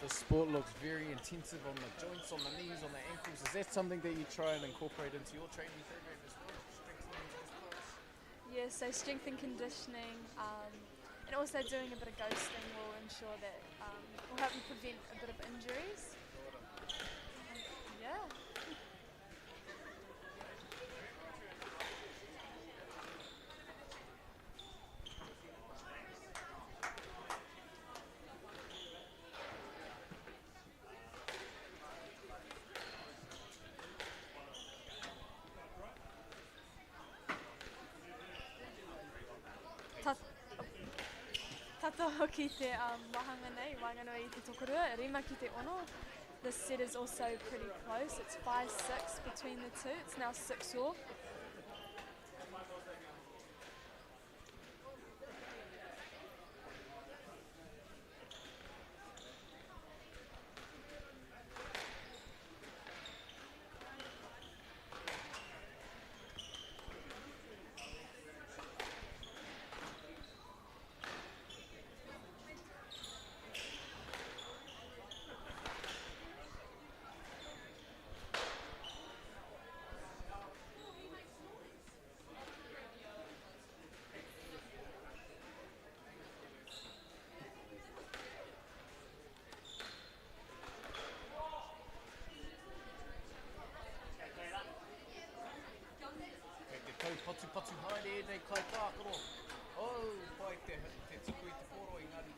The sport looks very intensive on the joints, on the knees, on the ankles. Is that something that you try and incorporate into your training program as well? Strengthening those parts? Yeah, so strength and conditioning, and also doing a bit of ghosting will ensure that will help you prevent a bit of injuries. Yeah. Tata hoki te wahanga nei, whanganui I te tokorua, rima ki te ono. This set is also pretty close, it's 5-6 between the two, it's now 6-all. Patu patu haere nei kai tākaro. Oh, pai te tuku I te poro engari.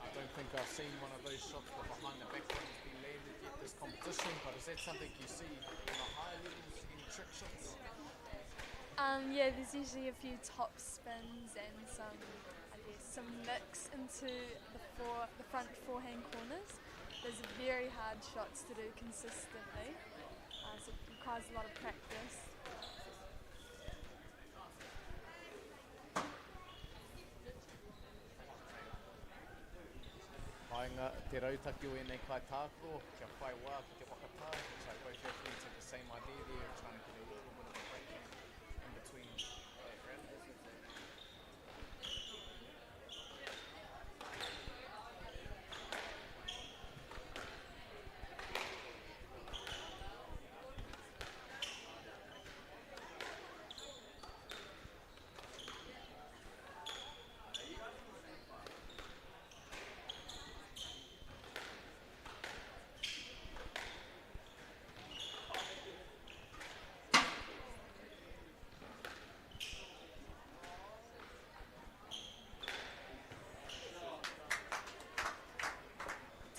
I don't think I've seen one of those shots where behind the back has been landed yet this competition, but is that something you see on the higher levels in trick shots? Yeah, there's usually a few top spins and some nicks into the front forehand corners. Those are very hard shots to do consistently, so it requires a lot of practice. Hainga te rautaki o enei kai tākaro, kia whai wā ki te whakatā, which I both athletes have the same idea there, trying to get a little bit of a backhand in between that round.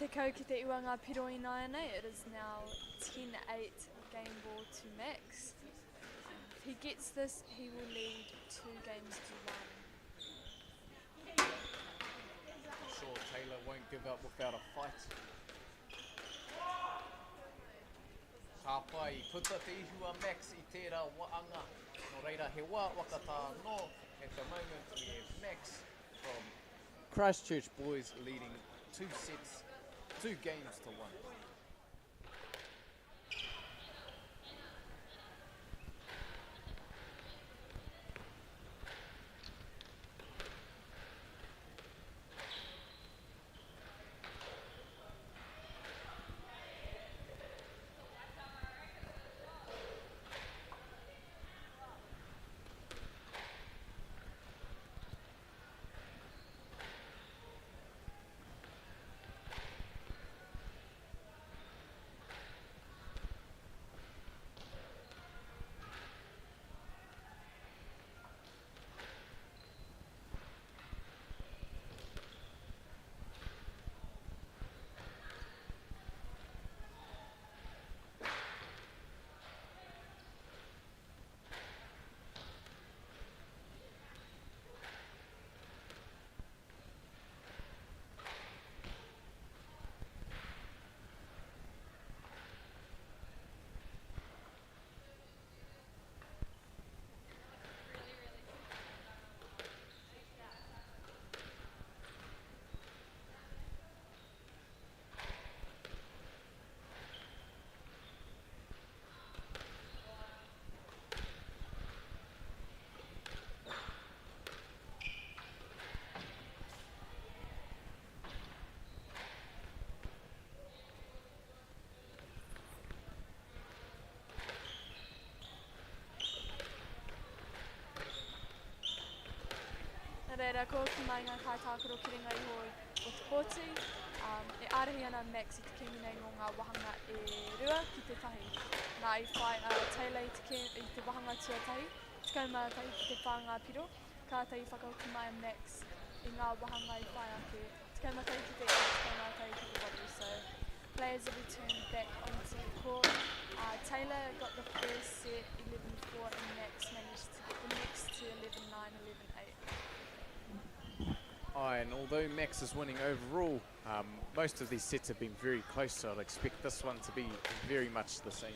Te kau ki te iwa ngā piro I nei, it is now 10-8 game ball to Max. If he gets this, he will lead 2 games to 1. I'm sure Taylor won't give up without a fight. Ka pai, puta te ihua Max I tērā waanga. No reira, he wā wakatā no. At the moment we have Max from Christchurch boys leading 2 sets, 2 games to 1. reira, ko ki mai ngā kaitākaro ki ringa iho o te pōti. E ārahi ana Max i te kimi nei no ngā wahanga e rua ki te tahi. Nā i whai Taylor i te wahanga tuatahi, tikau mātahi ki te whāngā piro, kātahi whakauki mai Max i ngā wahanga I whai ake. Tikau mātahi ki te e, tikau mātahi ki te waru. So players have returned back onto the court. Taylor got the first set 11-4 and Max managed to get the next to 11-9, 11-8. And although Max is winning overall, most of these sets have been very close, so I'd expect this one to be very much the same.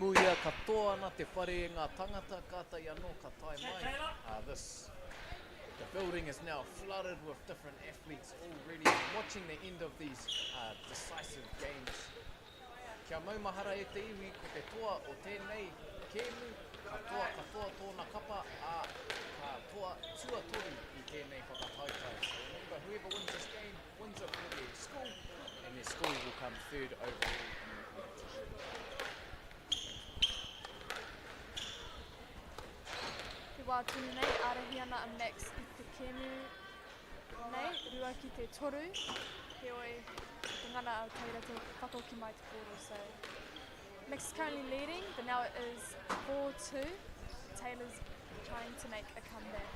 Muia katoa ana te whare e ngā tangata, kātai anō ka tae mai. The building is now flooded with different athletes already watching the end of these decisive games. Kia maumahara e te iwi ko te toa o tēnei kēmu, katoa tōna kapa, ka toa tuatoru I tēnei whakatautai. So remember, whoever wins this game wins it for their school, and their school will come third overall in the competition. Te wā tunu nei, ārahi ana a Max I te kēmu nei, rua ki te toru, he oi, te ngana au teira te whakauki mai te kōrero. So Max is currently leading, but now it is 4-2. Taylor's trying to make a comeback.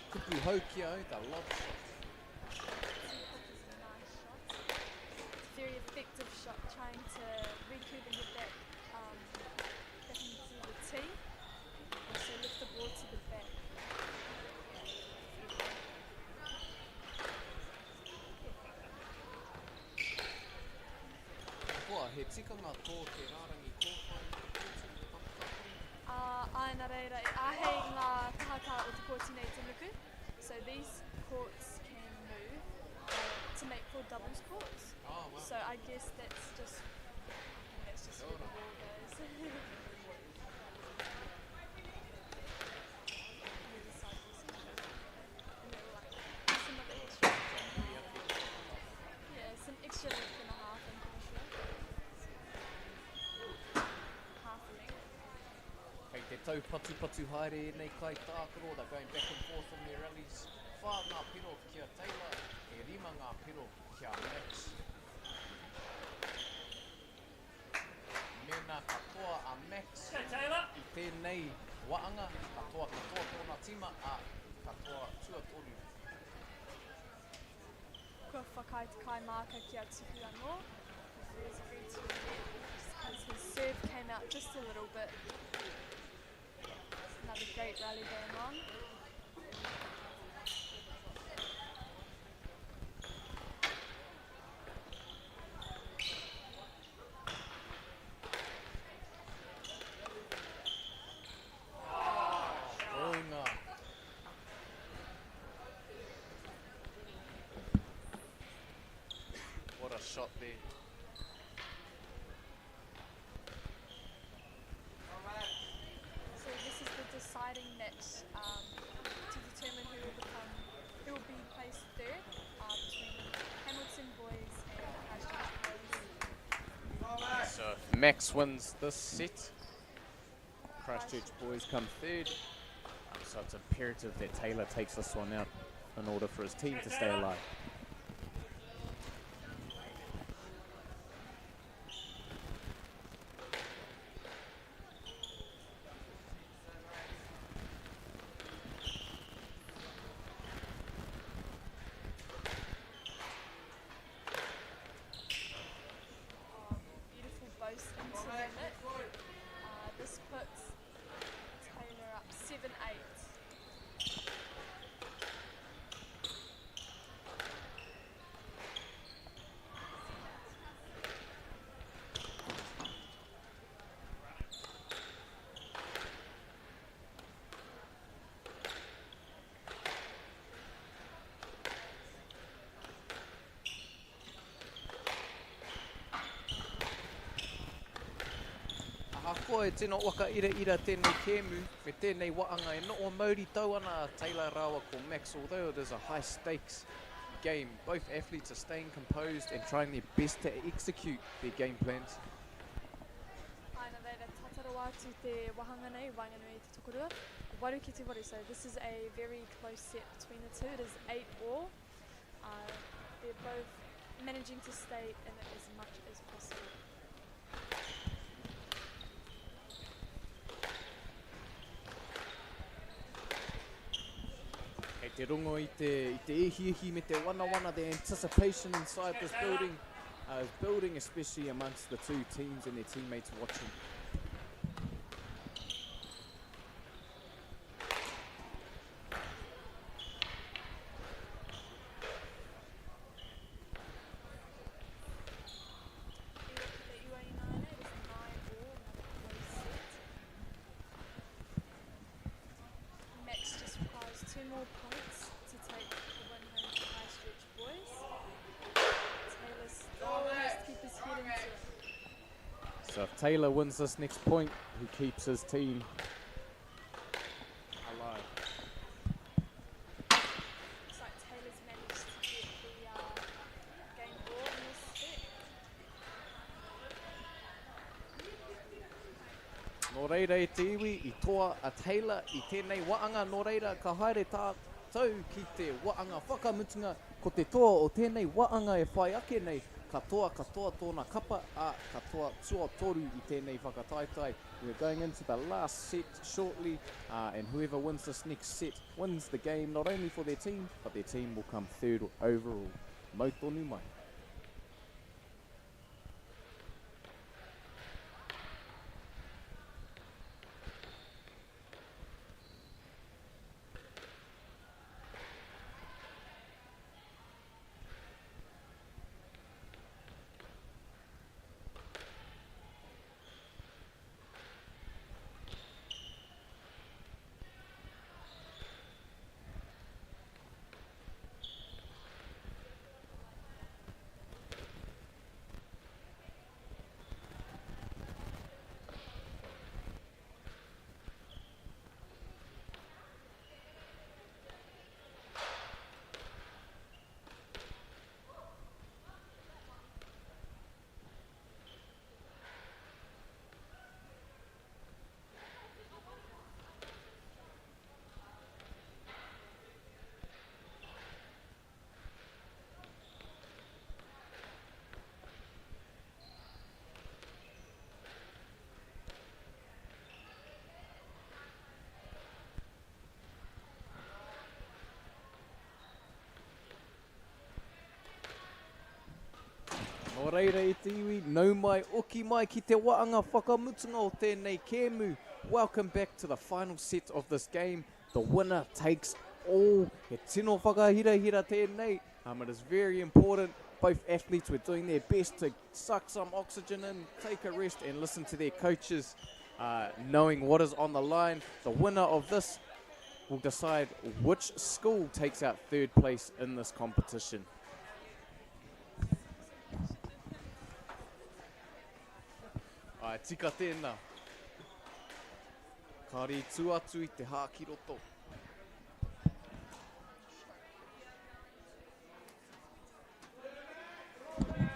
Kupu Hokio, the lob shot. It's a nice shot. It's a very effective shot, trying to recoup and get that back into the tee. Also lift the ball to the back. Kua, he tikanga tō te rārangi kōwhai. Aina reira, ahei ngā tahata o te kōti nei te nuku. So these courts can move to make for doubles courts. Oh, wow. So I guess that's just where the ball goes. Where the cycles go. And they're like some of the extra. Yeah, some extra length and a half, I'm pretty sure. Half a length. Kei te tau patu haere nei kai tākaro, they're going back and forth on their rallies. Whā ngā piro kia Taylor, e rima ngā piro kia Max. Mena katoa a Max I tēnei waanga, katoa tōna tima a katoa tuatoru. Kua whakai te kai māka ki a tuku anō. He was free to net because his serve came out just a little bit. Another great rally going on. Oinga. What a shot there. So this is the deciding match to determine who will be placed third between Hamilton boys and Christchurch boys. So if Max wins this set, Christchurch boys come third. So it's imperative that Taylor takes this one out in order for his team to stay alive. puts Taylor up 7-8. Ahakoa e tino waka ira tēnei kēmu, me tēnei waanga e no o Māori tau ana a Taylor Rawa ko Max. Although it is a high stakes game, both athletes are staying composed and trying their best to execute their game plans. Aina reira, tatarawa atu te wahanga nei, wainganui te tokorua. Waru ki te waru, so this is a very close set between the two. It is 8-all. They're both managing to stay in it as much as possible. Kei te rongo i te ihi me te wana, the anticipation inside this building is building, especially amongst the two teams and their teammates watching. Max just requires 2 more points to take the win home for High Stretch boys. Taylor still has to keep his head into it. So if Taylor wins this next point, he keeps his team alive. Looks like Taylor's managed to get the game ball in this set. Nō reira e te iwi I toa a Taylor I tēnei waanga. Nō reira ka haere tātou ki te waanga whakamutunga ko te toa o tēnei waanga e whai ake nei. Ka toa tōna kapa ka toa tua toru I tēnei whakataitai. We're going into the last set shortly and whoever wins this next set wins the game not only for their team but their team will come third overall. Mau tonu mai. Nō reira e te iwi, nau mai, oki mai ki te waanga whakamutunga o tēnei kēmu. Welcome back to the final set of this game. The winner takes all. He tino whakahira tēnei. It is very important. Both athletes were doing their best to suck some oxygen in, take a rest and listen to their coaches, knowing what is on the line. The winner of this will decide which school takes out third place in this competition. Ai, tika tēnā. Kāri tū atu I te hākiroto.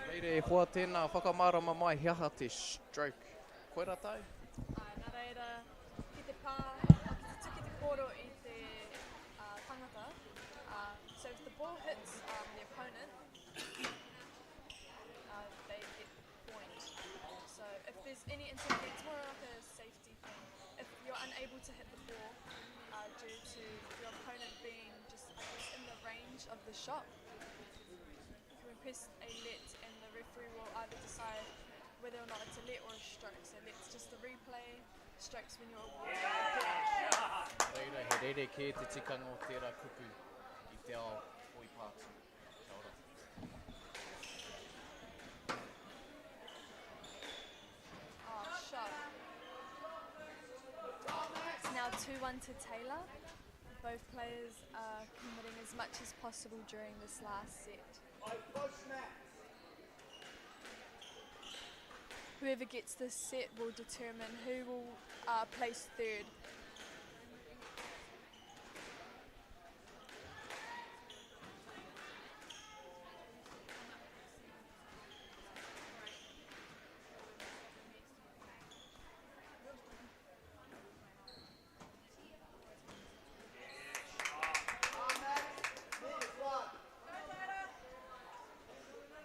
Reire e hoa tēnā whakamārama mai hiaha te stroke. Koera tai? Nā reira, ki te pā, ki te tuki te koro I te tangata. So if the ball hits the opponent, they get the point. So if there's any incident, it's more like a safety thing. If you're unable to hit the ball due to your opponent being just, I guess, in the range of the shot, you can press a let and the referee will either decide whether or not it's a let or a stroke. So let's just the replay strokes when you're awarded. Reira, he rere ke te tikanga o tērā kupu I te ao oi pātu. Kia ora. Oh, shot. It's now 2-1 to Taylor. Both players are committing as much as possible during this last set. Whoever gets this set will determine who will place third.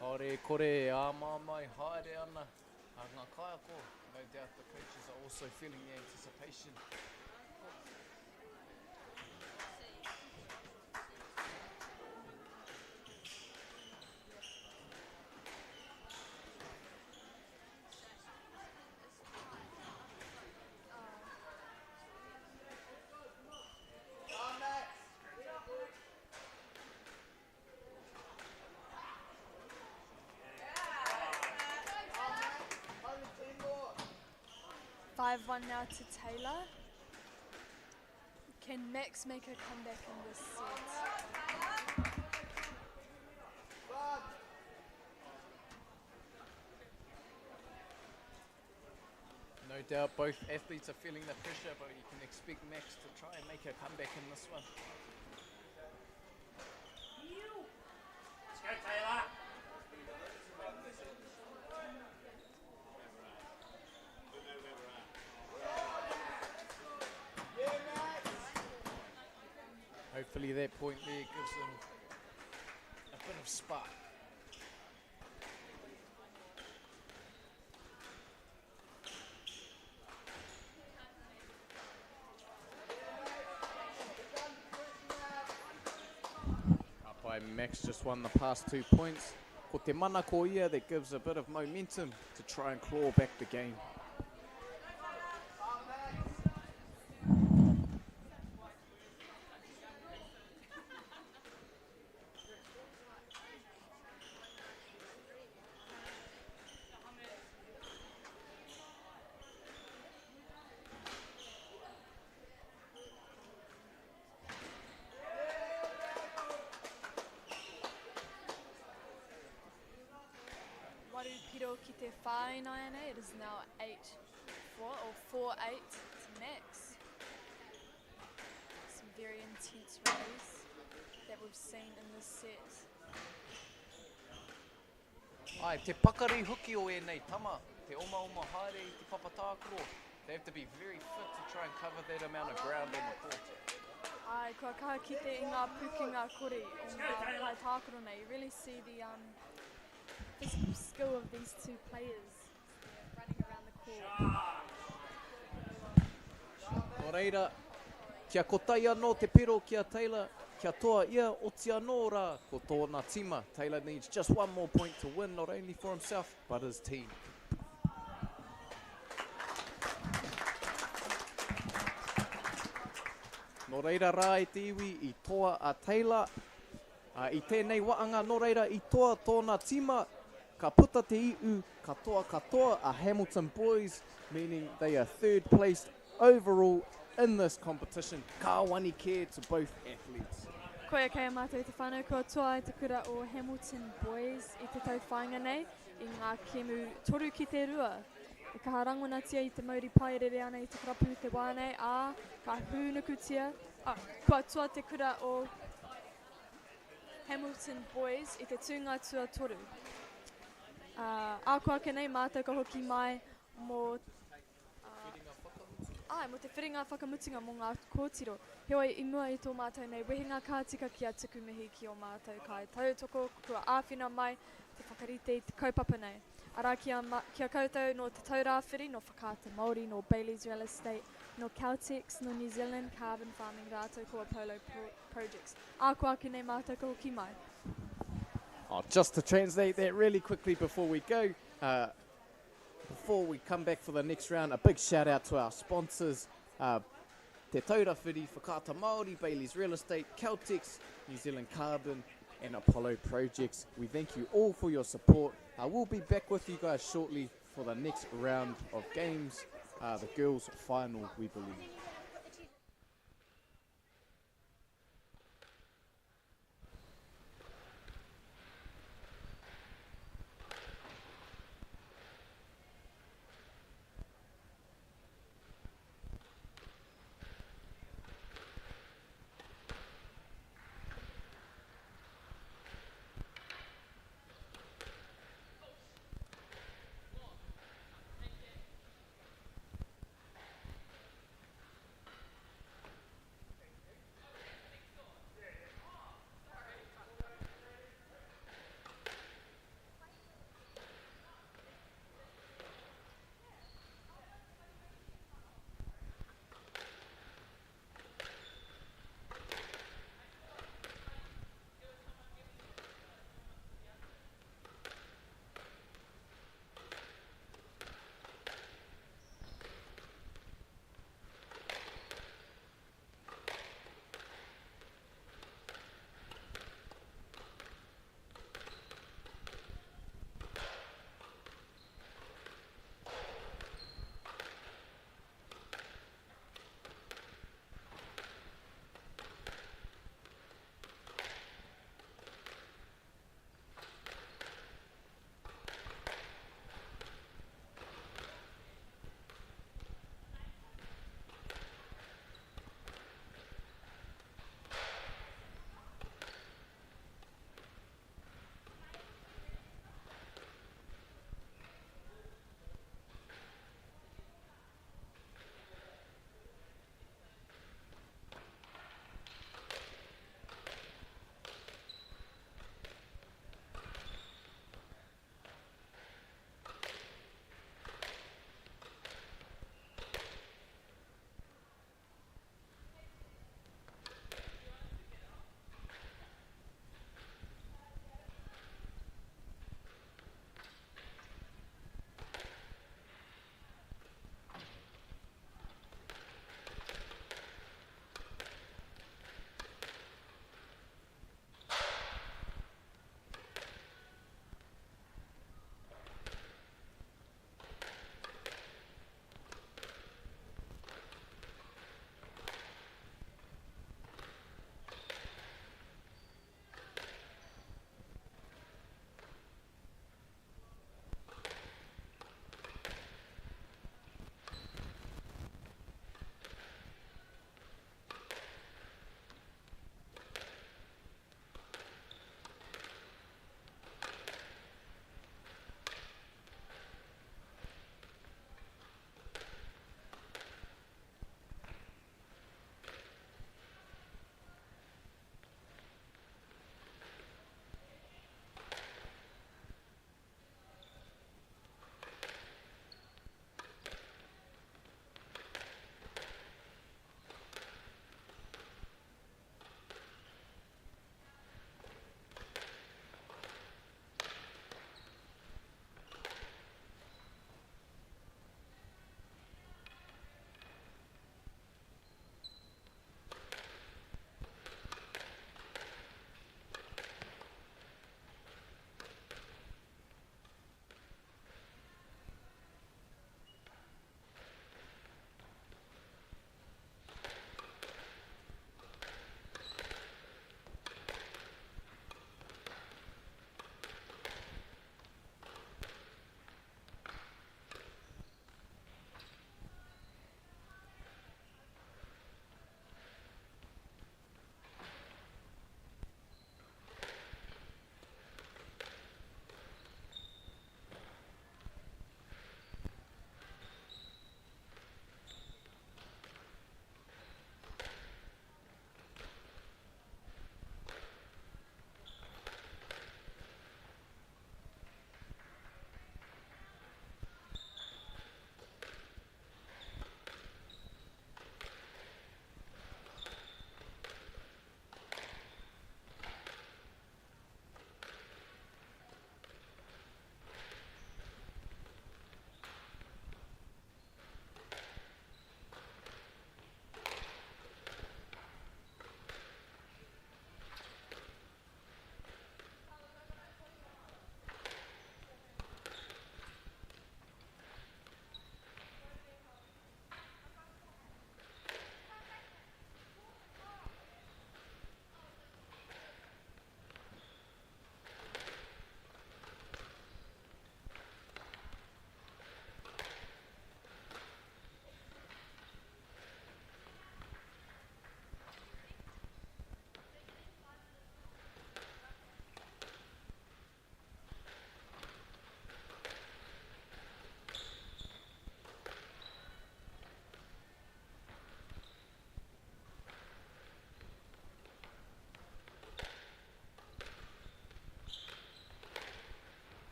Kore kore, mai, haere ana. Ngā kaiako, no doubt the coaches are also feeling the anticipation. Five-1 now to Taylor. Can Max make a comeback in this set? No doubt both athletes are feeling the pressure, but you can expect Max to try and make a comeback in this one. Let's go, Taylor. Hopefully that point there gives them a bit of spark. Up by Max just won the past 2 points. Ko te mana ko ia, that gives a bit of momentum to try and claw back the game. Piro ki te whāinai nei, it is now 8-4 or 4-8 to Max. Some very intense rallies that we've seen in this set. Ai, te pakari huki o e nei tama, te oma haere I te papatākoro. They have to be very fit to try and cover that amount of ground on the court. Ai, kua kaha ki te I ngā pukinga kore o ngā kai tākoro nei. You really see the physical skill of these two players running around the court. Nō reira, kia kotai anō te piro kia Taylor, kia toa ia oti anō rā ko tōna tima. Taylor needs just one more point to win, not only for himself, but his team. Nō reira rā e te iwi I toa a Taylor. I tēnei waanga nō reira I toa tōna tima. Ka puta te iu, katoa a Hamilton boys, meaning they are third placed overall in this competition. Ka wani care to both athletes. Koia kei a mātou te whānau, kua toa I te kura o Hamilton boys I te tau whāinga nei, I ngā kemu toru ki te rua. E kaha rangonatia I te mauri paerere ana I te karapu te wānei, ka hūnukutia. Kua toa te kura o Hamilton boys I te tūnga tua toru. Kua kenei mātou ka hoki mai mō mo te whiringa whakamutinga mō ngā kōtiro. Heoi I mua I tō mātou nei wehinga kātika kia tuku mihi ki o mātou kai tautoko, kua āwhina mai te whakarite I te kaupapa nei. Arā kia koutou no te taurāwhiri, no whakaata Māori, no Bailey's Real Estate, no Caltex, no New Zealand Carbon Farming rātou kua Polo Projects. Kua kenei mātou ka hoki mai. Just to translate that really quickly before we go, before we come back for the next round, a big shout out to our sponsors, Te Taurawhiri, Whakaata Māori, Bailey's Real Estate, Caltex, New Zealand Carbon and Apollo Projects. We thank you all for your support. We'll be back with you guys shortly for the next round of games, the girls' final, we believe.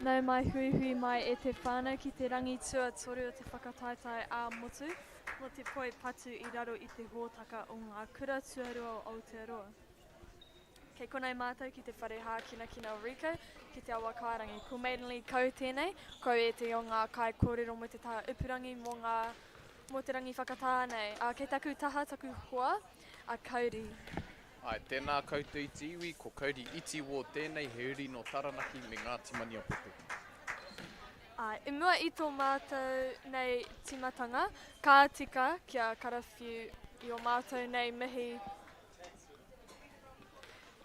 Nau mai hui hui mai e te whānau ki te rangi tua toru o te whakataetai a motu, mo te poi patu I raro I te hōtaka o ngā kura tuarua o Aotearoa. Kei konei mātou ki te whare hākina kina o Rico, ki te awa kairangi. Ko maidenly kau tēnei, kau e te o ngā kai kōrero mo te taha upurangi mo te rangi whakatānei. Kei taku taha, taku hoa, a Kauri. Ai, tēnā koutou I te iwi, ko Kauri iti wō tēnei he uri no Taranaki me ngā timani a putu. I mua I tō mātou nei timatanga, ka tika kia karawhiu I o mātou nei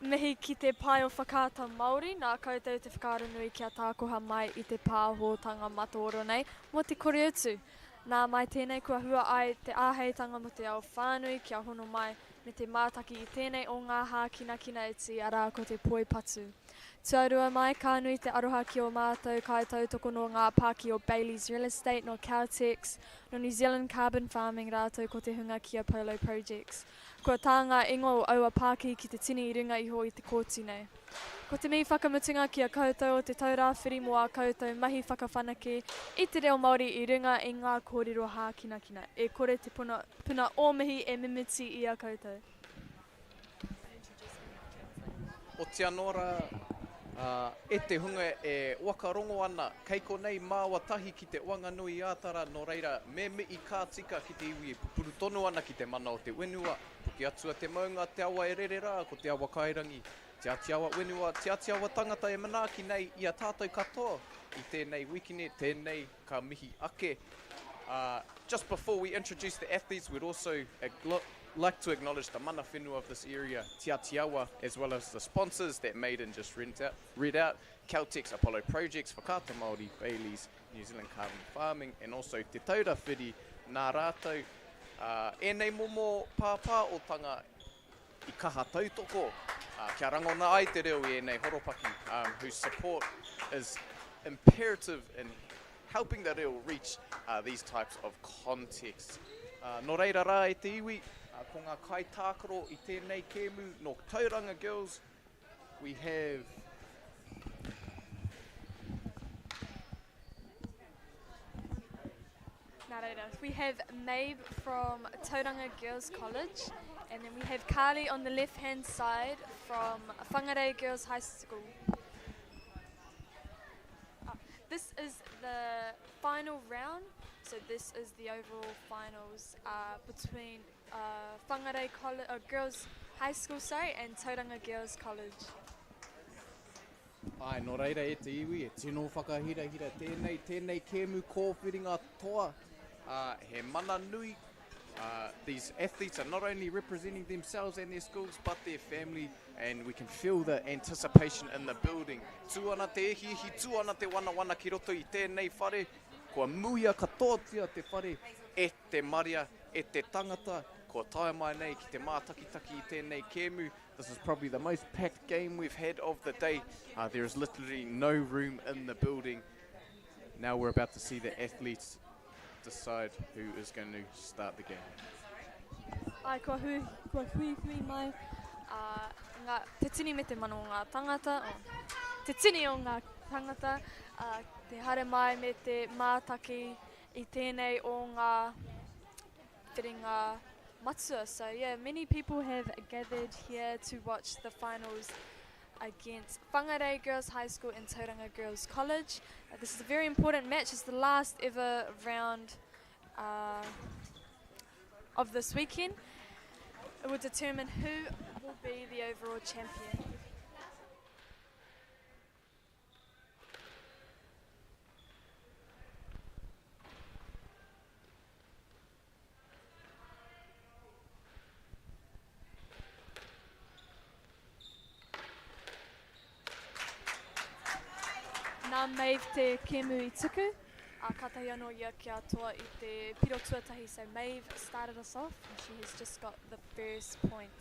mihi ki te pai o whakaata Māori, nā koutou te whakaronui kia tākoha mai I te pāhotanga mataoro nei, mo te kore utu. Nā mai tēnei kua hua ai te āheitanga mo te ao whānui kia hono mai me te mātaki I tēnei o ngā hākina kina iti arā ko te poi patu. Tuarua mai, ka nui te aroha ki o mātou kai tautoko no ngā pāki o Bailey's Real Estate, no Caltex, no New Zealand Carbon Farming rātou ko te hunga ki a Polo Projects. Kua tā ngā ingo o aua pāki ki te tini I runga iho I te kōti nei. Ko te mihi whakamutunga ki a koutou o te taurāwhiri mo a koutou mahi whakawhanake I te reo Māori I runga I ngā kōrero hākina kina. E kore te puna ōmihi e mimiti I a koutou. O te anora, e te hunga e wakarongo ana, kei konei māua tahi ki te wanganui ātara, no reira me mii kā tika ki te iwi e pupuru tonu ana ki te mana o te wenua, puki atua te maunga te awa e rere rā, ko te awa kairangi, te ati awa wenua, te ati awa tangata e manaaki nei I a tātou katoa, I tēnei wikine, tēnei ka mihi ake. Just before we introduce the athletes, we'd also like to acknowledge the mana whenua of this area, Te Atiawa, as well as the sponsors that Maiden just read out, Caltex, Apollo Projects, Whakaata Māori, Bailey's, New Zealand Carbon Farming, and also Te Taura Whiri, nā rātou. E nei momo pāpā o tanga I kaha tautoko, kia rangona ai te reo I nei horopaki, whose support is imperative in helping the reo reach these types of contexts. No reira rā e te iwi, ko ngā kai tākaro I tēnei kēmu no Tauranga Girls, we have We have Maeve from Tauranga Girls College, and then we have Carly on the left-hand side from Whangarei Girls High School. This is the final round, so this is the overall finals between Whangarei Girls High School and Tauranga Girls College. Ai, no reira e te iwi, e tino whakahira tēnei kēmu kōwhiringa toa. He mana nui, these athletes are not only representing themselves and their schools, but their family, and we can feel the anticipation in the building. Tūana te ehihi, tūana te wana ki roto I tēnei whare, kua muia katoatia te whare, e te maria, e te tangata, kua tae mai nei ki te mātakitaki I tēnei kēmu. This is probably the most packed game we've had of the day. There is literally no room in the building. Now we're about to see the athletes decide who is going to start the game. Ai, kua hui mai, te tini me te mano o ngā tangata, te tini o ngā tangata, te hare mai me te mātaki I tēnei o ngā whiringa matua. So yeah, many people have gathered here to watch the finals against Whangarei Girls High School and Tauranga Girls College. This is a very important match. It's the last ever round of this weekend. It will determine who will be the overall champion. Nā Maeve te kēmu I tuku, katahi anō ia kia toa I te piro tuatahi, so Maeve started us off and she has just got the first point.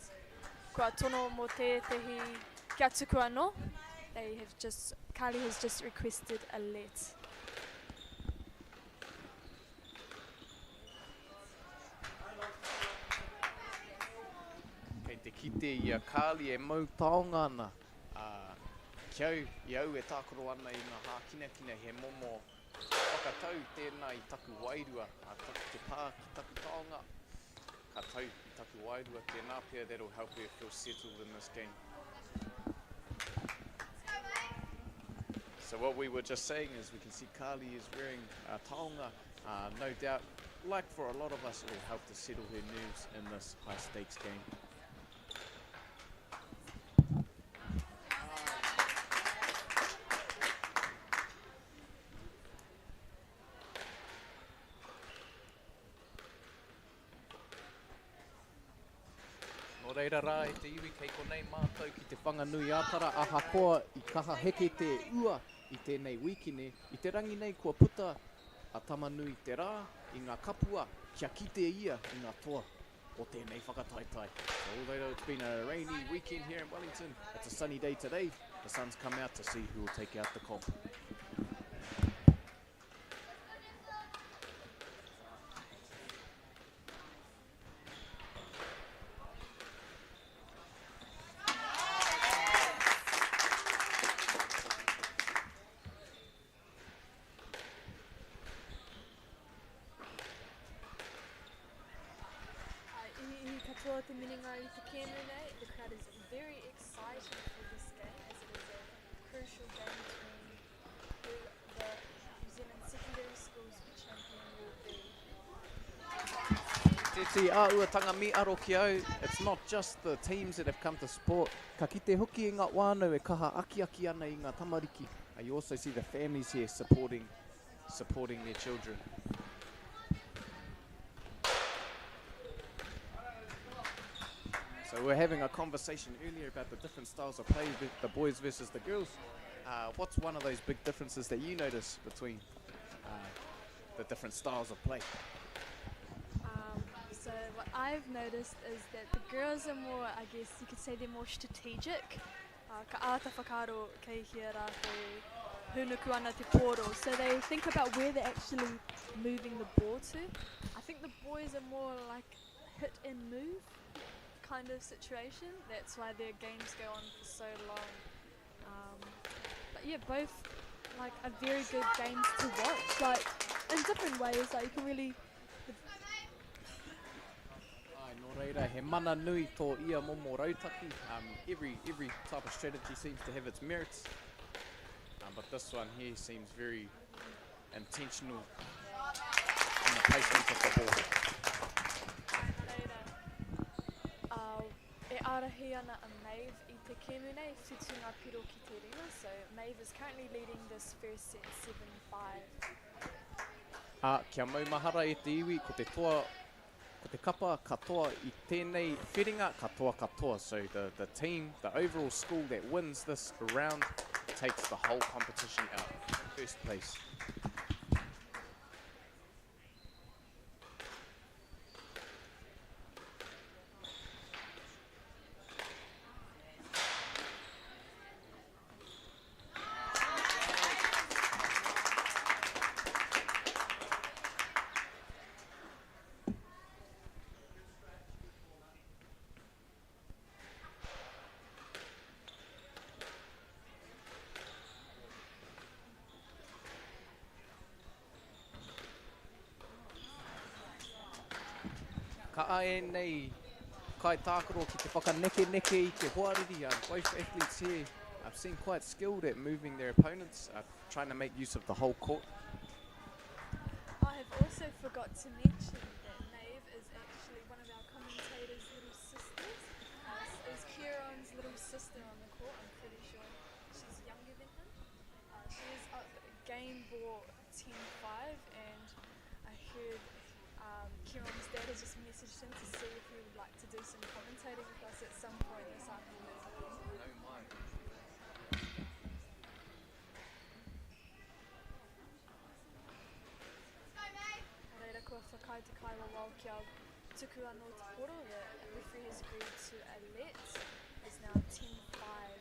Kua tono mō tētahi kia tuku anō, Carly has just requested a let. Kei te kite I a Carly e mau taonga ana. Kiau, I au e tākoro ana I ngā hākina kina he momo whakatau tēnā I taku wairua, a taku te pā ki taku taonga. Ka tau I taku wairua, tēnā pia that'll help her feel settled in this game. So what we were just saying is we can see Carly is wearing taonga. No doubt, like for a lot of us, it will help to settle her nerves in this high-stakes game. Nō reira rā e te iwi kei konei mātou ki te whanganui ātara aha koa I kaha heke te ua I tēnei wikine, I te rangi nei kua puta a tamanui te rā I ngā kapua kia kite ia I ngā toa o tēnei whakataitai. So although it's been a rainy weekend here in Wellington, it's a sunny day today. The sun's come out to see who will take out the comp. Katoa te mininga I te kēmu nei. The crowd is very excited for this game as it is a crucial game between who the New Zealand secondary schools champion will be. Te āuatanga mi aro ki au, it's not just the teams that have come to sport. Ka kite hoki I ngā wānau e kaha aki ana I ngā tamariki. You also see the families here supporting their children. So we're having a conversation earlier about the different styles of play, the boys versus the girls. What's one of those big differences that you notice between the different styles of play? So what I've noticed is that the girls are more, I guess you could say they're more strategic. Ka āta whakaro kei hia rā te hunuku ana te poro. So they think about where they're actually moving the ball to. I think the boys are more like hit and move kind of situation. That's why their games go on for so long. But yeah, both like are very good games to watch. Like in different ways, like you can really. Ai, nō reira, he mana nui tō ia momo rautaki. Every type of strategy seems to have its merits. But this one here seems very intentional in the placement of the ball. E arahi ana a Maeve I te kēmu nei, whitu ngā piro ki te ringa, so Maeve is currently leading this first set 7-5. Kia maumahara e te iwi, ko te toa, ko te kapa katoa I tēnei whiringa katoa. So the team, the overall school that wins this round takes the whole competition out, first place. Ka ae nei kai tākaro ki te whakaneke I te hoariri. Both athletes here I've seen quite skilled at moving their opponents, trying to make use of the whole court. I have also forgot to mention that Maeve is actually one of our commentators' little sisters. Is Kieran's little sister on the court, I'm pretty sure. She's younger than him. She is up game ball 10-5 and I heard Kieran's dad has just messaged him to see if he would like to do some commentating with us at some point this afternoon. No mind. Reira kua whakai te kaiwa wau kia tuku anō te poro. The referee has agreed to a let. It's now 10-5.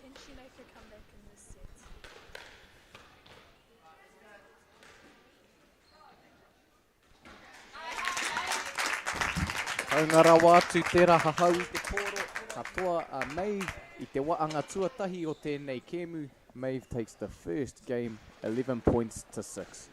Can she make a comeback in this set? Kaungara wātu te raha hau i te kōro, katoa a Maeve I te waanga tuatahi o tēnei kēmu. Maeve takes the first game, 11 points to 6.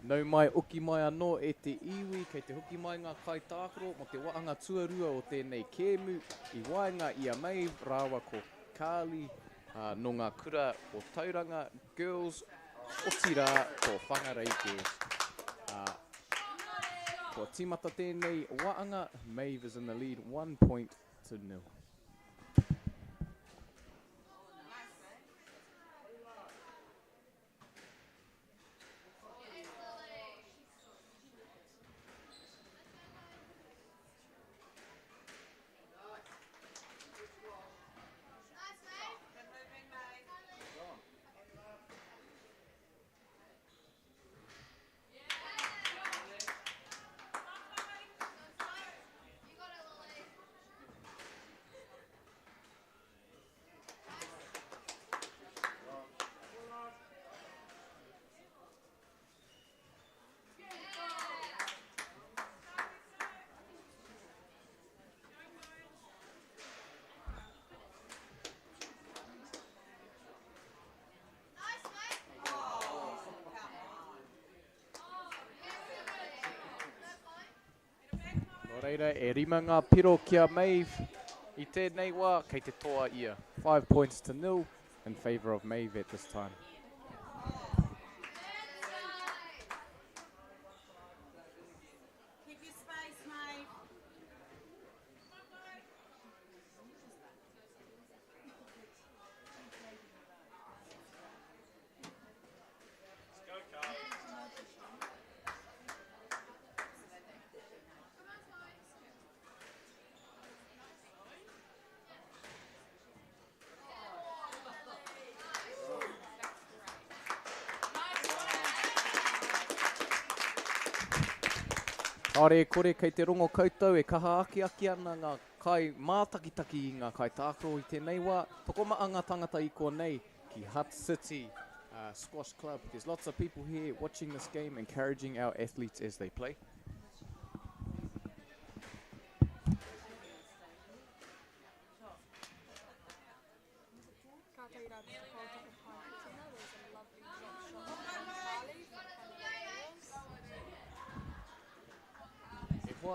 Nau mai uki mai anō e te iwi kei te hoki mai ngā kaitākaro mo te waanga tuarua o tēnei kēmu I waenga I a Maeve rāwa ko Kāli no ngā kura o Tauranga Girls oti rā ko Whangarei Girls. Ko timata tēnei waanga, Maeve is in the lead 1 point to 0. Reira, e rima ngā piro kia Maeve I tēnei wā kei te toa ia. 5 points to 0 in favour of Maeve at this time. Keep your space, mate. Are kore kei te rongo koutou e kaha aki ana ngā kai mātakitaki I ngā kai tākaro I tēnei wā. Toko maanga tangata I konei ki Hutt City Squash Club. There's lots of people here watching this game, encouraging our athletes as they play.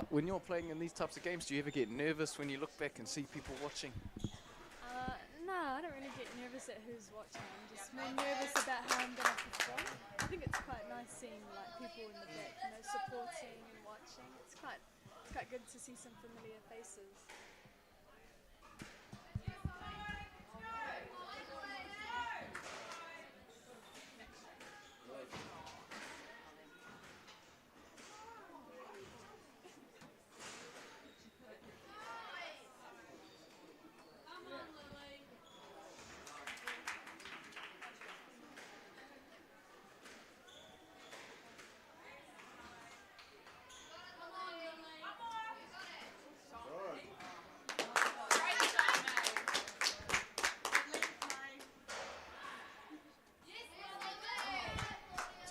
When you're playing in these types of games, do you ever get nervous when you look back and see people watching? No, I don't really get nervous at who's watching. I'm just more nervous about how I'm going to perform. I think it's quite nice seeing like people in the back, supporting and watching. It's quite good to see some familiar faces.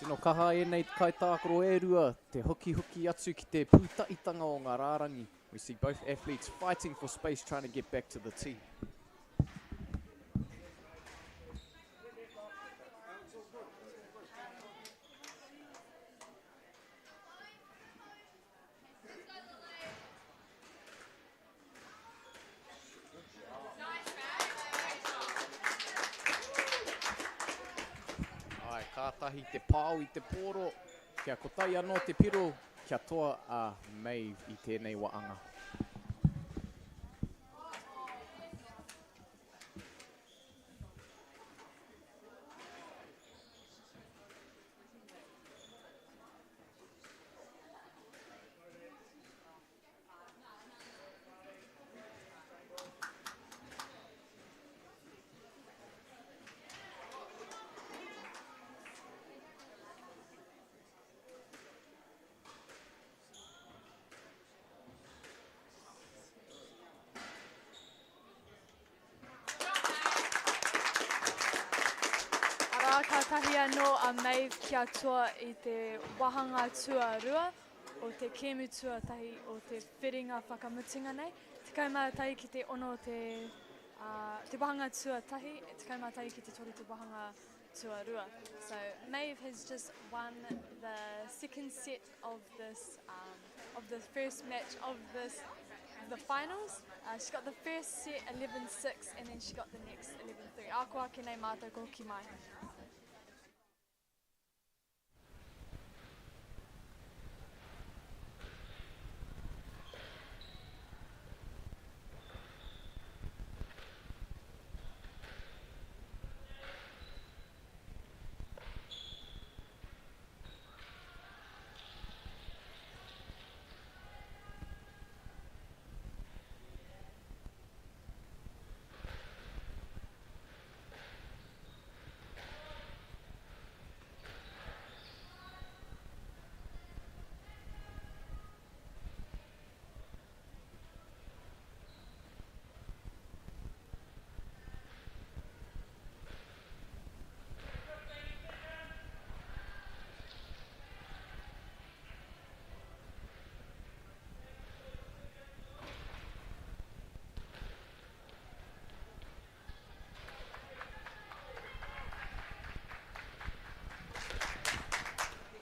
Tino kaha e nei kai tākaro e rua, te hoki atu ki te pūtaitanga o ngā rārangi. We see both athletes fighting for space, trying to get back to the tee. Ai, kātahi te pāu I te pōro, kia kotai anō te piro, kia toa a Maeve I tēnei waanga. Kātahi anō a Maeve kia toa I te wahanga tuarua o te kēmu tuatahi o te whiringa whakamutinga nei. Te kaumātai ki te ono te wahanga tuatahi, te kaumātai ki te tori te wahanga tuarua. So Maeve has just won the second set of this, of the first match of the finals. She got the first set 11-6 and then she got the next 11-3. Ako ake nei mātou ko ki mai.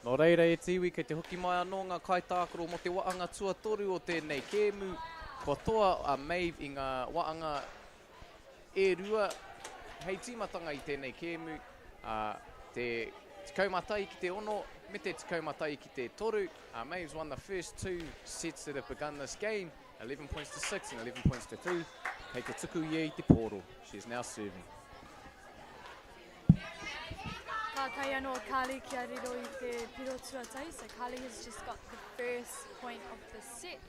Nō reira e tiwi kei te hoki mai anō ngā kaitākaro mo te waanga tuatoru o tēnei kēmu. Ko toa a Maeve I ngā waanga e rua hei tīmatanga I tēnei kēmu. Te tikaumatai ki te ono, me te tikaumatai ki te toru. Maeve's won the first two sets that have begun this game. 11 points to 6 and 11 points to 3. Kei te tuku ia I te pōro. She is now serving. Kātai anō Kāli kia riro I te piro tuatai, so Kāli has just got the first point of the set.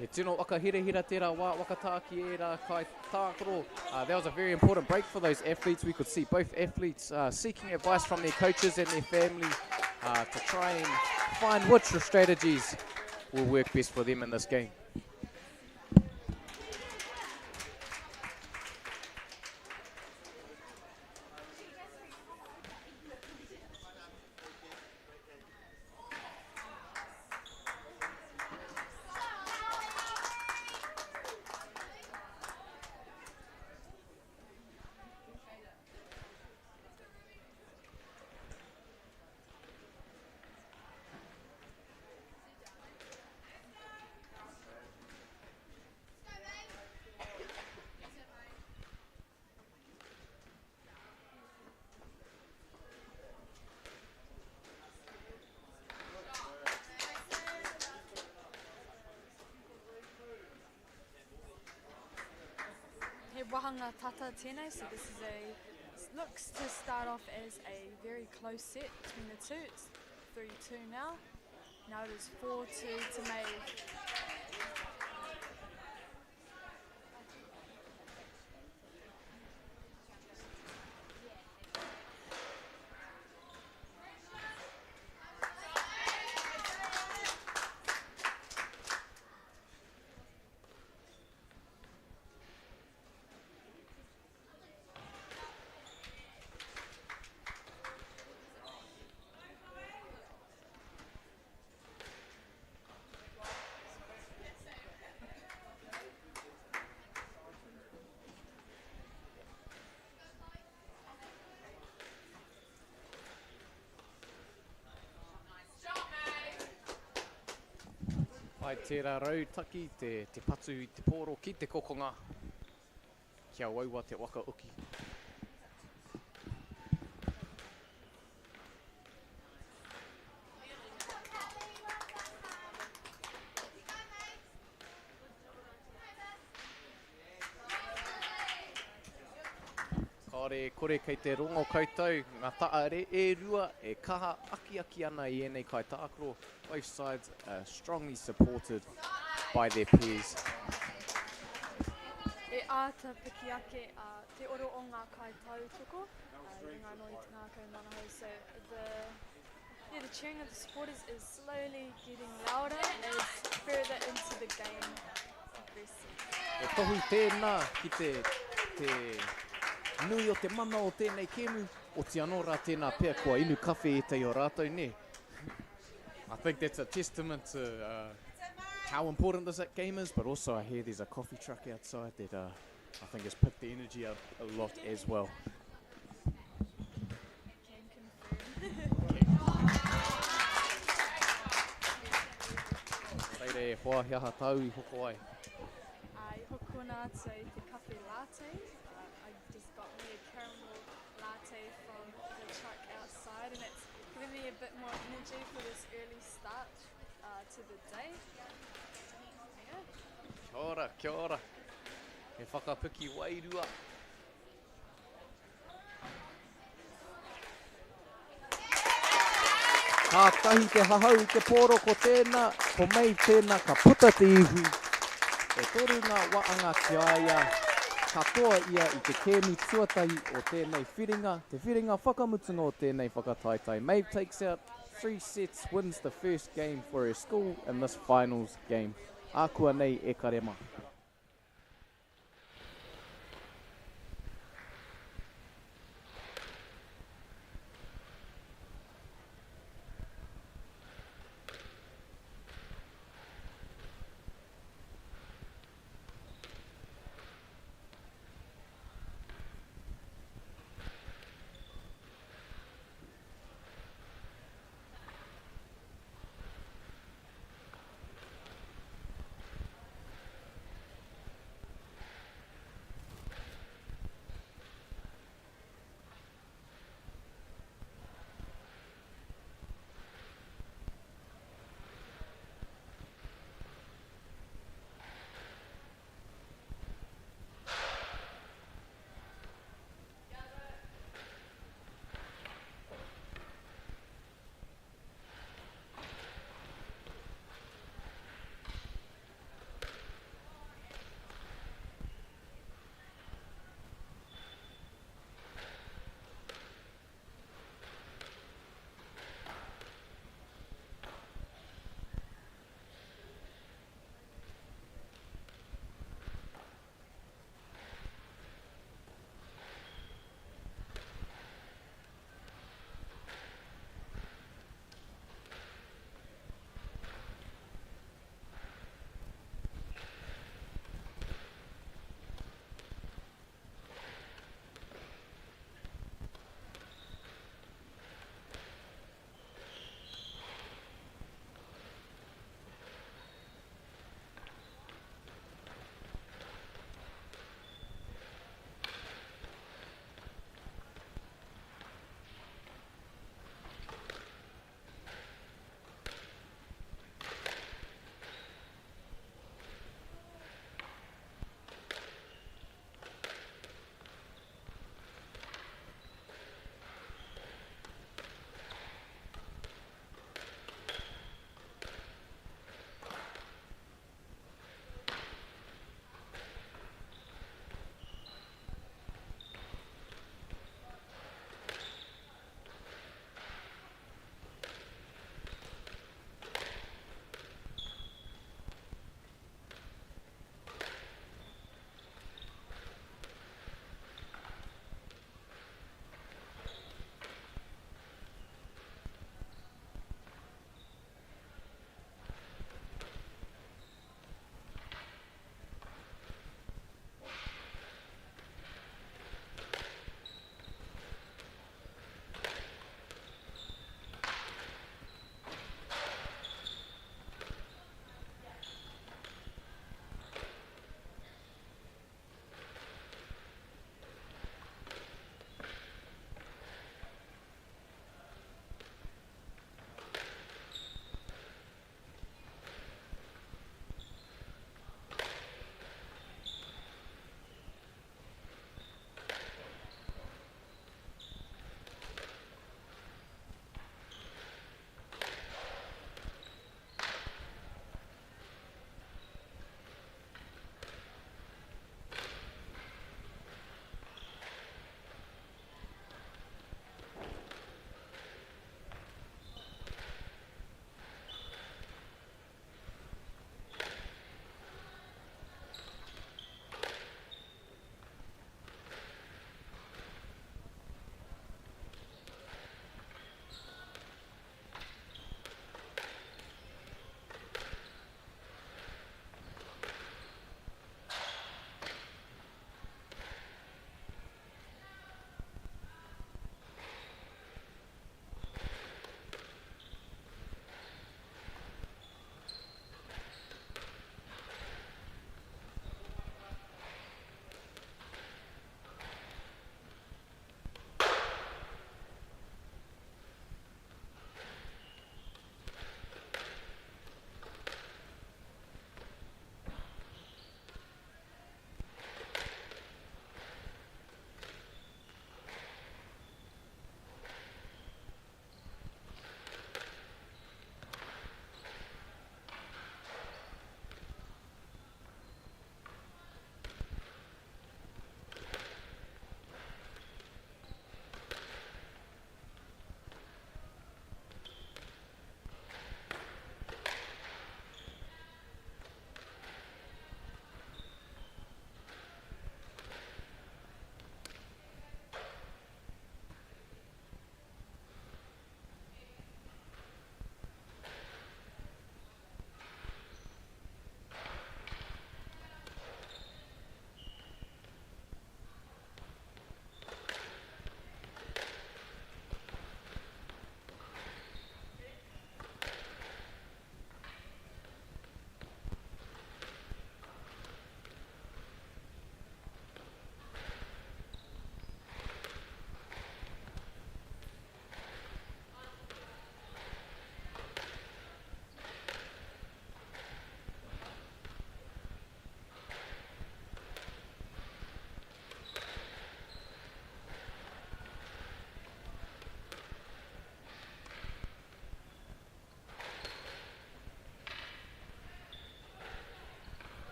He tino waka hirahira tērā wā wakatāki e rā kai tākaro. That was a very important break for those athletes. We could see both athletes seeking advice from their coaches and their family to try and find which strategies will work best for them in this game. Wahanga tata tēnei, so this is looks to start off as a very close set between the two. It's 3-2 now. Now it is 4-2 to Maeve. Ai tērā rautaki, te patu i te pōro ki te kokonga. Kia waua te waka uki. Kāore kore kei te rongo koutou, ngā taa e rua e kaha aki ana I enei kai tākaro. Both sides are strongly supported by their peers. E āta piki ake te oro o ngā kai tautoko, I runga anō I te ngākau manahau, so the cheering of the supporters is slowly getting louder as further into the game progresses. E tohu tēnā ki te nui o te mana o tēnei kēmu, o te anō rā tēnā pēr kua inu kawhi e te o rātou, ne? I think that's a testament to how important this game is, but also I hear there's a coffee truck outside that I think has picked the energy up a lot as well. Reire, hoa hiaha tau I hoko ai. I hoko nā te cafe latte. I just got me a caramel latte from the truck outside, and it's giving me a bit more energy for this early start to the day. Yeah. Kia ora, kia ora. He whakapiki wairua. Ka tahi te hahau I te pōro ko tēnā, ko mei tēnā ka puta te ihu. E toru ngā waanga ki aia, katoa ia I te kēmu tuatahi o tēnei whiringa, te whiringa whakamutunga o tēnei whakataitai. Maeve takes out 3 sets, wins the first game for her school in this finals game. Ākua nei e karema.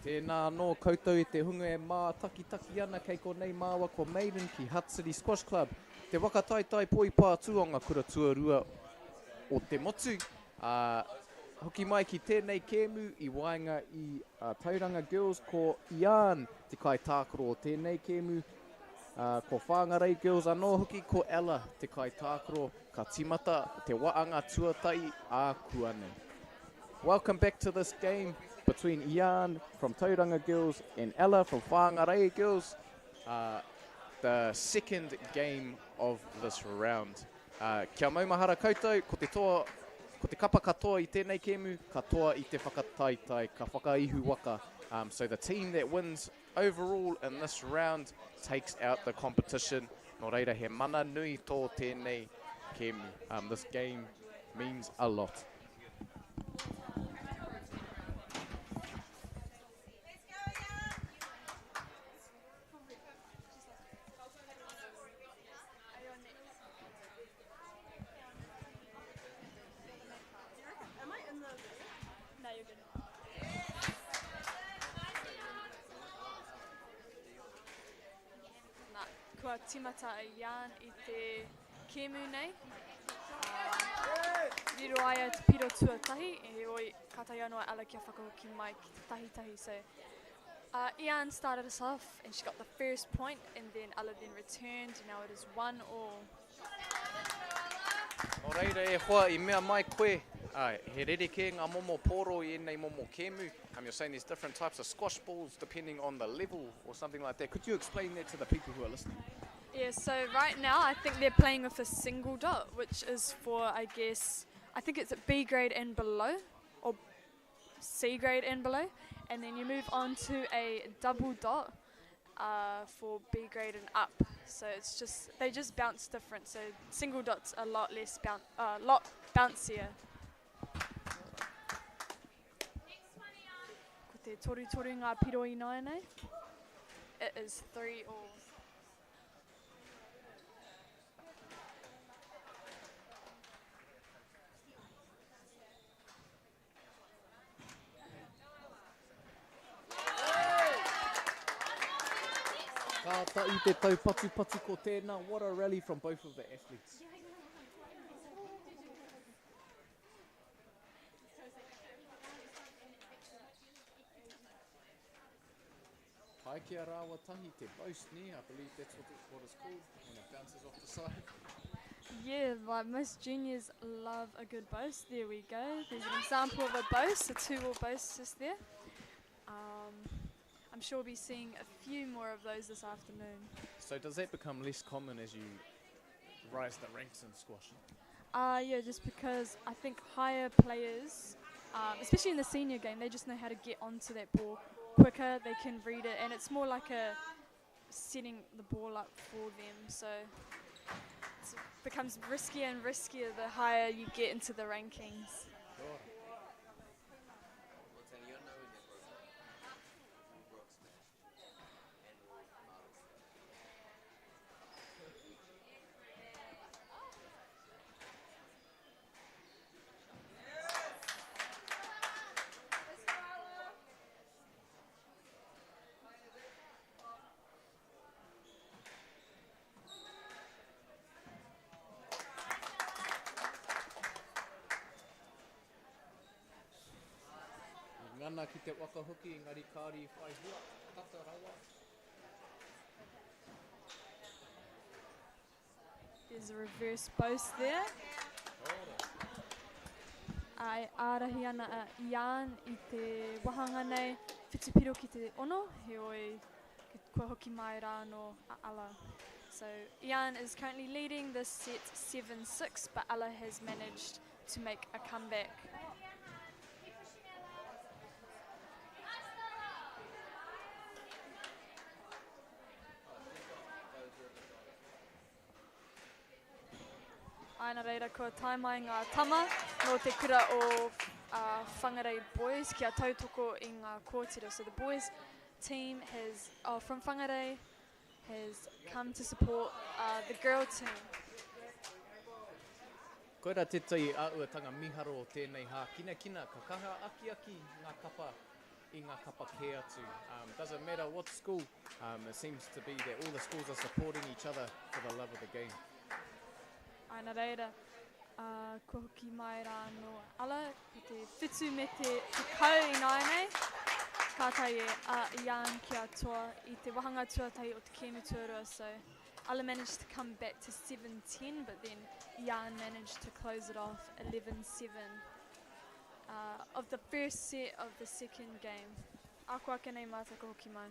Tēnā anō koutou I te hunga e mā taki ana kei konei māua ko Maiden ki Hatsuri Squash Club. Te wakataitai poi pātuanga kura tuarua o te motu. Hoki mai ki tēnei kēmu I waenga I Tauranga Girls ko Ian te kai tākaro o tēnei kēmu. Ko Whangarei Girls anō hoki ko Ella te kai tākaro ka timata te waanga tuatai a kuanei. Welcome back to this game between Ian from Tauranga Girls and Ella from Whangarei Girls. The second game of this round. Kia maumahara koutou, ko te kapa katoa I tēnei kēmu, katoa I te whakataitai, ka whakaihu waka. So the team that wins overall in this round takes out the competition. Nō reira, he mana nui tō tēnei kēmu. This game means a lot. Kua timata Ian I te kēmu nei. Riro aia te piro tuatahi, e he oi katai anō ala kia whakahoki mai ki te tahi. So Ian started us off and she got the first point and then Ella then returned. Now it is 1-1. Nō reira e hoa I mea mai koe. He rereke ngā momo poro I nei momo kēmu. You're saying there's different types of squash balls depending on the level or something like that. Could you explain that to the people who are listening? Yeah, so right now I think they're playing with a single dot, which is for, I think it's at B grade and below, or C grade and below. And then you move on to a double dot for B grade and up. So they just bounce different. So single dots are a lot bouncier. Ko te toru ngā piro I nai nei. It is 3-3. Ka tai te tau patu ko tēnā. What a rally from both of the athletes. Pai kia rāwa tahi, te boast ni, I believe that's what it's called, when it bounces off the side. Yeah, like most juniors love a good boast. There we go. There's an example of a boast, a 2-all boast just there. I'm sure we'll be seeing a few more of those this afternoon. So does that become less common as you rise the ranks in squash? Yeah, just because I think higher players, especially in the senior game, they just know how to get onto that ball quicker, they can read it, and it's more like a setting the ball up for them. So it becomes riskier and riskier the higher you get into the rankings. Sure. Ngana ki te wakahoki, ngari kāri whai hua, tata rawa. There's a reverse boast there. Ai ārahi ana a Ian I te wahanga nei, whitupiro ki te ono, he oi kua hoki mai rā no a Ella. So Ian is currently leading this set 7-6, but Ella has managed to make a comeback. Aina reira kua taimai ngā tama no te kura o Whangarei boys kia tautoko I ngā kōtira. So the boys team from Whangarei has come to support the girl team. Koira te tai āuatanga miharo o tēnei hā kina ka kaha aki ngā kapa i ngā kapa kē atu. Doesn't matter what school, it seems to be that all the schools are supporting each other for the love of the game. Aina reira, ko hoki mai rā no ala, ko te whitu me te kau I naenei, kātai e Ian ki atoa I te wahanga tuatahi o te kēmu tuarua, so Ala managed to come back to 7-10, but then Ian managed to close it off 11-7 of the first set of the second game. Ako ake nei mātou ko hoki mai.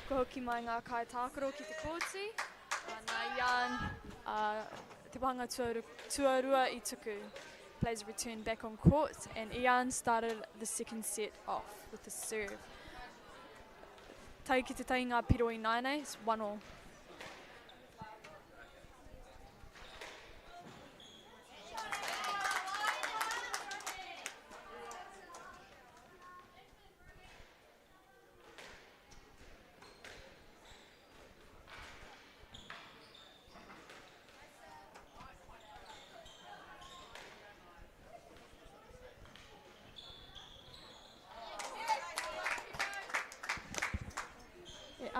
Ko hoki mai ngā kai tākaro ki te kōti, nā Ian, te wahanga tuarua I tuku, plays a return back on court, and Ian started the second set off with a serve. Tai ki te tai ngā piro I naenei, it's 1-1.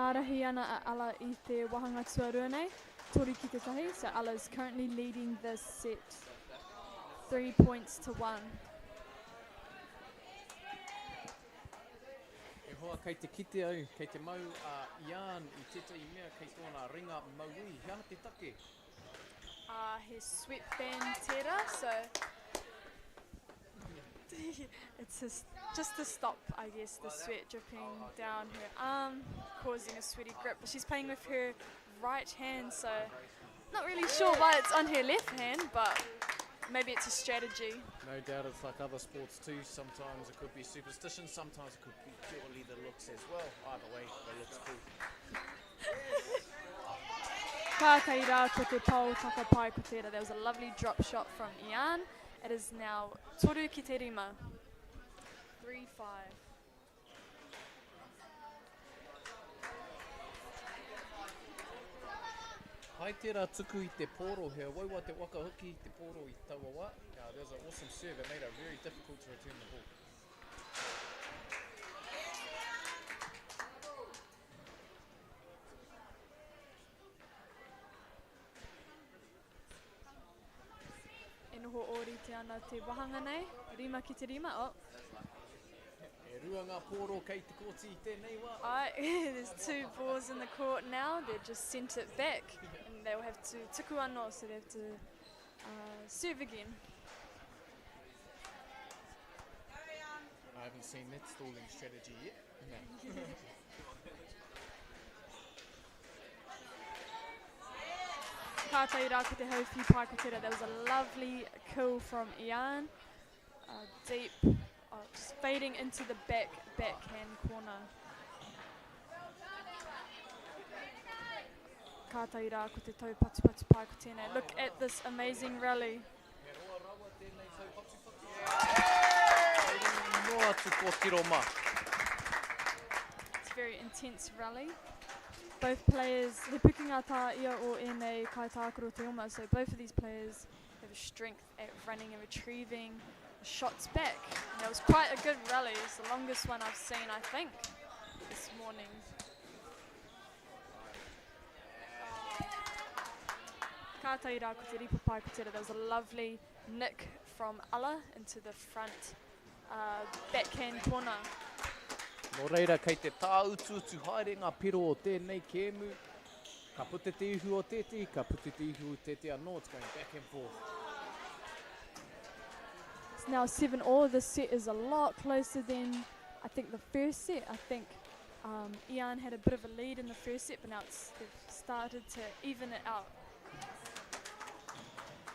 Ārahi ana a Ala I te wahanga tuarua nei, tori ki te tahi, so Ala is currently leading this set 3 points to 1. E hoa kei te kite au, kei te mau Ian I tētai mea kei tōna ringa maui, hea te take. His sweatband tera, so it's just to stop, I guess, the sweat dripping down her arm, causing a sweaty grip. But she's playing with her right hand, so not really sure why it's on her left hand, but maybe it's a strategy. No doubt it's like other sports too. Sometimes it could be superstition, sometimes it could be purely the looks as well. Either way, the looks cool. Kātai rā ko te pau taka pai ko tērā. There was a lovely drop shot from Ian. It is now toru ki te rima. 3-5. Hai tērā tuku I te poro here. Waiwa te waka hoki te poro I taua wā. There's an awesome serve. It made it very difficult to return the ball. E noho ori te ana te wahanga nei. Rima ki te rima. Oh. E rua ngā poro kei te kōti I tēnei wā. There's 2 balls in the court now. They just sent it back. And they'll have to tuku anō, so they have to serve again. I haven't seen that stalling strategy yet. No. Kātai rā ko te hauwhi pai ko tērā. That was a lovely kill from Ian. Deep, just fading into the backhand corner. Kātai rā ko te tau patu pai ko tēnei. Look at this amazing rally. No atu ko Tiroma. It's a very intense rally. Both players, he pukinga tā ia o ēnei kai tākaro te oma, so both of these players have a strength at running and retrieving shots back. And it was quite a good rally. It's the longest one I've seen, I think, this morning. Ka tai rā ko te ripa pai ko tera. There was a lovely nick from Ala into the front backhand corner. Nō reira, kei te tā utu haere ngā piro o tēnei kēmu. Ka pute te ihu o tēti, ka pute te ihu o tēti anō. It's going back and forth. It's now 7-all. This set is a lot closer than I think the first set. I think Ian had a bit of a lead in the first set, but now they've started to even it out.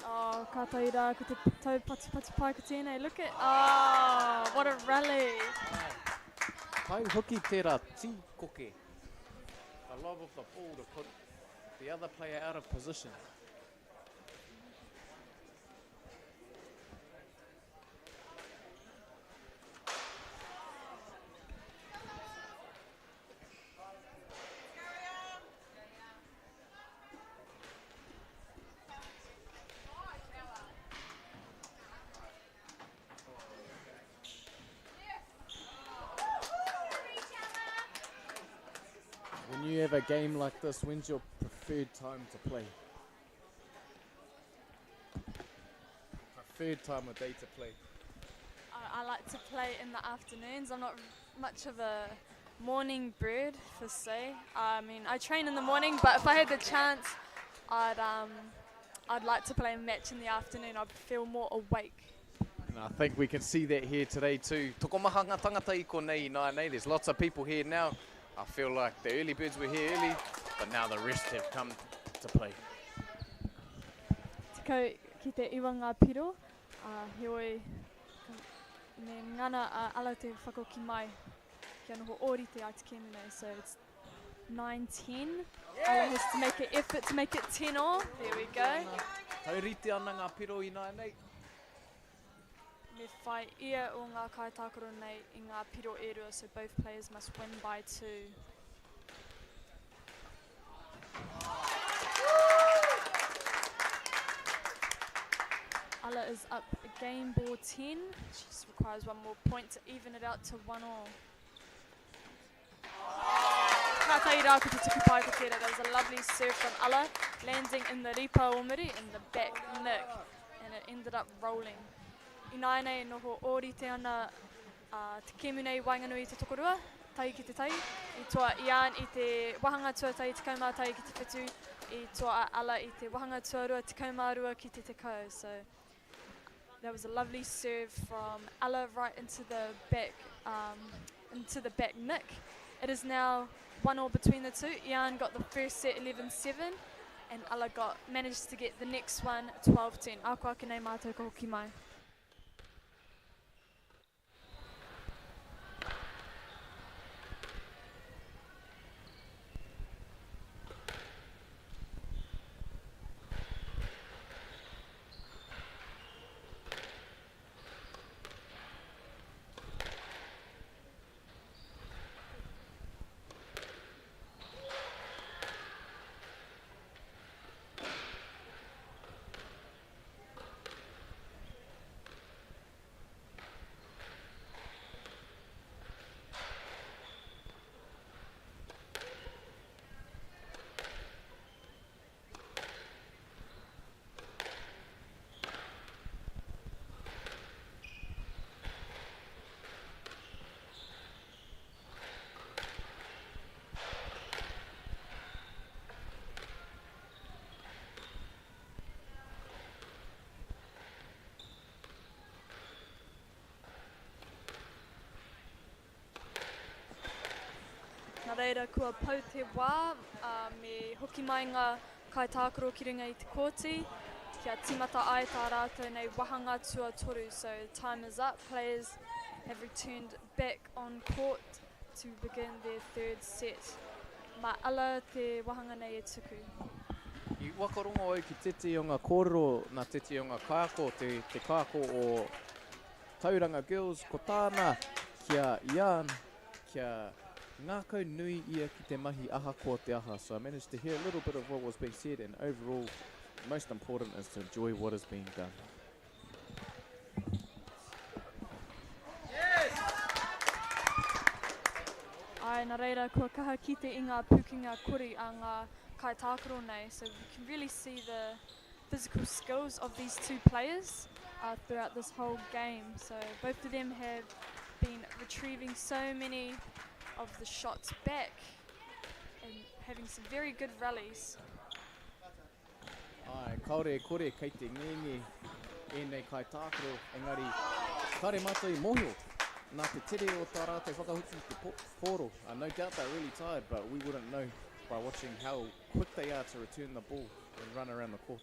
Oh, ka tai rā, ko te tau pati pai ko tēnei. Look at, oh, what a rally. Kai hoki tērā tī koke. The love of the ball to put the other player out of position. When you have a game like this, when's your preferred time to play? Preferred time of day to play? I like to play in the afternoons. I'm not much of a morning bird, per se. I mean, I train in the morning, but if I had the chance, I'd like to play a match in the afternoon. I'd feel more awake. And I think we can see that here today too. Tokomahanga tangata I konei nānei. There's lots of people here now. I feel like the early birds were here early, but now the rest have come to play. Tikau ki te iwa ngā piro, heoi me ngana ala te whakoki mai ki ana ho ori te aiti kēmu nei. So it's 9-10. Ala has to make an effort to make it 10-all. There we go. Taurite ana ngā piro I nānei. Me whai ia o ngā kai tākaro nei I ngā piro e rua, so both players must win by 2. Ala is up game ball 10. She just requires one more point to even it out to 1-all. Ka tai rā ko te tuku pai ko tērā. That was a lovely serve from Ala, landing in the ripa omiri in the back nick, and it ended up rolling. I nānei noho ori te ana te kēmu nei wainganui I te tokorua, tai ki te tai. I toa Ian I te wahanga tua tai te kaumā tai ki te whitu. I toa Ala I te wahanga tuarua te kaumārua ki te tekau. So that was a lovely serve from Ala right into the back nick. It is now 1-all between the two. Ian got the first set 11-7 and Ala managed to get the next one 12-10. Ako ake nei mātou ka hoki mai. Nā reira, kua pau te wā, me hoki mai ngā kai tākaro ki runga I te kōti, kia timata ai tā rātou nei wahanga tua toru. So time is up. Players have returned back on court to begin their third set. Mā ala te wahanga nei e tuku. I wakarongo au ki tete o ngā kōrero, nā tete o ngā kāko, te kāko o Tauranga girls, ko tāna kia Ian, kia ngākau nui ia ki te mahi aha ko te aha. So I managed to hear a little bit of what was being said, and overall, most important is to enjoy what is being done. Ai, nā reira, kua kaha ki te inga pukinga kori a ngā kaitākaro nei, so we can really see the physical skills of these two players throughout this whole game. So both of them have been retrieving so many of the shots back and having some very good rallies. Ai, kaore kore kei te ngengi e nei kaitākaro, engari kare mātou i mohio. Nā te tere o tā rā te whakahuki te pōro. No doubt they're really tired, but we wouldn't know by watching how quick they are to return the ball and run around the court.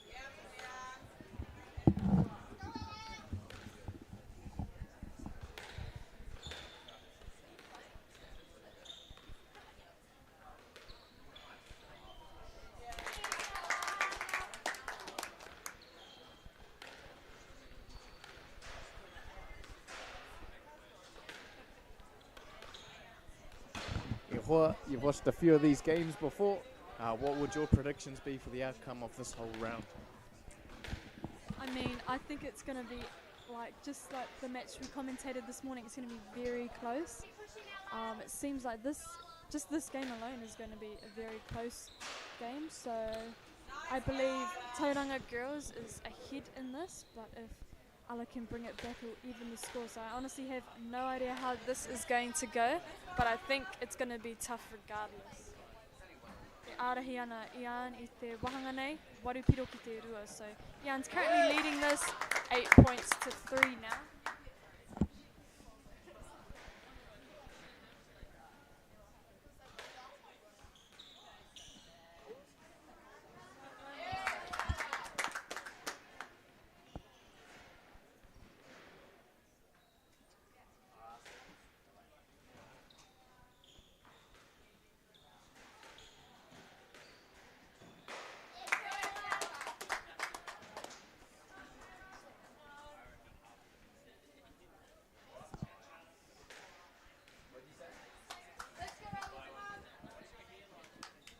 You've watched a few of these games before. What would your predictions be for the outcome of this whole round? I mean, I think it's going to be just like the match we commentated this morning. It's going to be very close. It seems like this game alone is going to be a very close game. So I believe Tauranga girls is ahead in this, but if Ala can bring it back, it'll even the score. So I honestly have no idea how this is going to go, but I think it's going to be tough regardless. E ārahi ana Ian I te wahanga nei, warupiro ki te rua. So Ian's currently leading this 8 points to 3 now.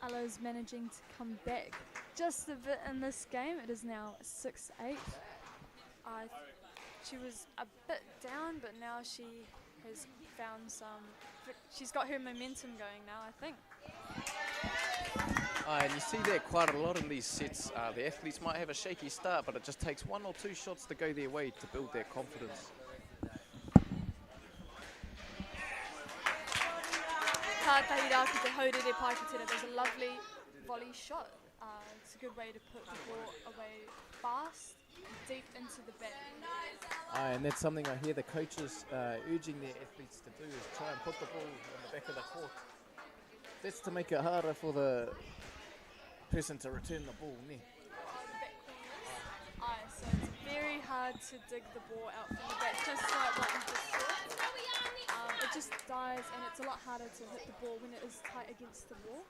Ala's managing to come back just a bit in this game. It is now 6-8. She was a bit down, but now she has found she's got her momentum going now, I think. And you see that quite a lot in these sets. The athletes might have a shaky start, but it just takes 1 or 2 shots to go their way to build their confidence. Kātahi rā ki te haurere pai ki tērā. There's a lovely volley shot. It's a good way to put the ball away fast, deep into the back. And that's something I hear the coaches urging their athletes to do, is try and put the ball in the back of the court. That's to make it harder for the person to return the ball. Ne? So it's very hard to dig the ball out from the back, just like what you just saw. It just dies, and it's a lot harder to hit the ball when it is tight against the wall.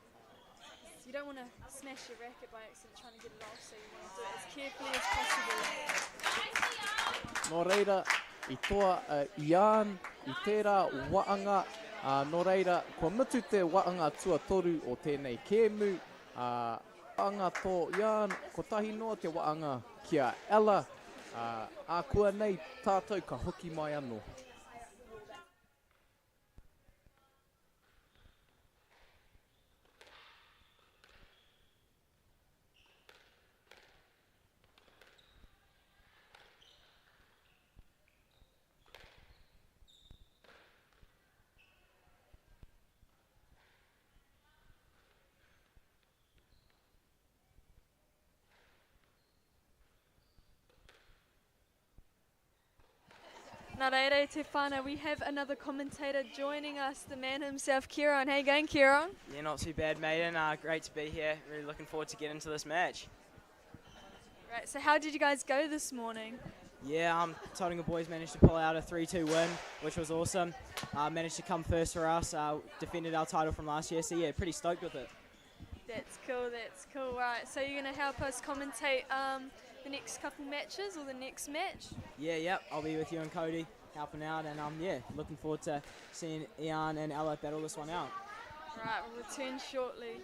So you don't want to smash your racket by accident trying to get it off, so you want to do it as carefully as possible. Nō reira, I toa Ian, I tērā waanga. Nō reira, kua mutu te waanga tuatoru o tēnei kēmu. Waanga tō Ian, ko tahi noa te waanga kia Ella. A kua nei tātou ka hoki mai anō. Nā reira te whānau, we have another commentator joining us, the man himself, Kieran. How you going, Kieran? Yeah, not too bad, Maiden. Great to be here. Really looking forward to getting into this match. Right, so how did you guys go this morning? Yeah, Tauranga boys managed to pull out a 3-2 win, which was awesome. Managed to come first for us, defended our title from last year, so yeah, pretty stoked with it. That's cool, that's cool. Right, so you're going to help us commentate the next couple matches, or the next match? Yeah, yep, I'll be with you and Cody helping out, and yeah, looking forward to seeing Ian and Ella battle this one out. Right, we'll return shortly.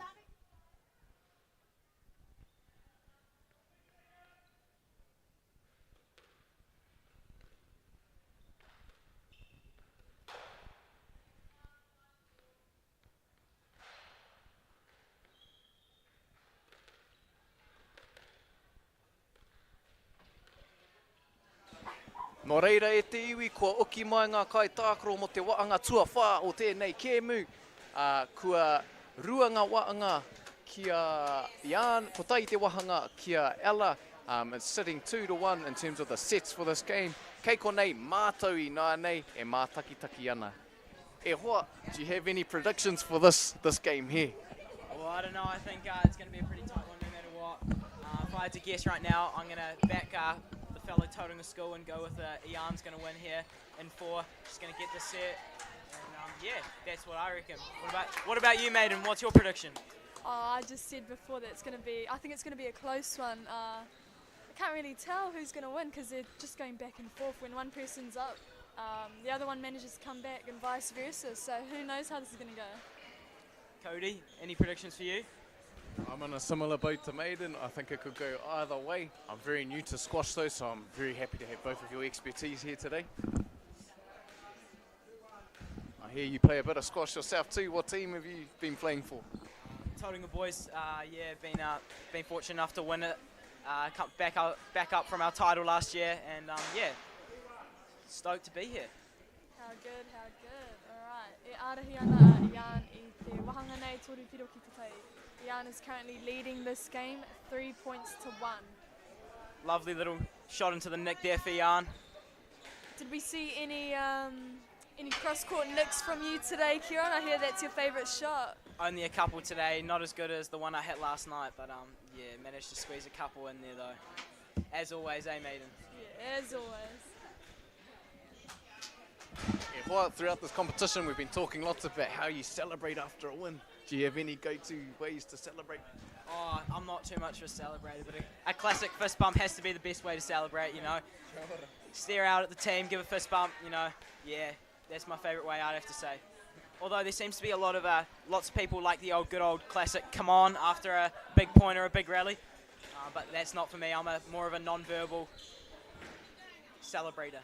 Nō reira e te iwi, kua oki mai ngā kai tākaro mo te waanga tuawhā o tēnei kēmu. Kua rua ngā waanga kia Ian, ko tai te wahanga kia Ella. It's sitting 2-1 in terms of the sets for this game. Kei konei mātou I nā nei e mātakitaki ana. E hoa, do you have any predictions for this game here? Well, I don't know. I think it's going to be a pretty tight one no matter what. If I had to guess right now, I'm going to back the fellow Tauranga School and go with Ian's going to win here in 4. Just going to get the set. And yeah, that's what I reckon. What about you, Maiden? What's your prediction? Oh, I just said before that I think it's going to be a close one. I can't really tell who's going to win because they're just going back and forth. When one person's up, the other one manages to come back and vice versa. So who knows how this is going to go. Cody, any predictions for you? I'm in a similar boat to Maiden. I think it could go either way. I'm very new to squash though, so I'm very happy to have both of your expertise here today. I hear you play a bit of squash yourself too. What team have you been playing for? Tauranga boys, yeah, been fortunate enough to win it. Come back up from our title last year, and yeah, stoked to be here. How good, how good. Alright, e arahi ana Ian I te wahanga nei toru piro ki te tai. Ian is currently leading this game 3 points to 1. Lovely little shot into the nick there for Ian. Did we see any cross-court nicks from you today, Kieran? I hear that's your favourite shot. Only a couple today, not as good as the one I hit last night, but yeah, managed to squeeze a couple in there though. As always, Maiden? Yeah, as always. Yeah, well, throughout this competition, we've been talking lots about how you celebrate after a win. Do you have any go-to ways to celebrate? Oh, I'm not too much of a celebrator, but a classic fist bump has to be the best way to celebrate, you know. Stare out at the team, give a fist bump, you know. Yeah, that's my favourite way, I'd have to say. Although there seems to be lots of people like the good old classic come on after a big point or a big rally. But that's not for me. I'm more of a non-verbal celebrator.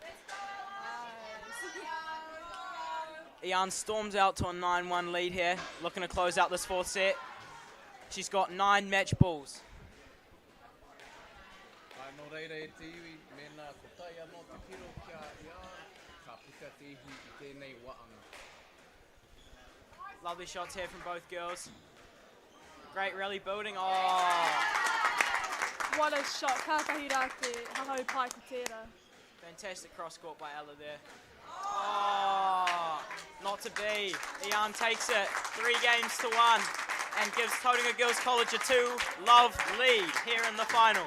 Ian storms out to a 9-1 lead here, looking to close out this 4th set. She's got 9 match balls. Nō reira e te iwi, mena ko tai anō te piro kia Ian, ka puka te ihi I tēnei waanga. Lovely shots here from both girls. Great rally building. Oh! What a shot. Kākahi rā te hahau pai ko tērā. Fantastic cross court by Ella there. Oh! Not to be. Ian takes it 3 games to 1 and gives Tauranga Girls College a 2-love lead here in the final.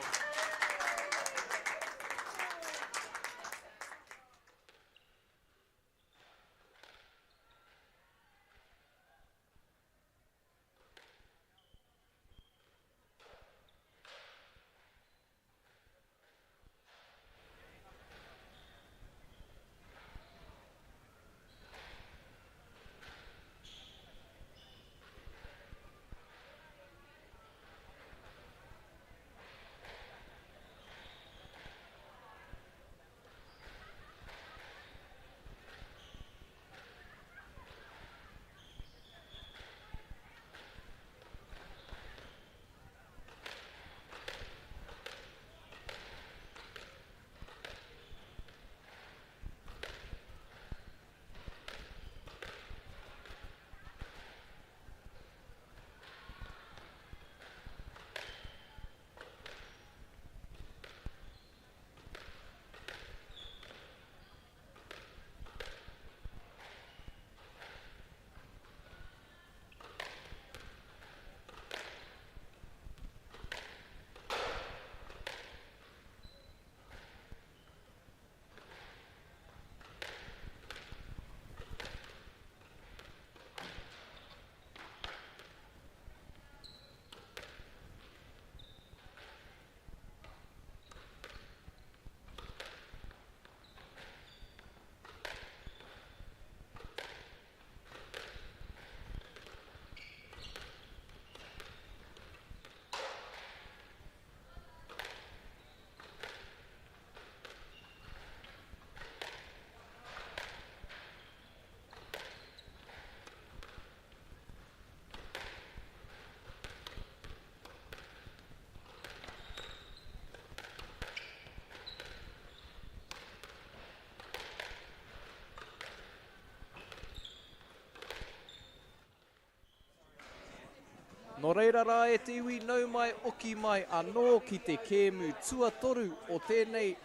No reira rā e te iwi nau mai oki mai anō ki te kēmu tuatoru o tēnei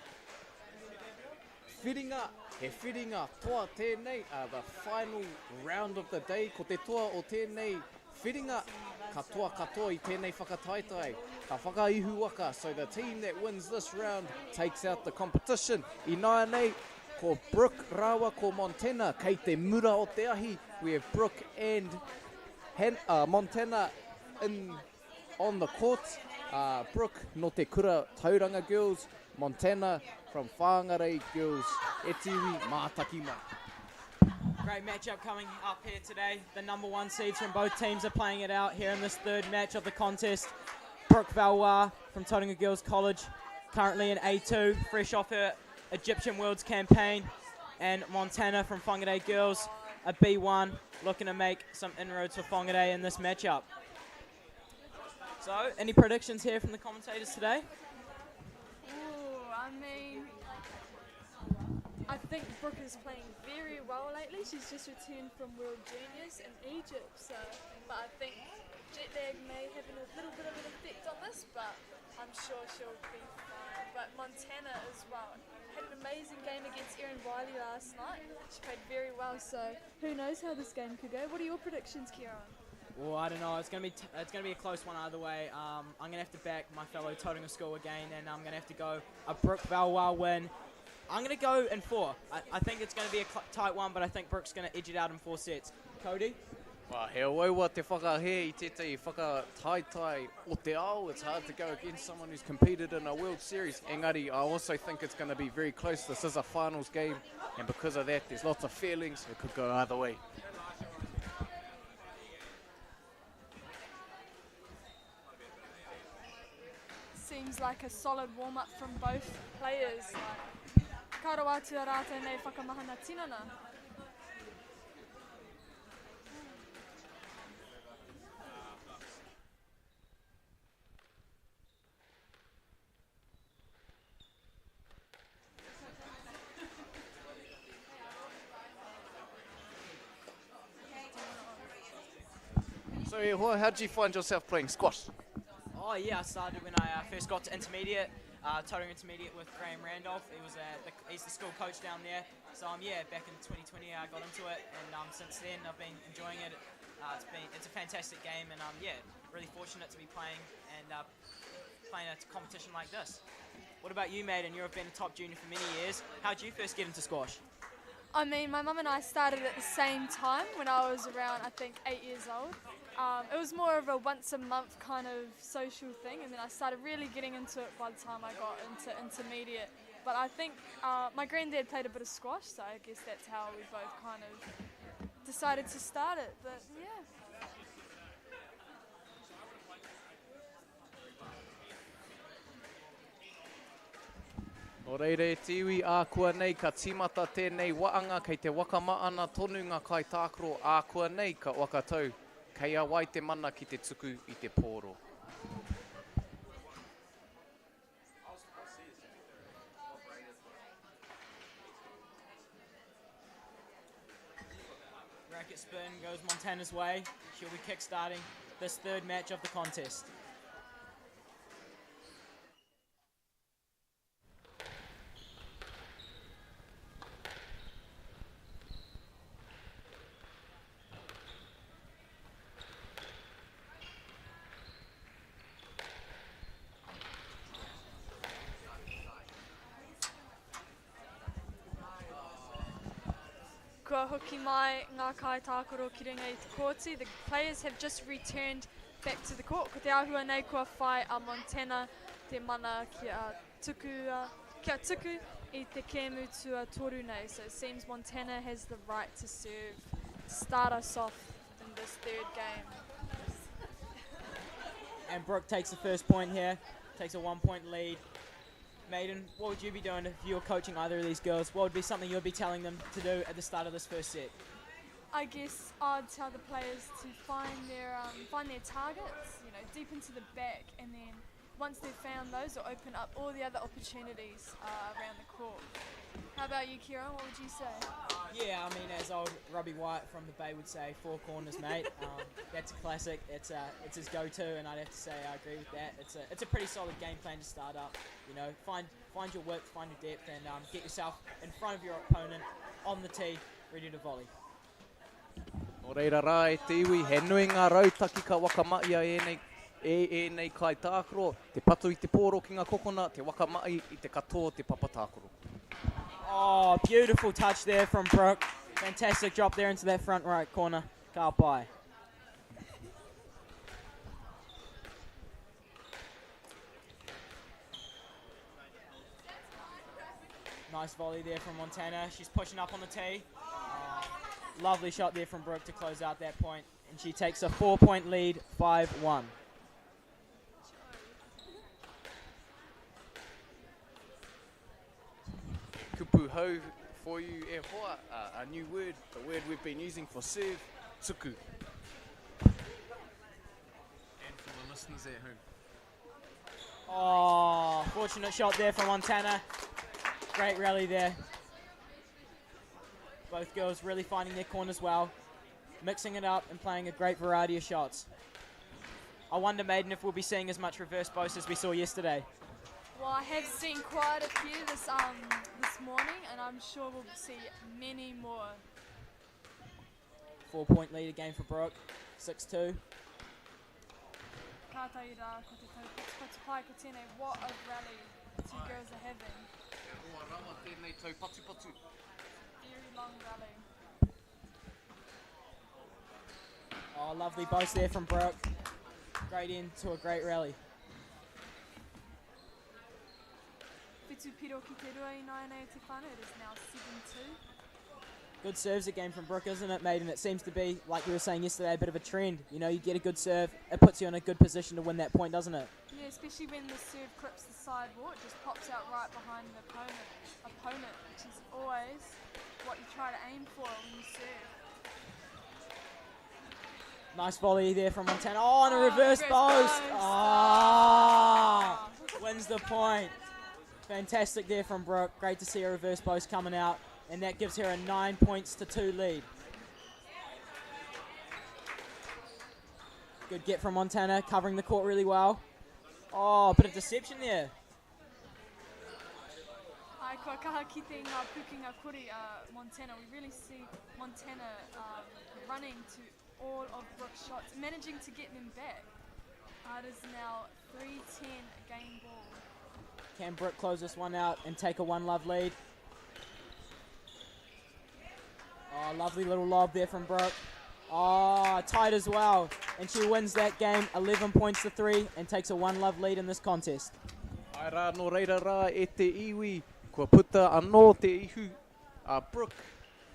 whiringa. He whiringa toa tēnei, the final round of the day. Ko te toa o tēnei whiringa, katoa I tēnei whakataitai. Ka whakaihu waka, so the team that wins this round takes out the competition. I nāia nei, ko Brooke Rawa ko Montana, kei te mura o te ahi. We have Brooke and Montana on the court. Brooke no te Kura Tauranga girls, Montana from Whangarei girls. E tiwi mātaki mai. Great matchup coming up here today. The number 1 seeds from both teams are playing it out here in this third match of the contest. Brooke Valois from Tauranga Girls College, currently in A2, fresh off her Egyptian Worlds campaign. And Montana from Whangarei Girls, a B1, looking to make some inroads for Whangarei in this matchup. So, any predictions here from the commentators today? I think Brooke is playing very well lately. She's just returned from World Juniors in Egypt, but I think jet lag may have a little bit of an effect on this, but I'm sure she'll be fine. But Montana as well had an amazing game against Erin Wiley last night. She played very well, so who knows how this game could go. What are your predictions, Kieran? Well, I don't know. It's gonna be a close one either way. I'm gonna have to back my fellow Tauranga school again, and I'm gonna have to go a Brooke Valois win. I'm gonna go in 4. I think it's gonna be a tight one, but I think Brooke's gonna edge it out in 4 sets. Cody? Well, he waua te whakahe I tētai whakataitai o te ao. It's hard to go against someone who's competed in a World Series. Engari, I also think it's going to be very close. This is a finals game, and because of that, there's lots of feelings. It could go either way. Seems like a solid warm-up from both players. Ka rawa atu a rātou nei whakamahana tinana. So, how did you find yourself playing squash? Oh yeah, I started when I first got to intermediate, Tauranga Intermediate with Graham Randolph. He was he's the school coach down there. So yeah, back in 2020 I got into it, and since then I've been enjoying it. It's a fantastic game, and yeah, really fortunate to be playing a competition like this. What about you, Maiden? You've been a top junior for many years. How did you first get into squash? I mean, my mum and I started at the same time when I was around, I think, 8 years old. It was more of a once a month kind of social thing, and then I started really getting into it by the time I got into intermediate. But I think my granddad played a bit of squash, so I guess that's how we both kind of decided to start it. But yeah. O reire te iwi ākua nei ka timata tēnei waanga kei te wakamaana tonu ngā kai tākaro ākua nei ka wakatau. Kei a wai te mana ki te tuku I te pōro. Racket spin goes Montana's way. She'll be kick-starting this third match of the contest. Kua hoki mai ngā kai tākaro ki runga I te kōti. The players have just returned back to the court. Ko te āhua nei kua whai a Montana te mana kia tuku I te kēmu tua toru nei. So it seems Montana has the right to serve, to start us off in this third game. And Brooke takes the first point here, takes a 1-point lead. Maiden, what would you be doing if you were coaching either of these girls? What would be something you would be telling them to do at the start of this first set? I guess I'd tell the players to find their targets, you know, deep into the back, and then once they've found those, it'll open up all the other opportunities around the court. How about you, Kieran? What would you say? Yeah, I mean, as old Robbie White from the Bay would say, 4 corners, mate. That's a classic. It's his go-to, and I'd have to say I agree with that. It's a pretty solid game plan to start up. You know, find your width, find your depth, and get yourself in front of your opponent on the tee, ready to volley. Nō reira rā e te iwi, he nui ngā rautaki ka wakamai e nei kai tākoro, te patu I te pōro ki ngā kokona, te wakamai I te katoa te papatākoro. Oh, beautiful touch there from Brooke. Fantastic drop there into that front right corner. Ka pai. Nice volley there from Montana. She's pushing up on the tee. Lovely shot there from Brooke to close out that point. And she takes a 4-point lead, 5-1. Kupu hou for you e hoa, a new word, the word we've been using for serve, tuku. And for the listeners at home. Oh, fortunate shot there from Montana. Great rally there. Both girls really finding their corners well, mixing it up and playing a great variety of shots. I wonder, Maiden, if we'll be seeing as much reverse boast as we saw yesterday. Well, I have seen quite a few this morning, and I'm sure we'll see many more. 4-point lead again for Brooke, 6-2. Kātai rā, ko te taupats pai ko tēnei, what a rally the two girls are having. Roa rawa tēnei tau patu. Very long rally. Oh, lovely boast there from Brooke. Great end to a great rally. Whitu piro ki te rua I nai nei te whānau, it is now 7-2. Good serves again from Brooke, isn't it, Maiden? It seems to be, like we were saying yesterday, a bit of a trend. You know, you get a good serve, it puts you in a good position to win that point, doesn't it? Yeah, especially when the serve clips the sideboard, it just pops out right behind the opponent, which is always what you try to aim for when you serve. Nice volley there from Montana. Oh, and a reverse post. Oh, wins the point. Fantastic there from Brooke. Great to see a reverse post coming out. And that gives her a 9-2 lead. Good get from Montana, covering the court really well. Oh, a bit of deception there. Ai, kua kaha ki te ngā pukinga kori, Montana. We really see Montana running to all of Brooke's shots, managing to get them back. It is now 3-10 game ball. Can Brooke close this one out and take a 1-love lead? Oh, lovely little lob there from Brooke. Oh, tight as well. And she wins that game 11-3 and takes a 1-love lead in this contest. Ai rā, nō reira rā e te iwi, kua puta anō te ihu a Brooke.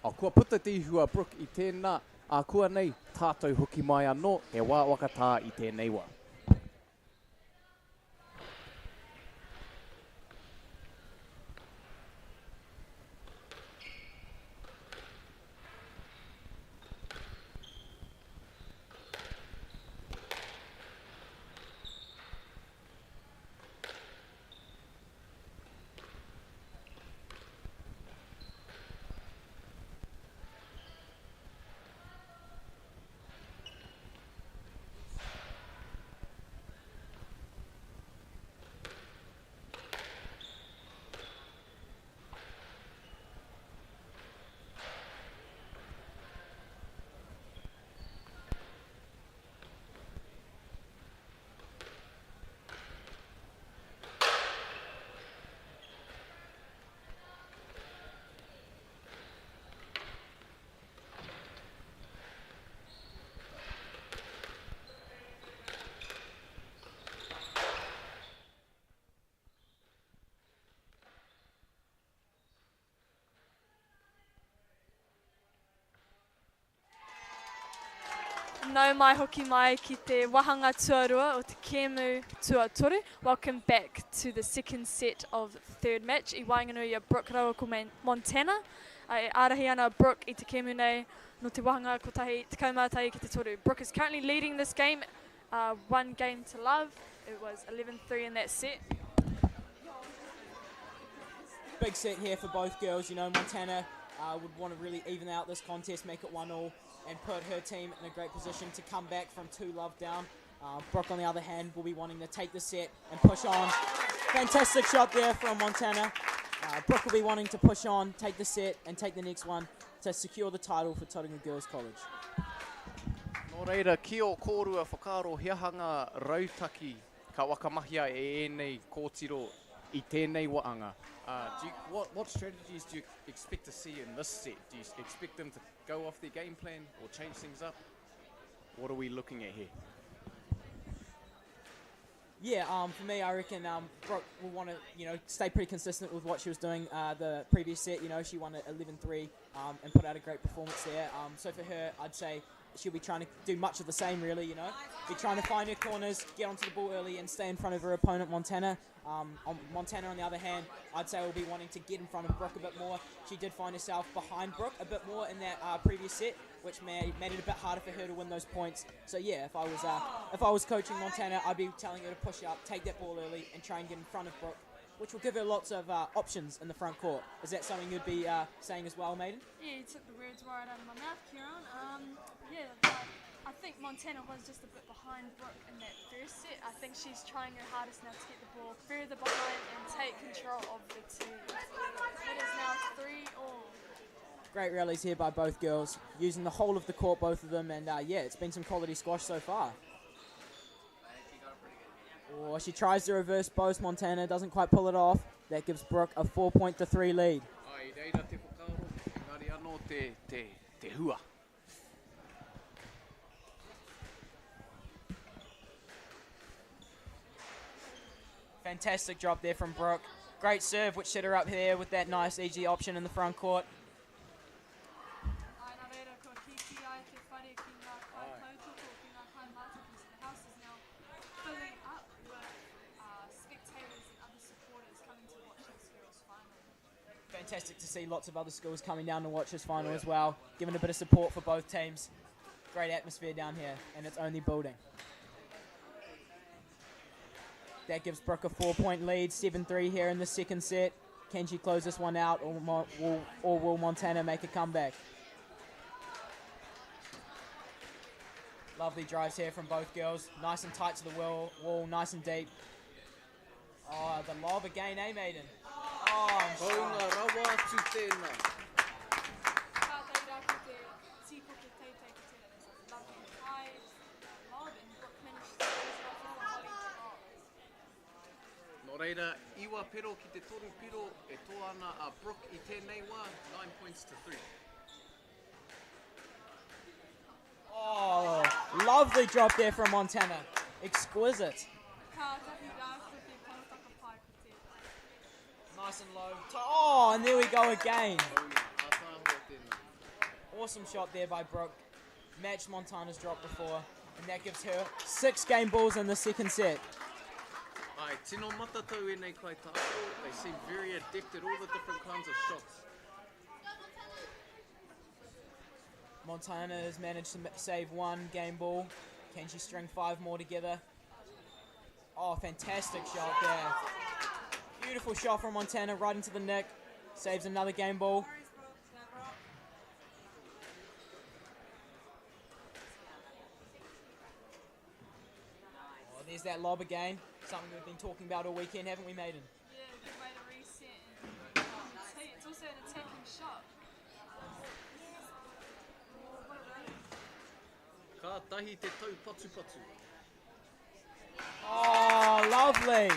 Kua puta te ihu a Brooke I tēnā, a kua nei tātou hoki mai anō, he wā wakatā I tēnei wā. Nau mai hoki mai ki te wahanga tuarua o te Kēmu tuatoru. Welcome back to the second set of the third match. I Wainganui Brooke rawa ko Montana. Ai ārahi ana Brooke I te Kēmu nei no te wahanga ko tahi te kaumātai ki te toru. Brooke is currently leading this game, 1 game to love. It was 11-3 in that set. Big set here for both girls. You know, Montana would want to really even out this contest, make it 1-1, and put her team in a great position to come back from 2-love down. Brooke, on the other hand, will be wanting to take the set and push on. Fantastic shot there from Montana. Brooke will be wanting to push on, take the set, and take the next one to secure the title for Tauranga Girls College. Nō reira, ki o kōrua whakaaro hiahanga rautaki ka wakamahia e ēnei kōtiro I tēnei waanga. What strategies do you expect to see in this set? Do you expect them to go off their game plan or change things up? What are we looking at here? Yeah, for me, I reckon Brooke will want to, stay pretty consistent with what she was doing the previous set. She won at 11-3 and put out a great performance there. So for her, I'd say she'll be trying to do much of the same, really. Be trying to find her corners, get onto the ball early, and stay in front of her opponent, Montana. Montana, on the other hand, I'd say will be wanting to get in front of Brooke a bit more. She did find herself behind Brooke a bit more in that previous set, which made it a bit harder for her to win those points. So yeah, if I was coaching Montana, I'd be telling her to push up, take that ball early, and try and get in front of Brooke, which will give her lots of options in the front court. Is that something you'd be saying as well, Maiden? Yeah, you took the words right out of my mouth, Kieran. I think Montana was just a bit behind Brooke in that first set. I think she's trying her hardest now to get the ball further behind and take control of the two. It is now 3-all. Great rallies here by both girls, using the whole of the court, both of them, and it's been some quality squash so far. Oh, she tries to reverse both. Montana doesn't quite pull it off. That gives Brooke a 4-3 lead. Ai, reira te whakaaro, engari anō te hua. Fantastic drop there from Brooke. Great serve, which set her up here with that nice EG option in the front court. Fantastic to see lots of other schools coming down to watch this final as well, giving a bit of support for both teams. Great atmosphere down here, and it's only building. That gives Brooke a 4-point lead, 7-3 here in the second set. Can she close this one out, or will Montana make a comeback? Lovely drives here from both girls. Nice and tight to the wall, nice and deep. Oh, the lob again, Maiden? Oh, Nō reira, iwa pero ki te toru piro e toana a Brooke I tēnei wā, 9 points to 3. Oh, lovely drop there from Montana. Exquisite. Nice and low. Oh, and there we go again. Awesome shot there by Brooke. Matched Montana's drop before, and that gives her 6 game balls in the second set. Ai, tino matatau e nei kai tātou. They seem very adept at all the different kinds of shots. Montana has managed to save 1 game ball. Can she string 5 more together? Oh, fantastic shot there. Beautiful shot from Montana right into the neck. Saves another game ball. Oh, there's that lob again. Something we've been talking about all weekend, haven't we, Maiden? Yeah, good way to reset. And it's also an attacking shot. Ka tahi te tau patu patu. Oh, lovely.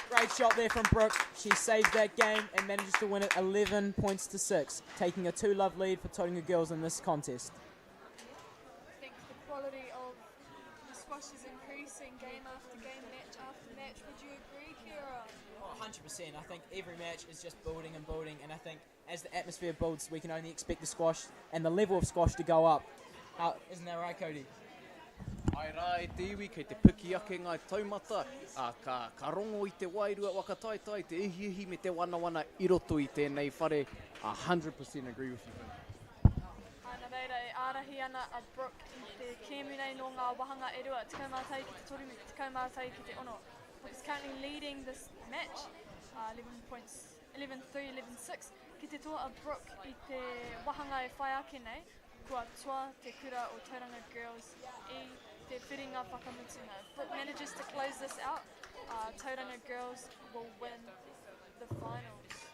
Great shot there from Brooke. She saved that game and manages to win it 11 points to 6, taking a 2-love lead for Tauranga Girls in this contest. I think the quality of the squash is increasing game after game, match after match. Would you agree, Kira? Oh, 100%. I think every match is just building and building, and I think as the atmosphere builds, we can only expect the squash and the level of squash to go up. Isn't that right, Cody? Ai rā e te iwi kei te piki ake ngai taumata, ka rongo I te wairua wakataitai, te ihihi me te wanawana I roto I tēnei whare. 100% agree with you. Ana reira e ārahi ana a Brooke I te kēmu nei no ngā wahanga e rua, tikau mātai ki te toru, tikau mātai ki te ono. Brooke is currently leading this match, 11 points, 11-3, 11-6. Ki te toa a Brooke I te wahanga e whai ake nei, kua toa te kura o Tauranga Girls I te whiringa whakamutunga. If Brooke manages to close this out, Tauranga Girls will win the finals.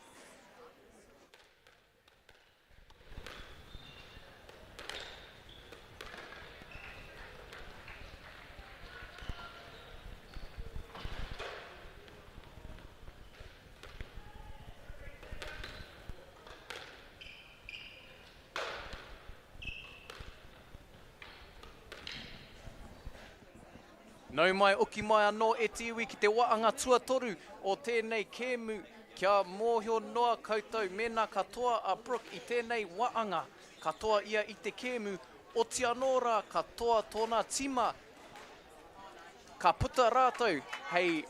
Nau mai oki mai anō e te iwi ki te waanga tuatoru o tēnei kēmu kia mōhio noa koutou mena katoa a Brooke I tēnei waanga. Katoa ia I te kēmu, oti anō rā katoa tōna tima. Ka puta rātou hei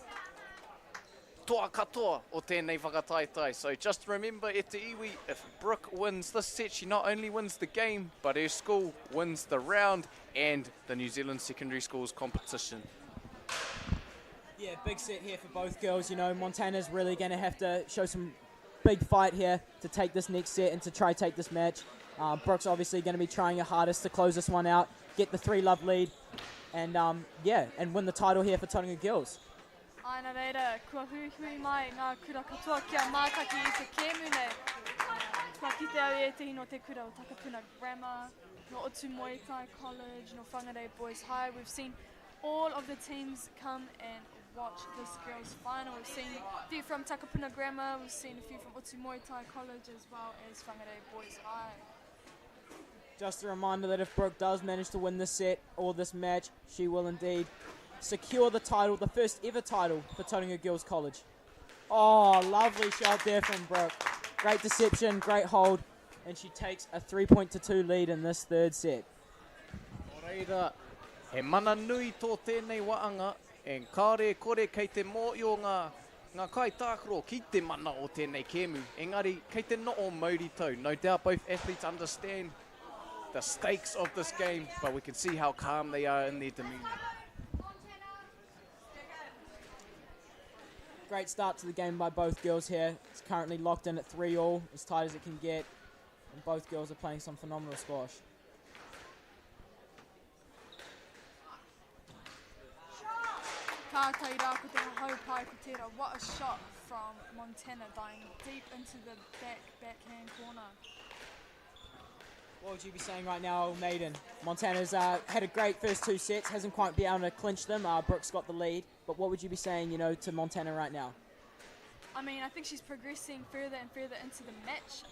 toa katoa o tēnei whakataitai. So just remember e te iwi, if Brooke wins this set, she not only wins the game, but her school wins the round and the New Zealand Secondary Schools competition. Yeah, big set here for both girls. You know, Montana's really going to have to show some big fight here to take this next set and to try take this match. Brooke's obviously going to be trying her hardest to close this one out, get the 3-love lead, and and win the title here for Tauranga Girls. Aina reira, kua hui mai ngā kura katoa kia mātaki I te kēmu nei. Kua kite au e te hino te kura o Takapuna Grammar, no Otu Muay Thai College, no Whangarei Boys High. We've seen all of the teams come and watch this girls' final. We've seen a few from Takapuna Grammar, we've seen a few from Otu Muay Thai College as well as Whangarei Boys High. Just a reminder that if Brooke does manage to win this set or this match, she will indeed secure the title, the first ever title for Tauranga Girls College. Oh, lovely shot there from Brooke. Great deception, great hold, and she takes a 3-2 lead in this third set. Reira, he mana nui tō tēnei waanga, en kāre kore kei te mōio ngā kai tākaro ki te mana o tēnei kēmu. Engari, kei te no o mauri tau. No doubt both athletes understand the stakes of this game, but we can see how calm they are in their demeanour. Great start to the game by both girls here. It's currently locked in at 3-all, as tight as it can get. And both girls are playing some phenomenal squash. Ka tai rā ko te hau pai ko tērā. What a shot from Montana, dying deep into the backhand corner. What would you be saying right now, Maiden? Montana's had a great first two sets, hasn't quite been able to clinch them. Brooke's got the lead. But what would you be saying, you know, to Montana right now? I mean, I think she's progressing further and further into the match.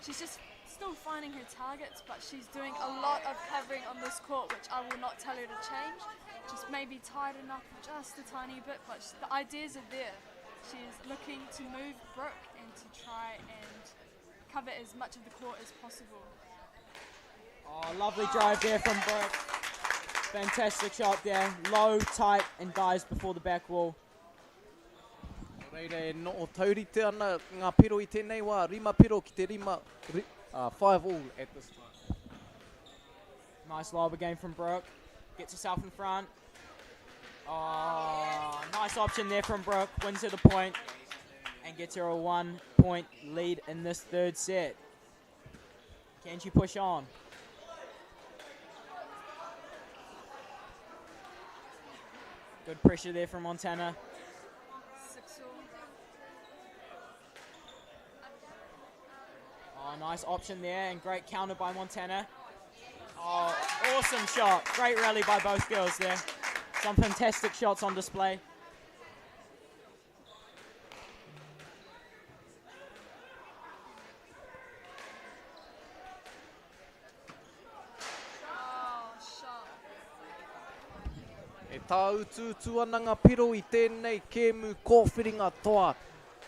She's just still finding her targets, but she's doing a lot of covering on this court, which I will not tell her to change. Just maybe tighten up just a tiny bit, but the ideas are there. She's looking to move Brooke and to try and cover as much of the court as possible. Oh, lovely drive there from Brooke. Fantastic shot there. Low, tight, and dives before the back wall. Reire, no o taurite ana ngā piro I tēnei wā, rima piro ki te rima, 5-all at this time. Nice lob again from Brooke. Gets herself in front. Oh, nice option there from Brooke. Wins her the point and gets her a 1-point lead in this third set. Can she push on? Good pressure there from Montana. 6-all. Oh, nice option there and great counter by Montana. Oh, awesome shot. Great rally by both girls there. Some fantastic shots on display. E tā utu ana ngā piro I tēnei kēmu kōwhiringa toa.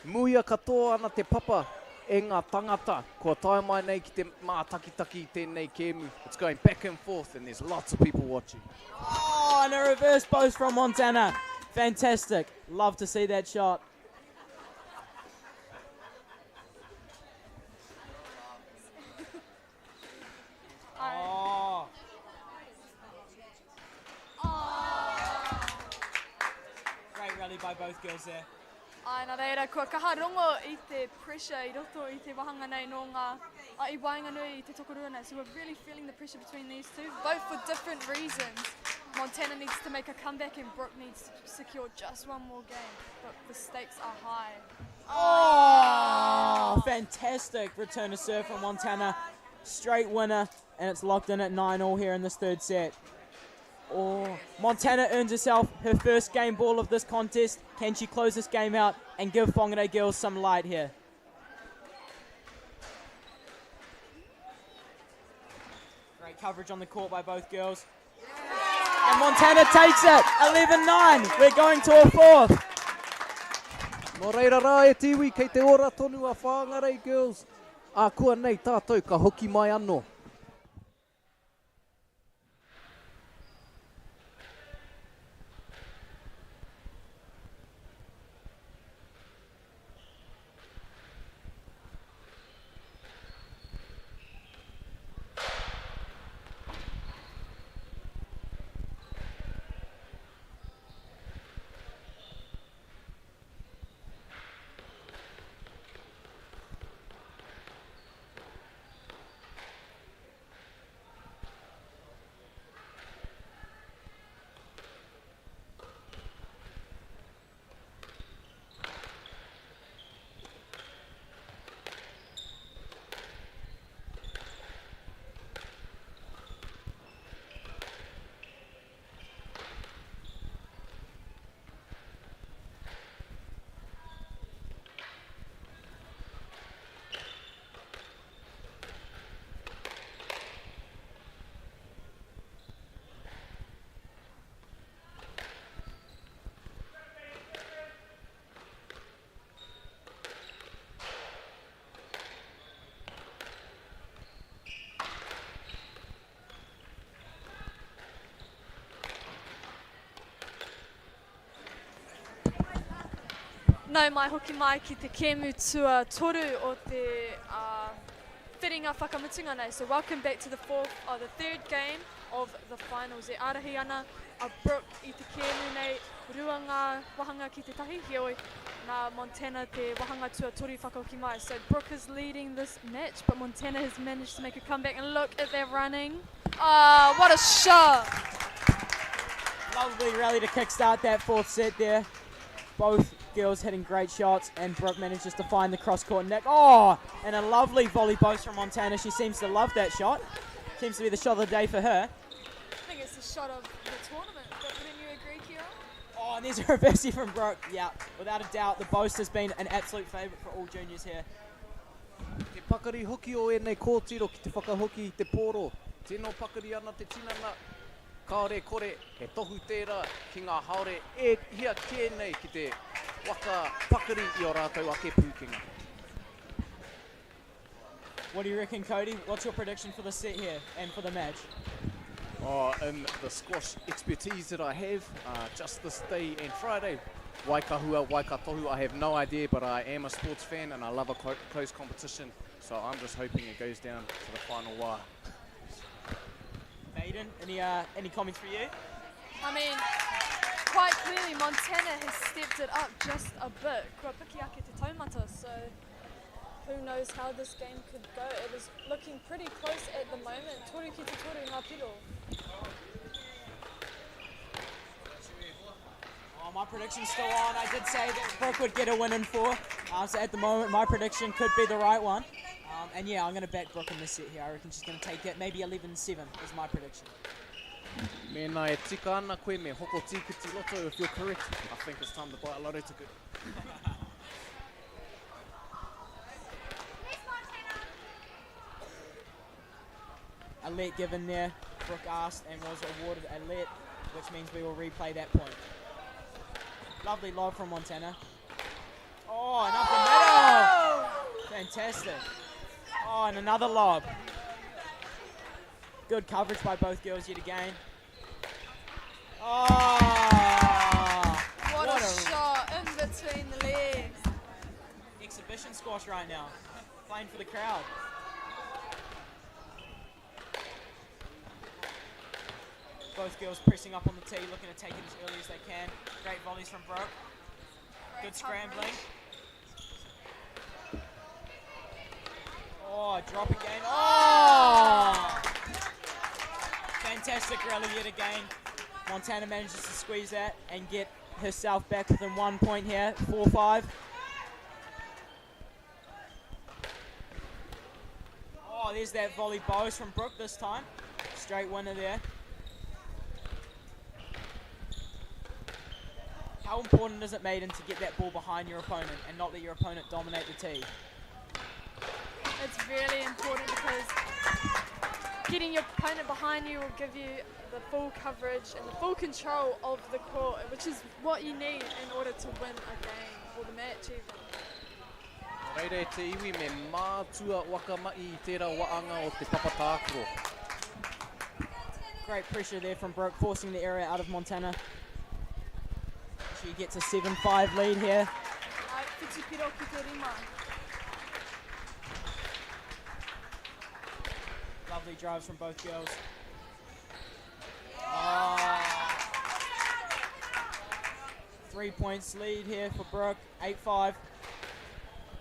Muia katoa ana te papa e ngā tangata. Kua tae mai nei ki te mātakitaki I tēnei kēmu. It's going back and forth and there's lots of people watching. Oh, and a reverse post from Montana. Fantastic. Love to see that shot. Oh. Great rally by both girls there. Ai, nā reira, kua kaha rongo I te pressure I roto I te wahanga nei no ngā I wainga nui I te tokorua nei. So we're really feeling the pressure between these two, both for different reasons. Montana needs to make a comeback and Brooke needs to secure just one more game, but the stakes are high. Oh, fantastic return to serve from Montana. Straight winner, and it's locked in at 9-all here in this third set. Oh, Montana earns herself her first game ball of this contest. Can she close this game out and give Whangarei girls some light here? Great coverage on the court by both girls. And Montana takes it, 11-9. We're going to a fourth. Nō reira rā e tiwi kei te ora tonu a Whangarei girls. A kua nei tātou ka hoki mai anō. Nau mai hoki mai ki te kēmu tua toru o te whiringa whakamutunga nei. So welcome back to the third game of the finals. E arahi ana a Brooke I te kēmu nei, rua ngā wahanga ki te tahi hioi, nā Montana te wahanga tua toru whakauki mai. So Brooke is leading this match, but Montana has managed to make a comeback, and look at their running. Ah, what a shot! Lovely rally to kickstart that fourth set there. Both girls hitting great shots, and Brooke manages to find the cross-court net. Oh, and a lovely volley boast from Montana. She seems to love that shot. Seems to be the shot of the day for her. I think it's the shot of the tournament, but wouldn't you agree, Kira? Oh, and there's a reversie from Brooke. Yeah, without a doubt, the boast has been an absolute favourite for all juniors here. Te pakari hoki o e nei kōtiro ki te whakahoki I te pōro. Tēnō pakari ana te tinana. Kāore kore, he tohu tērā ki ngā haore e hia kēnei ki te waka pakari I o rātou ake pūkinga. What do you reckon, Cody? What's your prediction for the set here and for the match? Oh, in the squash expertise that I have, just this day and Friday, Waikahua, Waikatohu, I have no idea, but I am a sports fan and I love a close competition, so I'm just hoping it goes down to the final wire. Maiden, any comments for you? I mean, quite clearly Montana has stepped it up just a bit. Kua piki ake te taumata, so who knows how this game could go. It is looking pretty close at the moment. Toru ki te toru ngā piro. Oh, my prediction's still on. I did say that Brooke would get a win in four. So at the moment, my prediction could be the right one. And yeah, I'm going to back Brooke in this set here. I reckon she's going to take it. Maybe 11-7 is my prediction. Mena e tika ana koe me hoko tīkiti loto, if you're correct. I think it's time to buy a lotto ticket. A let given there. Brooke asked and was awarded a let, which means we will replay that point. Lovely lob from Montana. Oh, and up the middle! Fantastic. Oh, and another lob. Good coverage by both girls yet again. Oh! What a shot in between the legs. Exhibition squash right now. Playing for the crowd. Both girls pressing up on the tee, looking to take it as early as they can. Great volleys from Brooke. Good scrambling. Oh, drop again. Oh! Fantastic rally yet again. Montana manages to squeeze that and get herself back within 1 point here, 4-5. Oh, there's that volley bows from Brooke this time. Straight winner there. How important is it, Maiden, to get that ball behind your opponent and not let your opponent dominate the tee? It's really important because getting your opponent behind you will give you the full coverage and the full control of the court, which is what you need in order to win a game or the match even. Reire te iwi me mātua wakamai I tērā waanga o te papatākoro. Great pressure there from Brooke, forcing the area out of Montana. She gets a 7-5 lead here. Whitipiro ki te rima. Lovely drives from both girls. Oh. 3 points lead here for Brooke, 8-5.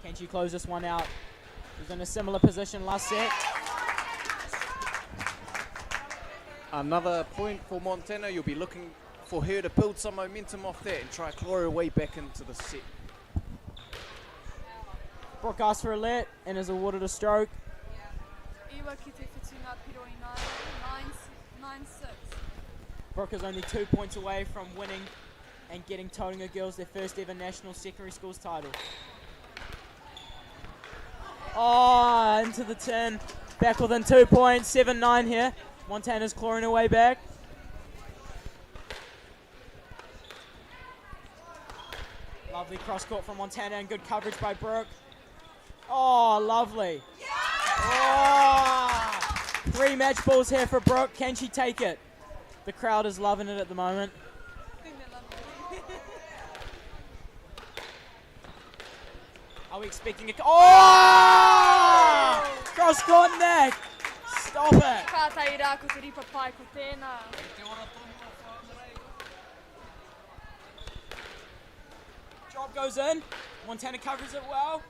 Can she close this one out? She was in a similar position last set. Another point for Montana. You'll be looking for her to build some momentum off that and try to claw her way back into the set. Brooke asks for a let and is awarded a stroke. Iwa ki te whitunga piro I 9-6. Brooke is only 2 points away from winning and getting Tauranga Girls their first ever national secondary schools title. Oh, into the tin. Back within 2 points, 7-9 here. Montana's clawing her way back. Lovely cross court from Montana and good coverage by Brooke. Oh, lovely. Oh, 3 match balls here for Brooke. Can she take it? The crowd is loving it at the moment. Are we expecting a... Oh! Cross court neck. Stop it. Ka tai rā ko te ripa pai ko tēnā. Job goes in. Montana covers it well.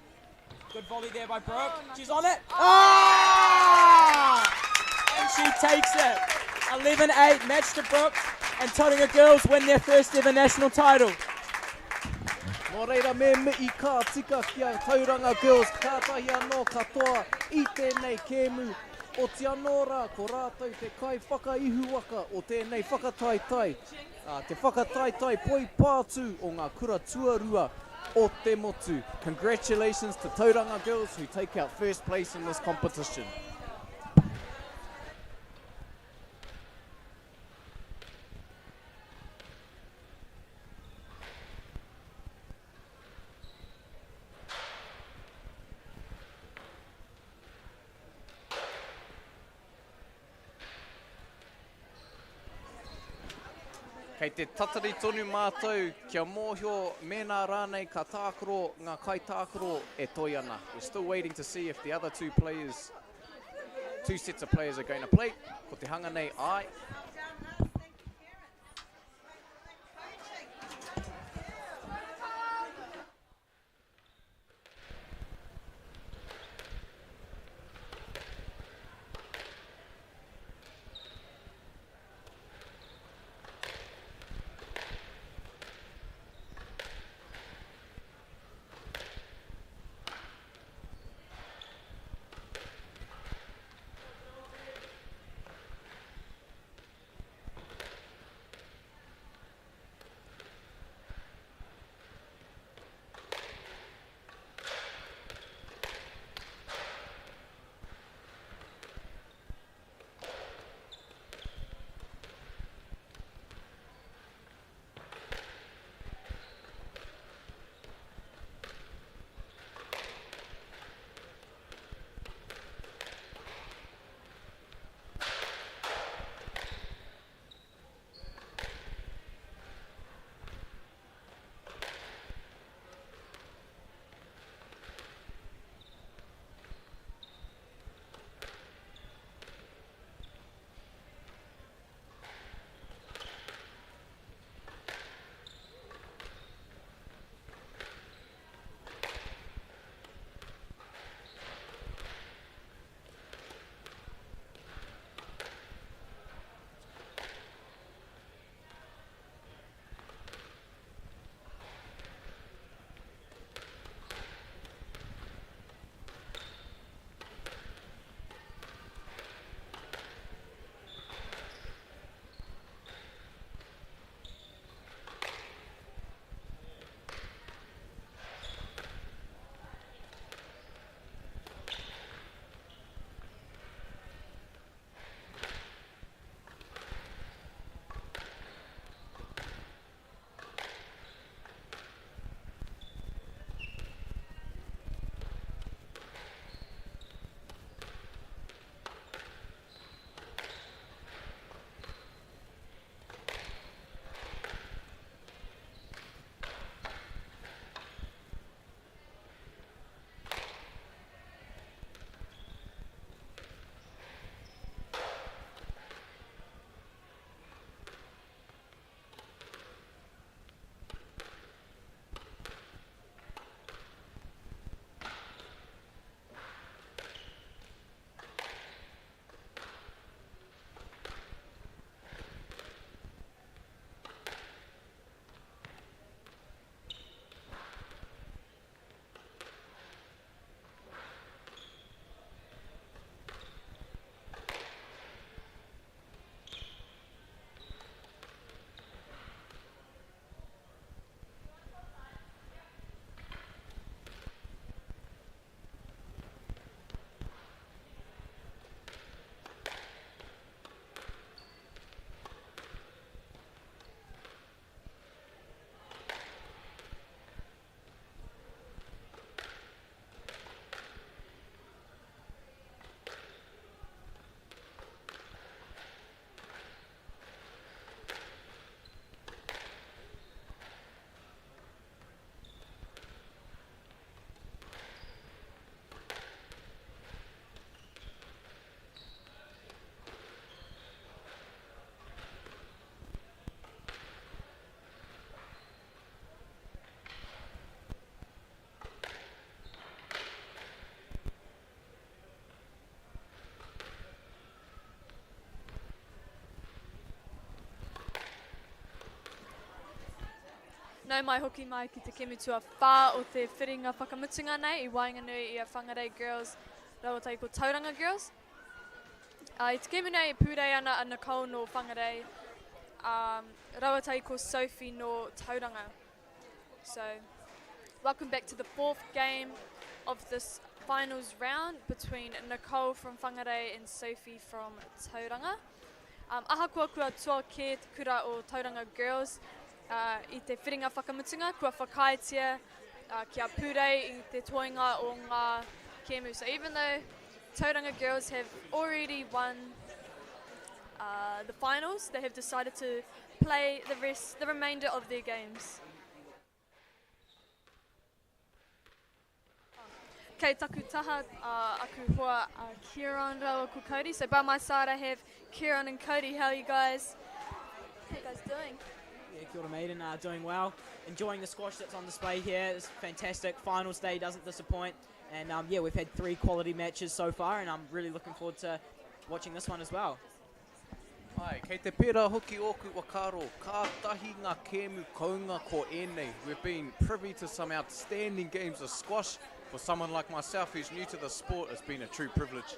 Good volley there by Brooke. Oh, nice. She's on it. Oh! And she takes it. 11-8 match to Brooke. And Tauranga Girls win their first ever national title. Nō reira me mihi ka tika kia Tauranga Girls kātahi anō katoa I tēnei kēmu. O te anō rā ko rātou te kai whakaihu waka o tēnei whakataitai. Te whakataitai poi pātū o ngā kura tuarua o te motu. Congratulations to Tauranga Girls who take out first place in this competition. Kei te tatari tonu mātou, kia mōhio mēnā rānei ka tākoro, ngā kai tākoro e toi ana. We're still waiting to see if the other two sets of players are going to play. Ko te hanga nei ai. Nau mai hoki mai ki te kemutua whā o te whiringa whakamutunga nei I Wainganui I a Whangarei Girls, Rawatahi ko Tauranga Girls. I te kemu nei pūrei ana a Nicole no Whangarei, Rawatahi ko Sophie no Tauranga. So, welcome back to the fourth game of this finals round between Nicole from Whangarei and Sophie from Tauranga. Ahakoa kua toa ke te kura o Tauranga Girls I te whiringa whakamutunga, kua whakaitia kia pūrei I te toinga o ngā kemu. So even though Tauranga Girls have already won the finals, they have decided to play the remainder of their games. Kei taku taha aku hoa Kieran rawa ko Cody. So by my side I have Kieran and Cody. How are you guys? How are you guys doing? Yeah, kia ora maiden, doing well. Enjoying the squash that's on display here. It's fantastic. Finals day doesn't disappoint. And yeah, we've had 3 quality matches so far, and I'm really looking forward to watching this one as well. Ai, kei te pera hoki oku wakaro, ka tahi ngā kēmu kounga ko ēnei. We've been privy to some outstanding games of squash. For someone like myself who's new to the sport, it's been a true privilege.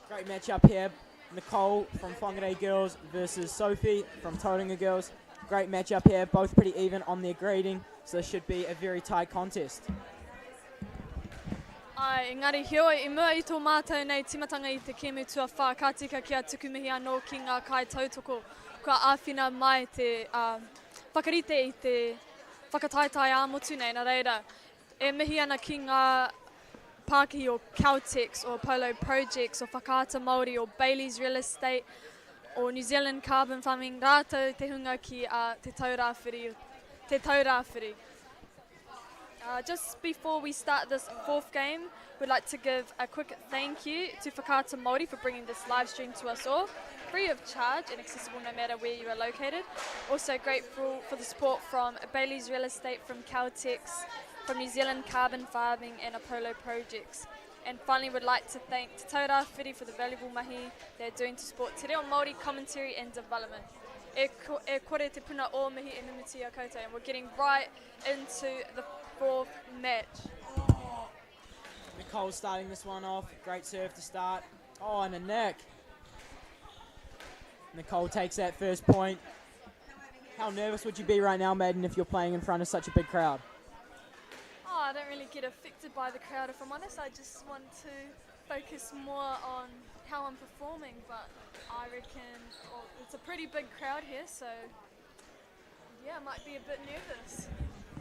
Great matchup here. Nicole from Whangarei Girls versus Sophie from Tauranga Girls. Great matchup here, both pretty even on their grading, so this should be a very tight contest. Ai, engari heoi, I mua I tō mātou nei timatanga I te kemutua whā, ka tika kia tukumihi anō ki ngā kai tautoko. Kua āwhina mai te whakarite I te whakataetai a motu nei, nā reira. E mihi ana ki ngā Pākihi o Caltex or Polo Projects or Whakaata Māori or Bailey's Real Estate or New Zealand Carbon Farming, rātou te hunga ki te taurāwhiri. Just before we start this fourth game, we'd like to give a quick thank you to Whakaata Māori for bringing this live stream to us all, free of charge and accessible no matter where you are located. Also grateful for the support from Bailey's Real Estate, from Caltex, from New Zealand Carbon Farming and Apollo Projects. And finally, we'd like to thank Te Taurāwhiri for the valuable mahi they're doing to support Te Reo Māori commentary and development. E kore te puna o mihi e mimiti a koutou, and we're getting right into the fourth match. Nicole starting this one off. Great serve to start. Oh, and a neck. Nicole takes that first point. How nervous would you be right now, Maiden, if you're playing in front of such a big crowd? Oh, I don't really get affected by the crowd, if I'm honest. I just want to focus more on how I'm performing, but I reckon it's a pretty big crowd here, so yeah, I might be a bit nervous.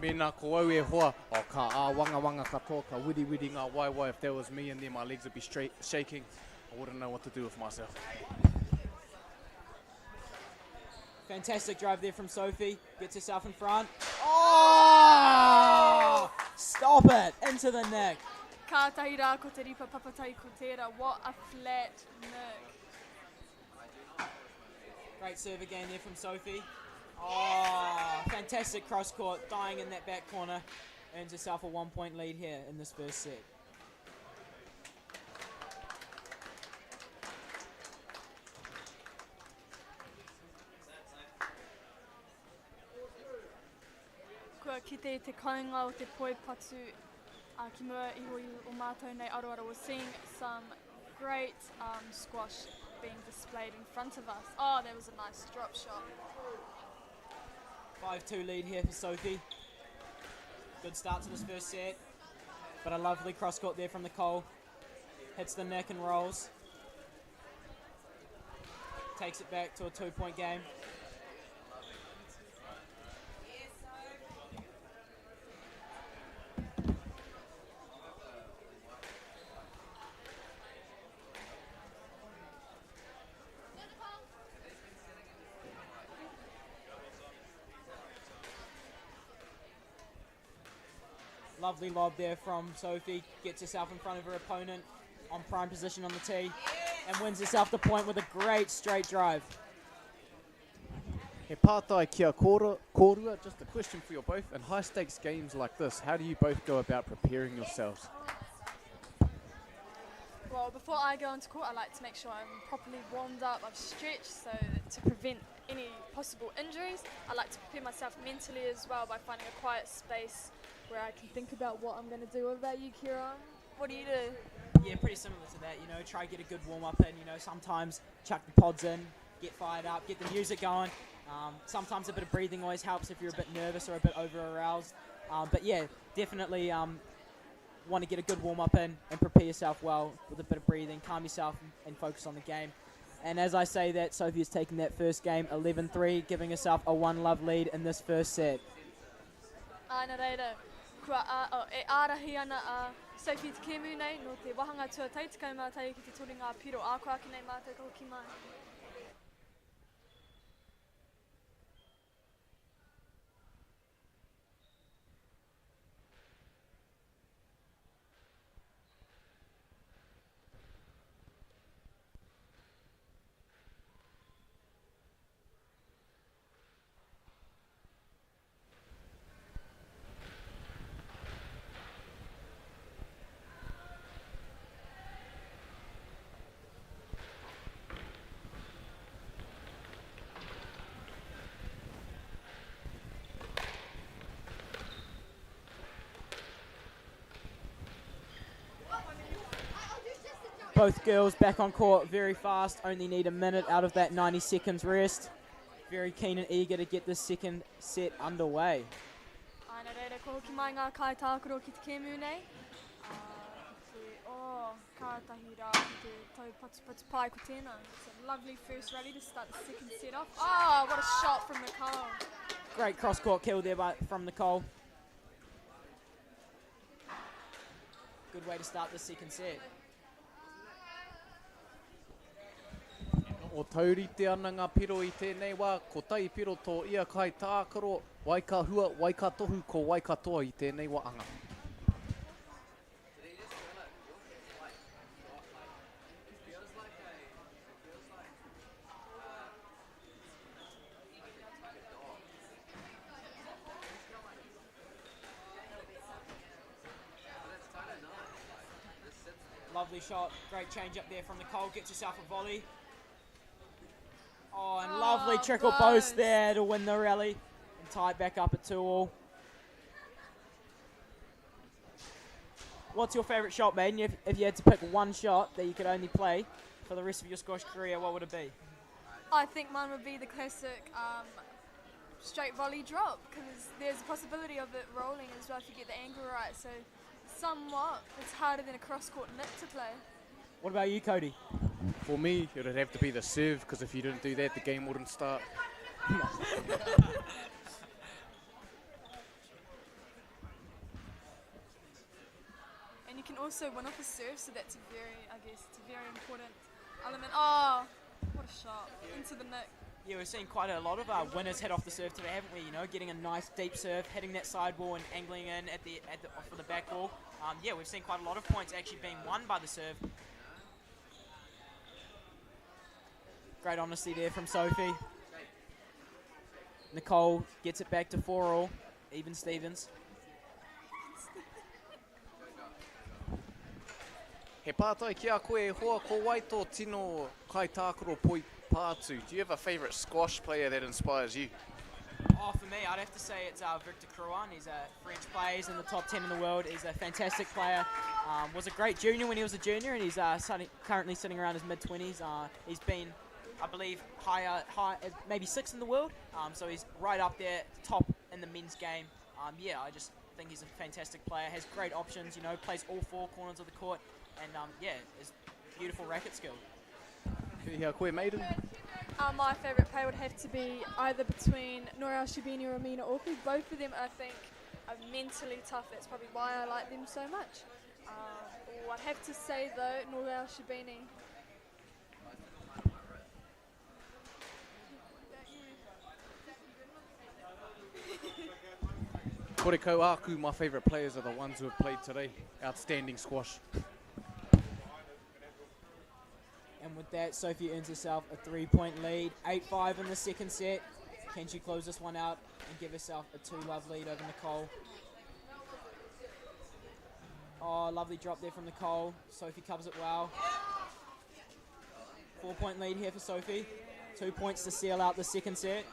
Mena ko au e hoa, o ka wanga katoa, ka wiri ngā waiwai. If that was me and then my legs would be straight shaking, I wouldn't know what to do with myself. Fantastic drive there from Sophie. Gets herself in front. Oh! Stop it! Into the neck. Ka tahi rā ko te ripa papatai ko tērā. What a flat neck. Great serve again there from Sophie. Oh, fantastic cross court. Dying in that back corner. Earns herself a 1-point lead here in this first set. Kua kite te kaunga o te poi patu ki mua iho o mātou nei aroara. We're seeing some great squash being displayed in front of us. Oh, that was a nice drop shot. 5-2 lead here for Sophie. Good start to this first set. But a lovely cross court there from Nicole. Hits the neck and rolls. Takes it back to a 2-point game. Lovely lob there from Sophie. Gets herself in front of her opponent on prime position on the tee and wins herself the point with a great straight drive. He pātai kia kōrua, just a question for you both. In high stakes games like this, how do you both go about preparing yourselves? Well, before I go into court, I like to make sure I'm properly warmed up, I've stretched, so to prevent any possible injuries. I like to prepare myself mentally as well by finding a quiet space where I can think about what I'm going to do. What about you, Kieran? What do you do? Yeah, pretty similar to that. You know, try to get a good warm up in. You know, sometimes chuck the pods in, get fired up, get the music going. Sometimes a bit of breathing always helps if you're a bit nervous or a bit over aroused. But yeah, definitely want to get a good warm up in and prepare yourself well with a bit of breathing, calm yourself and focus on the game. And as I say that, Sophie is taking that first game 11-3, giving herself a 1-love lead in this first set. Aina reira, kua e ārahi ana a Sophie te kēmu nei, no te wahanga tuatai, te kaumātai ki te toringa piro ākoa ki nei mātou ko ki mai. Both girls back on court very fast, only need a minute out of that 90 seconds rest. Very keen and eager to get this second set underway. Aina reira, ko ki mai ngā kai tākuro ki te kēmu nei. Kātahi rā ki te tau patu pai ko tēnā. It's a lovely first rally to start the second set off. Oh, what a shot from Nicole. Great cross-court kill there from Nicole. Good way to start the second set. O taurite ana ngā piro I tēnei wā, ko tai piro tō ia kai tākaro, wai ka hua, wai ka tohu, ko wai ka toa I tēnei wā anga. Lovely shot, great change up there from Nicole, gets herself a volley. Oh, and lovely trickle post there to win the rally and tie it back up at 2-all. What's your favourite shot, Maiden? If you had to pick one shot that you could only play for the rest of your squash career, what would it be? I think mine would be the classic straight volley drop, because there's a possibility of it rolling as well if you get the angle right. So somewhat, it's harder than a cross-court nip to play. What about you, Cody? For me, it would have to be the serve, because if you didn't do that, the game wouldn't start. And you can also win off a serve, so that's a very important element. Oh, what a shot into the nick. Yeah, we've seen quite a lot of our winners head off the serve today, haven't we? You know, getting a nice deep serve, hitting that side ball and angling in for the back ball. Yeah, we've seen quite a lot of points actually being won by the serve. Great honesty there from Sophie. Nicole gets it back to 4-all, even Stevens. He pātai ki a koe hoa ko waito tino kai tākaro poi pātu. Do you have a favourite squash player that inspires you? Oh, for me, I'd have to say it's Victor Crouin. He's a French player. He's in the top 10 in the world. He's a fantastic player. Was a great junior when he was a junior, and he's currently sitting around his mid-20s. He's been, I believe, high, maybe 6th in the world. So he's right up there, top in the men's game. Yeah, I just think he's a fantastic player. Has great options. You know, plays all four corners of the court, and yeah, is beautiful racket skill. Kia koe, Maiden. My favourite player would have to be either between Noura Shibini or Amina Orku. Both of them, I think, are mentally tough. That's probably why I like them so much. I'd have to say, though, Noura Shibini. Kore kau aku, my favourite players are the ones who have played today. Outstanding squash. And with that, Sophie earns herself a 3-point lead. 8-5 in the second set. Can she close this one out and give herself a 2-love lead over Nicole? Oh, lovely drop there from Nicole. Sophie covers it well. 4-point lead here for Sophie. 2 points to seal out the second set.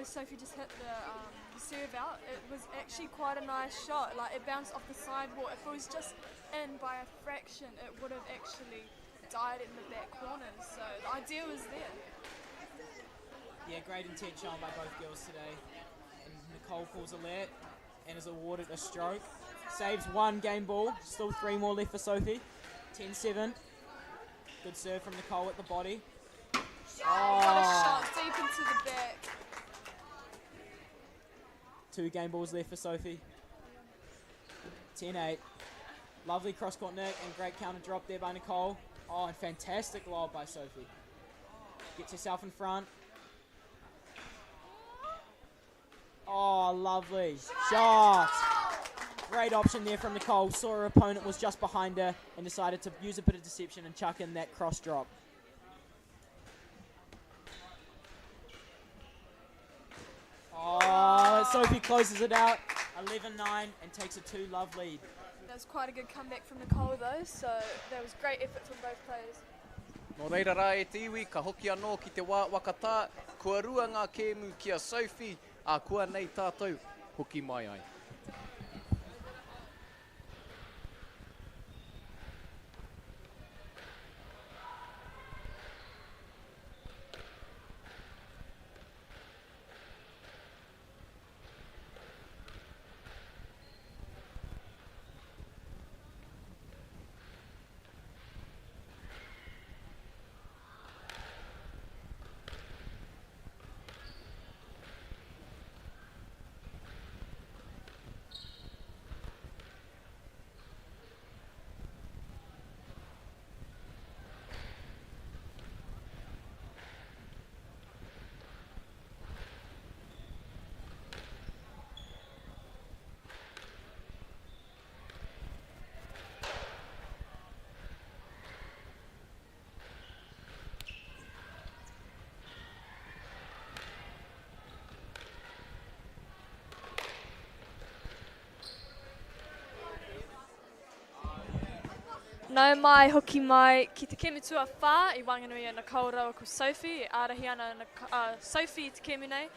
as Sophie just hit the serve out, it was actually quite a nice shot. Like, it bounced off the sidewall. If it was just in by a fraction, it would have actually died in the back corners. So the idea was there. Yeah, great intent shown by both girls today. And Nicole calls alert and is awarded a stroke. Saves one game ball, still 3 more left for Sophie. 10-7. Good serve from Nicole at the body. What a shot, deep into the back. 2 game balls left for Sophie. 10-8. Lovely cross-court nick and great counter drop there by Nicole. Oh, and fantastic lob by Sophie. Gets herself in front. Oh, lovely shot. Great option there from Nicole. Saw her opponent was just behind her and decided to use a bit of deception and chuck in that cross drop. Oh, Sophie closes it out. 11-9 and takes a 2-love lead. That was quite a good comeback from Nicole though, so that was great effort from both players. Nō reira rā e te iwi, ka hoki anō ki te wā wakatā, kua rua ngā kēmu kia Sophie, a kua nei tātou, hoki mai ai. Nau mai, hoki mai, ki te kemutua whā, I wanganui a Nicole Rawa ko Sophie, e ārahi ana Sophie te kemu nei,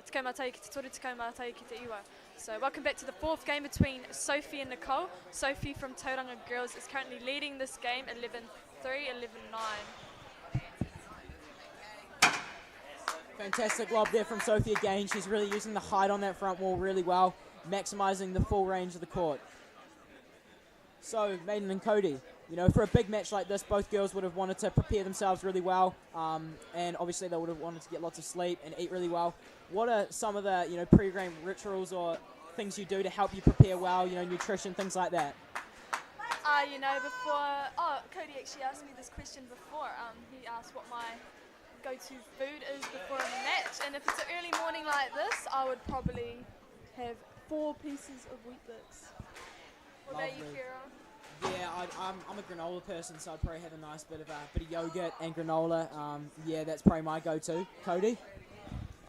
te kaumātai ki te toru, te kaumātai ki te iwa. So welcome back to the 4th game between Sophie and Nicole. Sophie from Tauranga Girls is currently leading this game 11-3, 11-9. Fantastic lob there from Sophie again. She's really using the height on that front wall really well, maximising the full range of the court. So, Maiden and Cody, you know, for a big match like this, both girls would have wanted to prepare themselves really well, and obviously they would have wanted to get lots of sleep and eat really well. What are some of the, you know, pre-game rituals or things you do to help you prepare well, you know, nutrition, things like that? You know, Cody actually asked me this question before. He asked what my go-to food is before a match, and if it's an early morning like this, I would probably have 4 pieces of Wheat Bix. What about you, Kira? Yeah, I'm a granola person, so I'd probably have a nice bit of yogurt and granola. Yeah, that's probably my go-to. Cody?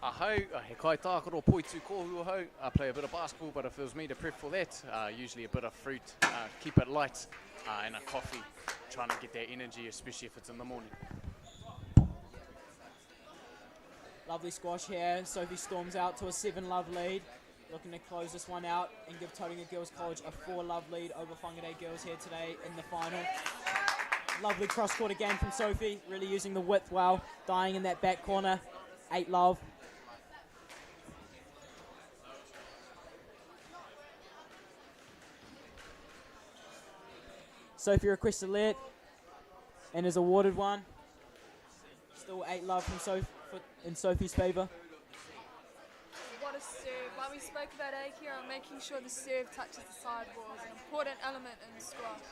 Ahau, he kai tākaro poitu kōhua hau. I play a bit of basketball, but if it was me to prep for that, usually a bit of fruit, keep it light, and a coffee, trying to get that energy, especially if it's in the morning. Lovely squash here. Sophie storms out to a 7-love lead. Looking to close this one out and give Tauranga Girls College a 4-love lead over Whangarei Girls here today in the final. Lovely cross-court again from Sophie, really using the width well, dying in that back corner. 8-love. Sophie requests a alert and is awarded one. Still 8-love from in Sophie's favour. What a serve. Like we spoke about here, making sure the serve touches the sidewall is an important element in squash.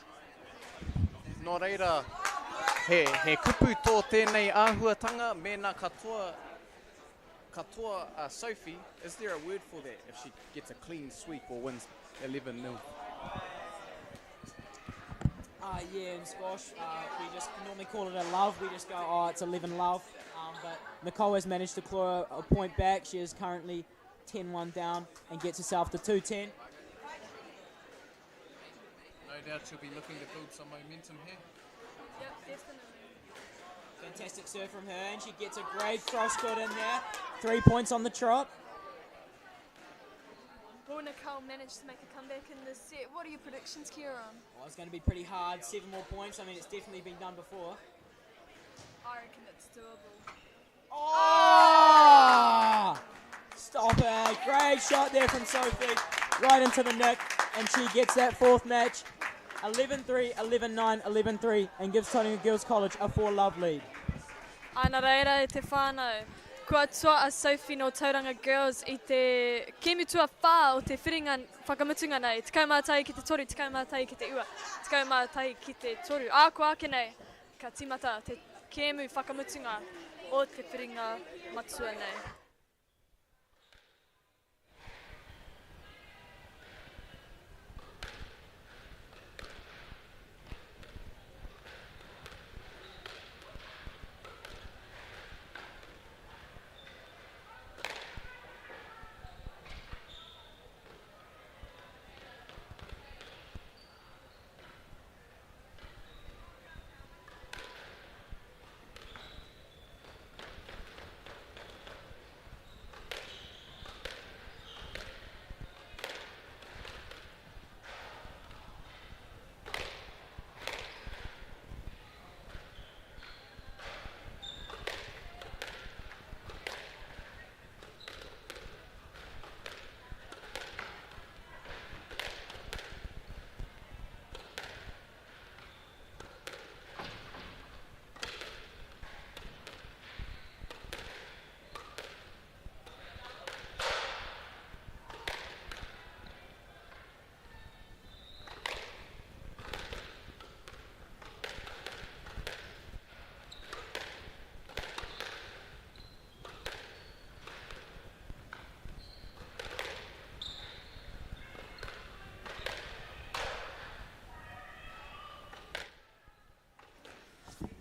Nō reira, he kupu tō tēnei āhuatanga, mēnā katoa Sophie, is there a word for that if she gets a clean sweep or wins 11-0? Yeah, in squash, we just normally call it a love. We just go, oh, it's 11-love. But Nicole has managed to claw a point back. She is currently 10-1 down and gets herself to 2-10. No doubt she'll be looking to build some momentum here. Yep, definitely. Fantastic serve from her, and she gets a great cross-court in there. 3 points on the trot. Will Nicole managed to make a comeback in this set? What are your predictions, Kieran? Well, it's going to be pretty hard. 7 more points. I mean, it's definitely been done before. I reckon it's doable. Oh! Stop it. Great shot there from Sophie. Right into the nick, and she gets that fourth match. 11-3, 11-9, 11-3, and gives Tauranga Girls College a 4-love lead. Ana reira e te whānau. Kua toa a Sophie no Tauranga Girls I te kemutua whā o te whiringa whakamutunga nei. Te kaumātai ki te toru, te kaumātai ki te ua, te kaumātai ki te toru. Ako ake nei, ka timata te kemu whakamutunga o te whiringa matua nei.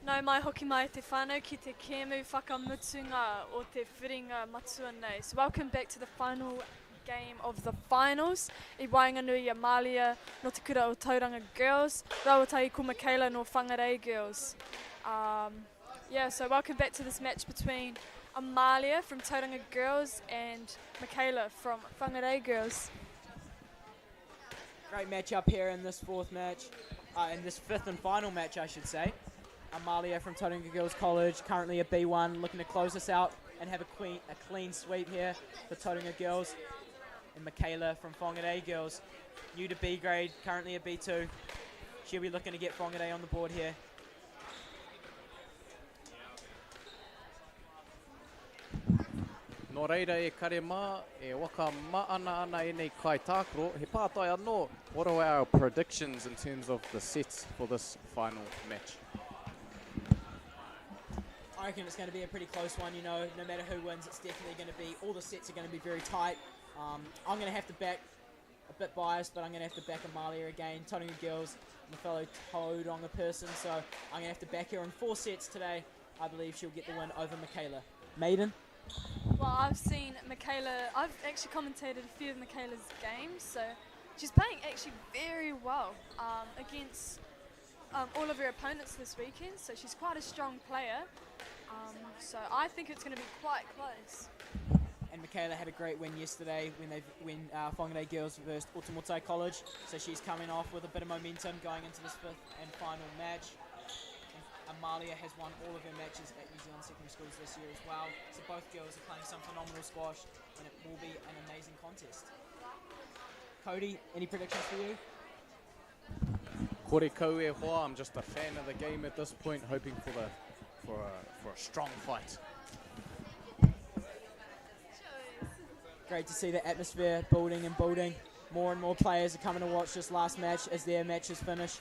No mai hoki mai te whānau ki te kemu whakamutunga o te whiringa matua nei. So welcome back to the final game of the finals. I Wainganui Amalia no te kura o Tauranga Girls. Rauatai ko Michaela no Whangarei Girls. Yeah, so welcome back to this match between Amalia from Tauranga Girls and Michaela from Whangarei Girls. Great match up here in this fourth match, in this fifth and final match, I should say. Amalia from Tauranga Girls College, currently a B1, looking to close us out and have a clean sweep here for Tauranga Girls. And Michaela from Whangarei Girls, new to B grade, currently a B2. She'll be looking to get Whangarei on the board here. Nō reira e kare mā, e waka maana ana e nei kai tākaro, he pātai anō. What are our predictions in terms of the sets for this final match? I reckon it's going to be a pretty close one, you know, no matter who wins, it's definitely going to be, all the sets are going to be very tight. I'm going to have to back, a bit biased, but I'm going to have to back Amalia again. Tauranga Girls, I'm a fellow Tauranga person, so I'm going to have to back her in 4 sets today. I believe she'll get the win over Michaela. Maiden? Well, I've seen Michaela, I've actually commentated a few of Michaela's games, so she's playing actually very well against all of her opponents this weekend, so she's quite a strong player. So I think it's going to be quite close. And Michaela had a great win yesterday when Whangarei Girls versus Otamotai College, so she's coming off with a bit of momentum going into this fifth and final match. And Amalia has won all of her matches at New Zealand secondary schools this year as well, so both girls are playing some phenomenal squash, and it will be an amazing contest. Cody, any predictions for you? Kore kau e hoa, I'm just a fan of the game at this point, hoping for a strong fight. Great to see the atmosphere building and building. More and more players are coming to watch this last match as their matches finish.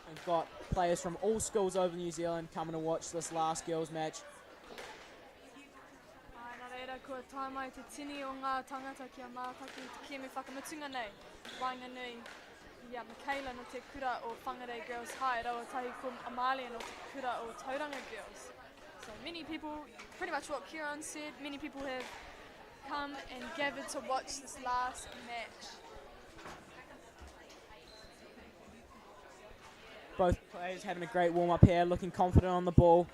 We've got players from all schools over New Zealand coming to watch this last girls match. Nā reira, kua tāmai te tini o ngā tangata kia mātaki te kēmu whakamutunga nei. Wainganui, Michaela no te kura o Whangarei Girls High, Rauatai ko Amalia no te kura o Tauranga Girls. So many people, pretty much what Kieran said, many people have come and gathered to watch this last match. Both players having a great warm-up here, looking confident on the ball,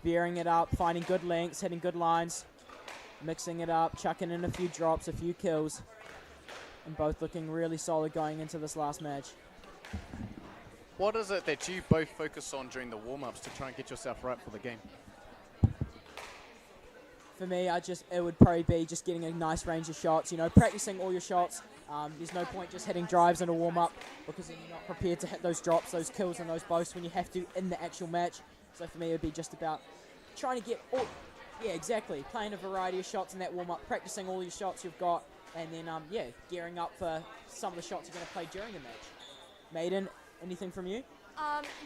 veering it up, finding good lengths, hitting good lines, mixing it up, chucking in a few drops, a few kills, and both looking really solid going into this last match. What is it that you both focus on during the warm-ups to try and get yourself right for the game? For me, it would probably be just getting a nice range of shots, you know, practicing all your shots. There's no point just hitting drives in a warm-up because then you're not prepared to hit those drops, those kills and those boasts when you have to in the actual match. So for me, it would be just about trying to get all, yeah, exactly, playing a variety of shots in that warm-up, practicing all your shots you've got, and then, yeah, gearing up for some of the shots you're going to play during the match. Maiden, anything from you?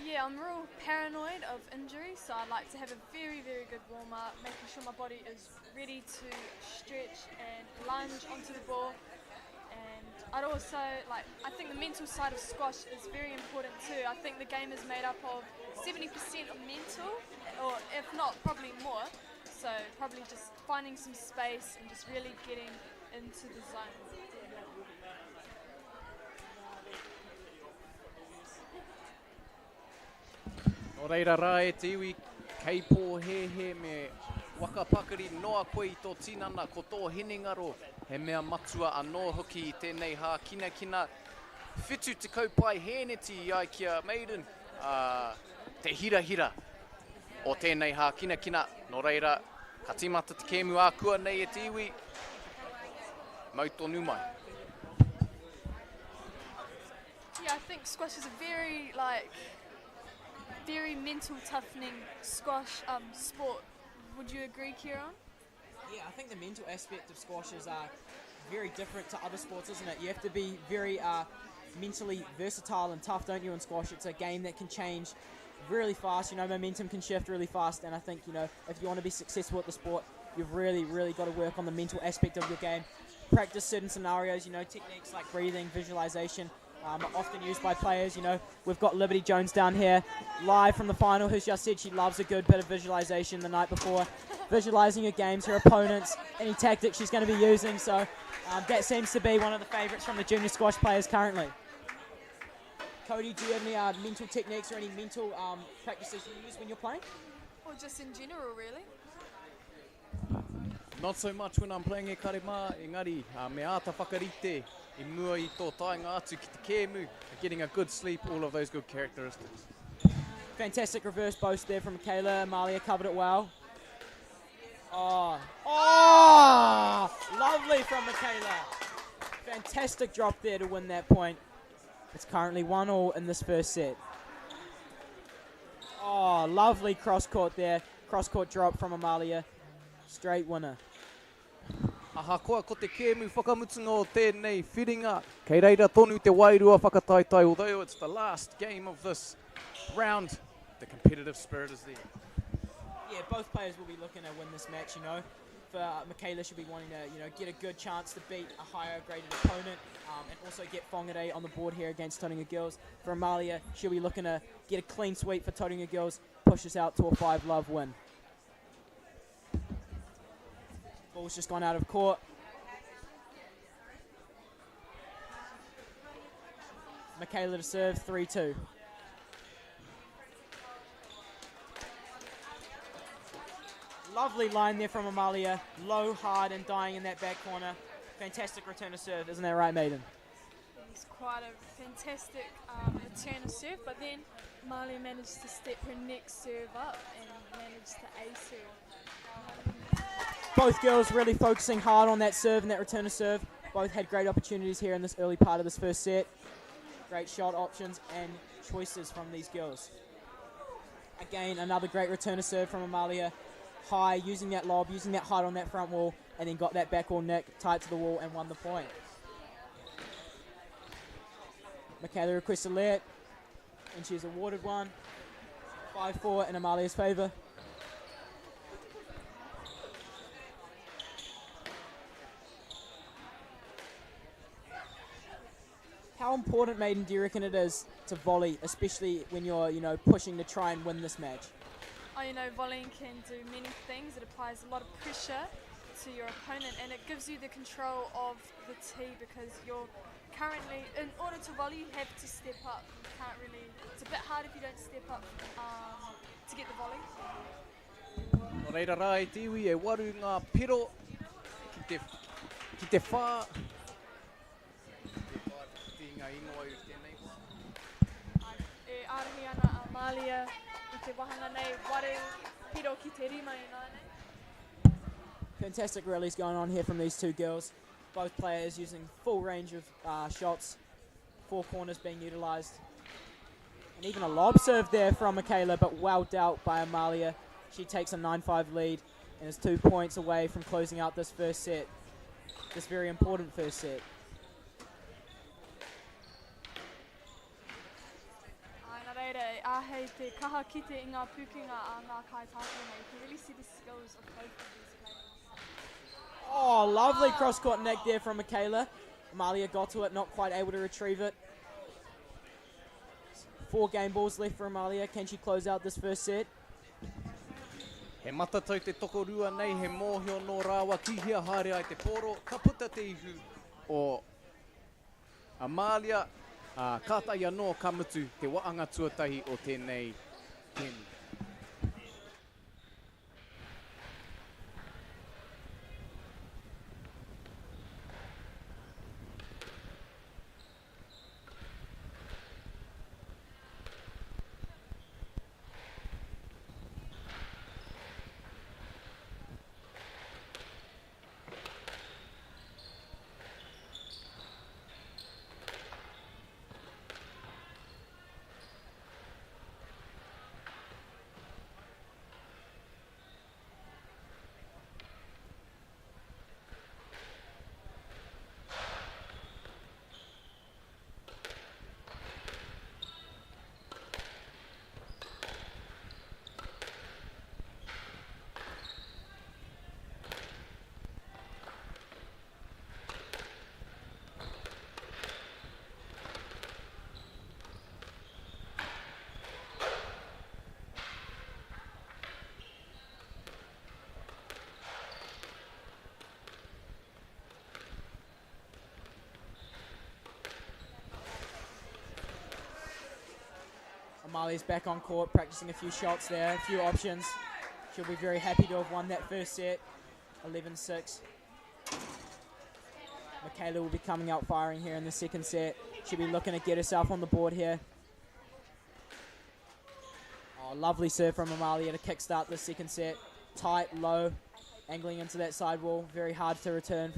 Yeah, I'm real paranoid of injury, so I like to have a very, very good warm-up, making sure my body is ready to stretch and lunge onto the ball. And I'd also, I think the mental side of squash is very important too. I think the game is made up of 70% of mental, or if not, probably more. So probably just finding some space and just really getting into the zone. Nō reira rā e te iwi, kei pō he me wakapakari noa koe I tō tinana ko tō henengaro, he mea matua anō hoki I tēnei hā kina. Whitu te kaupai hēneti I ai kia Maiden, te hira o tēnei hā kina. Nō reira, ka timata te kēmu ākua nei e te iwi, mau tonu mai. Yeah, I think squash is a very, very mental toughening squash sport. Would you agree, Kieran? Yeah, I think the mental aspect of squash is very different to other sports, isn't it? You have to be very mentally versatile and tough, don't you, in squash? It's a game that can change really fast, you know, momentum can shift really fast, and I think, you know, if you want to be successful at the sport, you've really got to work on the mental aspect of your game. Practice certain scenarios, you know, techniques like breathing, visualization, are often used by players. You know, we've got Liberty Jones down here live from the final, who's just said she loves a good bit of visualization the night before, visualizing her games, her opponents, any tactics she's going to be using. So that seems to be one of the favorites from the junior squash players currently. Cody, do you have any mental techniques or any mental practices you use when you're playing? Or just in general, really? Not so much when I'm playing e karema, engari, me āta whakarite, I mua I tō tainga atu ki te kēmu, getting a good sleep, all of those good characteristics. Fantastic reverse boast there from Michaela. Amalia covered it well. Oh, lovely from Michaela. Fantastic drop there to win that point. It's currently 1-1 in this first set. Oh, lovely cross-court there. Cross-court drop from Amalia. Straight winner. Ahakoa ko te kēmu whakamutunga o tēnei whiringa. Kei reira tonu te wairua whakataitai. Although it's the last game of this round, the competitive spirit is there. Yeah, both players will be looking to win this match, you know. For Michaela, she'll be wanting to, you know, get a good chance to beat a higher graded opponent and also get Whangarei on the board here against Tauranga Girls. For Amalia, she'll be looking to get a clean sweep for Tauranga Girls, push us out to a 5-love win. Ball's just gone out of court. Michaela to serve, 3-2. Lovely line there from Amalia. Low, hard, and dying in that back corner. Fantastic return to serve, isn't that right, Maiden? It's quite a fantastic return to serve, but then Amalia managed to step her next serve up and managed to ace her. Both girls really focusing hard on that serve and that return to serve. Both had great opportunities here in this early part of this first set. Great shot options and choices from these girls. Again, another great return to serve from Amalia. High, using that lob, using that height on that front wall, and then got that back wall nick tight to the wall and won the point. Michaela requests a let, and she is awarded one. 5-4 in Amalia's favour. How important, Maiden, do you reckon it is to volley, especially when you're, you know, pushing to try and win this match? Oh, you know, volleying can do many things. It applies a lot of pressure to your opponent, and it gives you the control of the tee because you're currently, in order to volley, you have to step up. You can't really, it's a bit hard if you don't step up to get the volley. O reira rā e te iwi e waru ngā piro ki te whā. Ki ngā ingoa i tēnei. E ārahi ana a Mālia i te wahanga nei, waru piro ki te rima i nāne. Fantastic rallies going on here from these two girls. Both players using full range of shots, 4 corners being utilised. And even a lob serve there from Michaela, but well dealt by Amalia. She takes a 9-5 lead and is 2 points away from closing out this first set, this very important first set. Nā reira, e āhei te kaha ki te inga pukinga a ngā kai tātou nei. You can really see the skills of both of these players. Oh, lovely cross-court neck there from Michaela. Amalia got to it, not quite able to retrieve it. 4 game balls left for Amalia. Can she close out this first set? He matatau te toko rua nei, he mōhio no rāwa ki hia haere ai te pōro. Ka puta te ihu o Amalia, kātai anō ka mutu te waanga tuatahi o tēnei tēnu. Amalia's back on court, practicing a few shots there, a few options. She'll be very happy to have won that first set, 11-6. Michaela will be coming out firing here in the second set. She'll be looking to get herself on the board here. Oh, lovely serve from Amalia to kickstart the second set. Tight, low, angling into that side wall, very hard to return.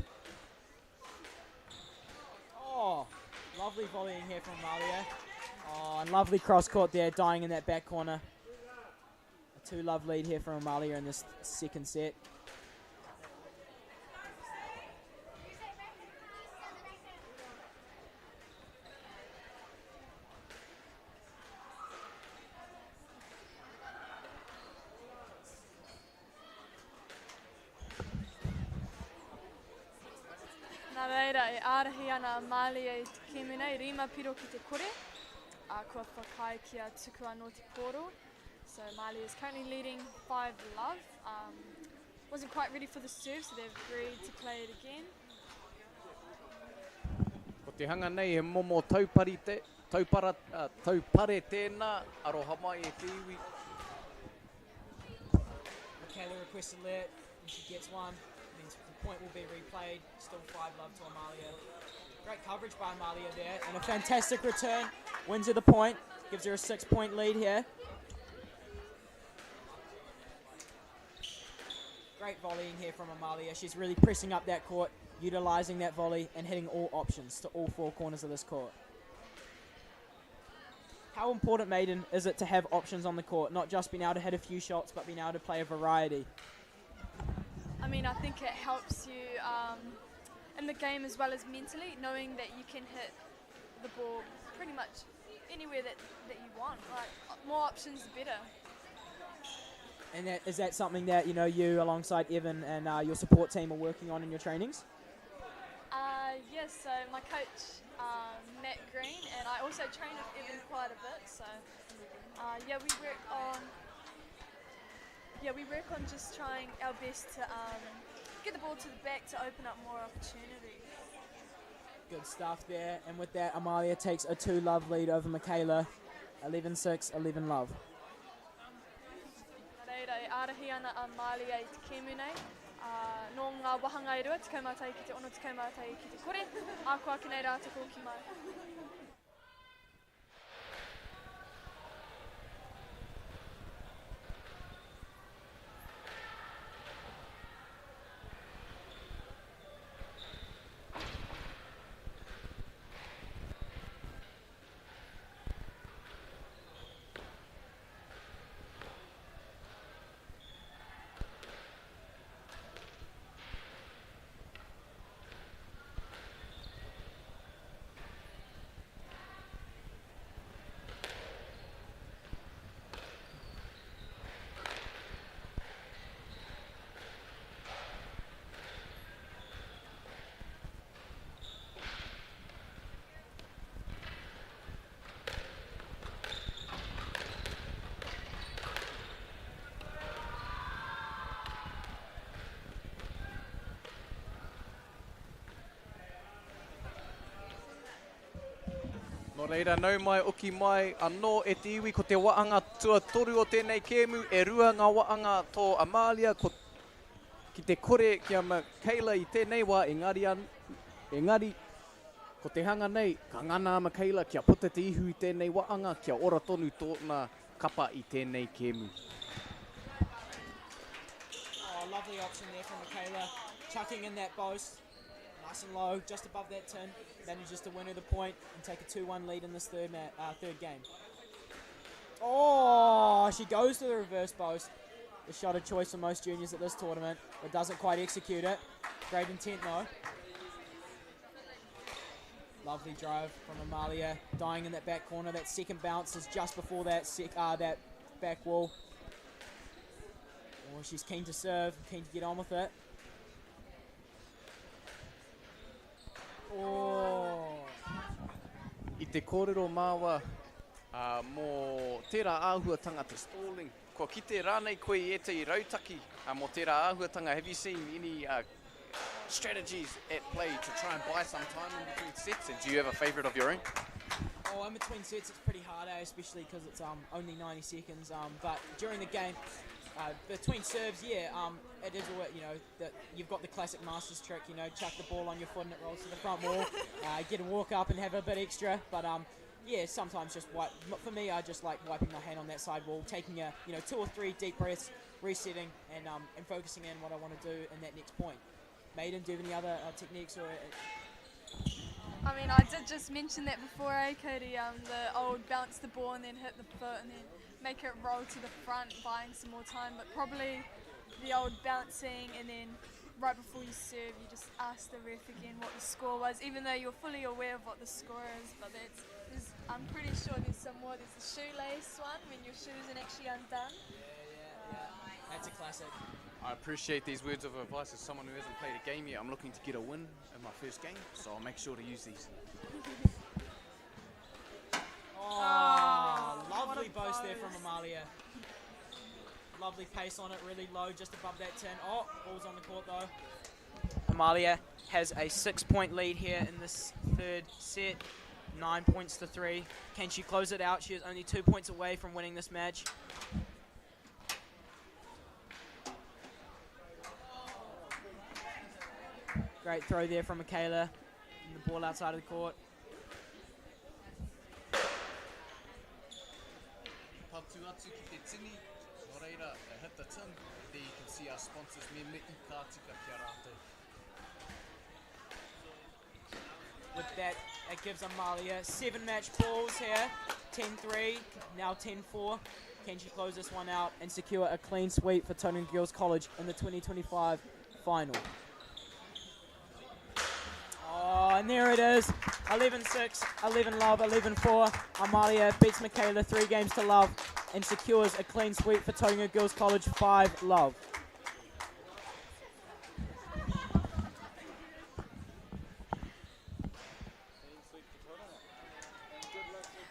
Oh, lovely volleying here from Amalia. Oh, and lovely cross-court there, dying in that back corner. A 2-love lead here from Amalia in this second set. Nā reira, e ārahi ana Amalia i te kēmu nei, rima piro ki te kore. Kua whakai kia tuku anō te pōro. So Amalia is currently leading 5-love. Wasn't quite ready for the serve, so they've agreed to play it again. Ko te hanga nei he momo taupare tēnā, aroha mai e te iwi. Michaela requests alert, and she gets one. Means the point will be replayed. Still 5-love to Amalia. Great coverage by Amalia there, and a fantastic return. Wins her the point, gives her a 6-point lead here. Great volleying here from Amalia. She's really pressing up that court, utilising that volley and hitting all options to all 4 corners of this court. How important, Maiden, is it to have options on the court? Not just being able to hit a few shots, but being able to play a variety. I mean, I think it helps you in the game as well as mentally, knowing that you can hit the ball pretty much anywhere that you want. Like, more options, the better. And is that something that you alongside Evan and your support team are working on in your trainings? Yes, so my coach Matt Green, and I also train with Evan quite a bit. So we work on just trying our best to get the ball to the back to open up more opportunities. Good stuff there. And with that, Amalia takes a 2-love lead over Michaela. 11-6, 11-love. Reira, e ārahi ana Amalia I te kēmu nei. Nō ngā wahanga e rua, te kaumātai ki te ono, te kaumātai ki te kore. Ākoa ki nei rā te ko ki mai. Nō reira, nau mai, uki mai, anō e te iwi ko te waanga tua toru o tēnei kēmu, e rua ngā waanga tō Amalia ki te kore ki a Michaela I tēnei wā, engari, ko te hanga nei, ka ngana a Michaela kia puta te ihu I tēnei waanga, kia ora tonu tōna kapa I tēnei kēmu. Oh, lovely option there from Michaela. Chucking in that boast. Nice and low, just above that tin. Manages to win her the point and take a 2-1 lead in this third game. Oh, she goes to the reverse boast. The shot of choice for most juniors at this tournament, but doesn't quite execute it. Great intent though. Lovely drive from Amalia, dying in that back corner. That second bounce is just before that that back wall. Oh, she's keen to serve, keen to get on with it. Oh. I te kōrero māua mō tērā āhuatanga te stalling. Ko kite rānei koe I te I rautaki mō tērā āhuatanga. Have you seen any strategies at play to try and buy some time in between sets? And do you have a favourite of your own? Oh, in between sets it's pretty hard, especially because it's only 90 seconds. But during the game, between serves, yeah, it is all, you know, that you've got the classic Masters trick, you know, chuck the ball on your foot and it rolls to the front wall, get a walk up and have a bit extra, but yeah, sometimes just for me, I just like wiping my hand on that side wall, taking 2 or 3 deep breaths, resetting and focusing in what I want to do in that next point. Maiden, do you have any other techniques or? I mean, I did just mention that before, Cody, the old bounce the ball and then hit the foot and then make it roll to the front, buying some more time, but probably the old bouncing and then right before you serve, you just ask the ref again what the score was, even though you're fully aware of what the score is, but I'm pretty sure there's some more. There's the shoelace one, when your shoe isn't actually undone. Yeah. That's a classic. I appreciate these words of advice as someone who hasn't played a game yet. I'm looking to get a win in my first game, so I'll make sure to use these. Oh, lovely boast there from Amalia. Lovely pace on it, really low, just above that 10. Oh, ball's on the court though. Amalia has a 6-point lead here in this third set. 9 points to 3. Can she close it out? She is only 2 points away from winning this match. Great throw there from Michaela. And the ball outside of the court. Patu atu ki te tini, nō reira, hit the tin. There you can see our sponsors, me ka tika kia rātou. With that, it gives Amalia 7 match balls here. 10-3, now 10-4. Can she close this one out and secure a clean sweep for Tone Girls College in the 2025 final? Oh, and there it is. 11-6, 11-love, 11-4. Amalia beats Michaela 3 games to love and secures a clean sweep for Tone Girls College 5-love.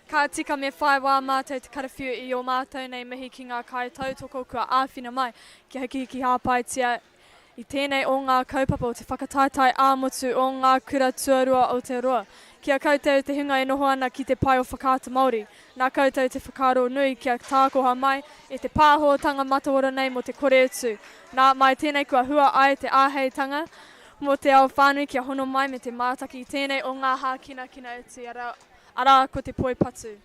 Ka tika me whai wā mātou te karawhiu I o mātou nei mihi ki ngā kai tautoko kua āwhina mai ki hiki hāpaitia I tēnei o ngā kaupapa o te whakataitai ā-motu o ngā kura tuarua o te roa. Kia koutou te hunga e noho ana ki te pai o whakaata Māori. Nā koutou te whakaro nui kia tākoha mai e te pāhoatanga matawara nei mo te kore utu. Nā mai tēnei kua hua ai te āheitanga mo te ao whānui kia hono mai me te mātaki tēnei o ngā hākina kina utu ara ko te poi patu.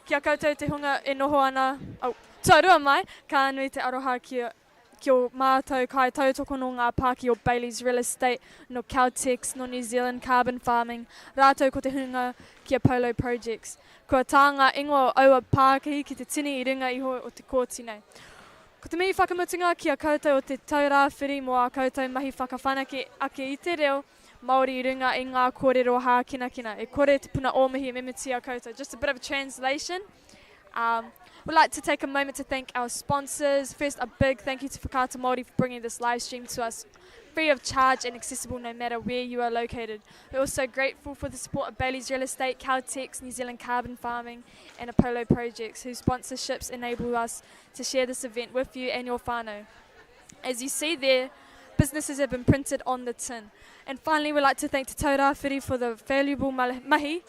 Kia koutou te hunga e noho ana, tuarua mai, ka nui te aroha ki o mātou kai tautoko no ngā pāki o Bailey's Real Estate, no Caltex, no New Zealand Carbon Farming, rātou ko te hunga ki a Polo Projects. Kua tā ngā ingoa o aua Pākihi ki te tini I ringa iho o te kōtine. Ko te mihi whakamutunga ki a koutou o te taurāwhiri mo a koutou mahi whakawhanake ake I te reo, Māori I runga I ngā kōrero hākinakina. E kore te puna ōmihi me miti a koutou. Just a bit of a translation. We'd like to take a moment to thank our sponsors. First, a big thank you to Whakaata Māori for bringing this live stream to us free of charge and accessible no matter where you are located. We're also grateful for the support of Bailey's Real Estate, Caltex, New Zealand Carbon Farming and Apollo Projects, whose sponsorships enable us to share this event with you and your whānau. As you see there, businesses have been printed on the tin. And finally, we'd like to thank Te Taurāwhiri for the valuable mahi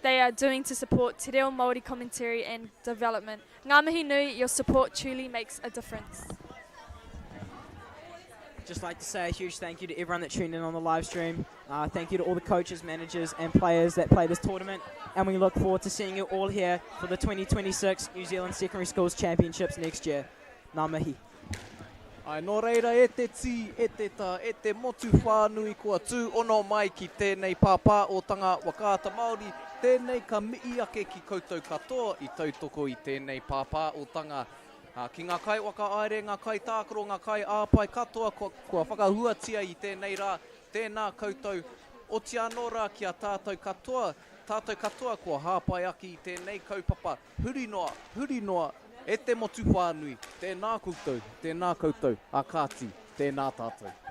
they are doing to support Te Reo Māori commentary and development. Ngā mihi nui, your support truly makes a difference. Just like to say a huge thank you to everyone that tuned in on the live stream. Thank you to all the coaches, managers and players that play this tournament. And we look forward to seeing you all here for the 2026 New Zealand Secondary Schools Championships next year. Ngā mihi. Ai, nō reira, e te tī, e te tā, e te motu whānui kua tū ono mai ki tēnei pāpā o tanga Whakaata Māori, tēnei ka mii ake ki koutou katoa I tautoko I tēnei pāpā o tanga. Ki ngā kai waka aere, ngā kai tākaro, ngā kai āpai katoa, kua whakahuatia I tēnei rā, tēnā koutou o te anō rā ki a tātou katoa kua hāpai aki I tēnei kaupapa, huri noa, e te motu whānui, tēnā koutou, a kāti, tēnā tātou.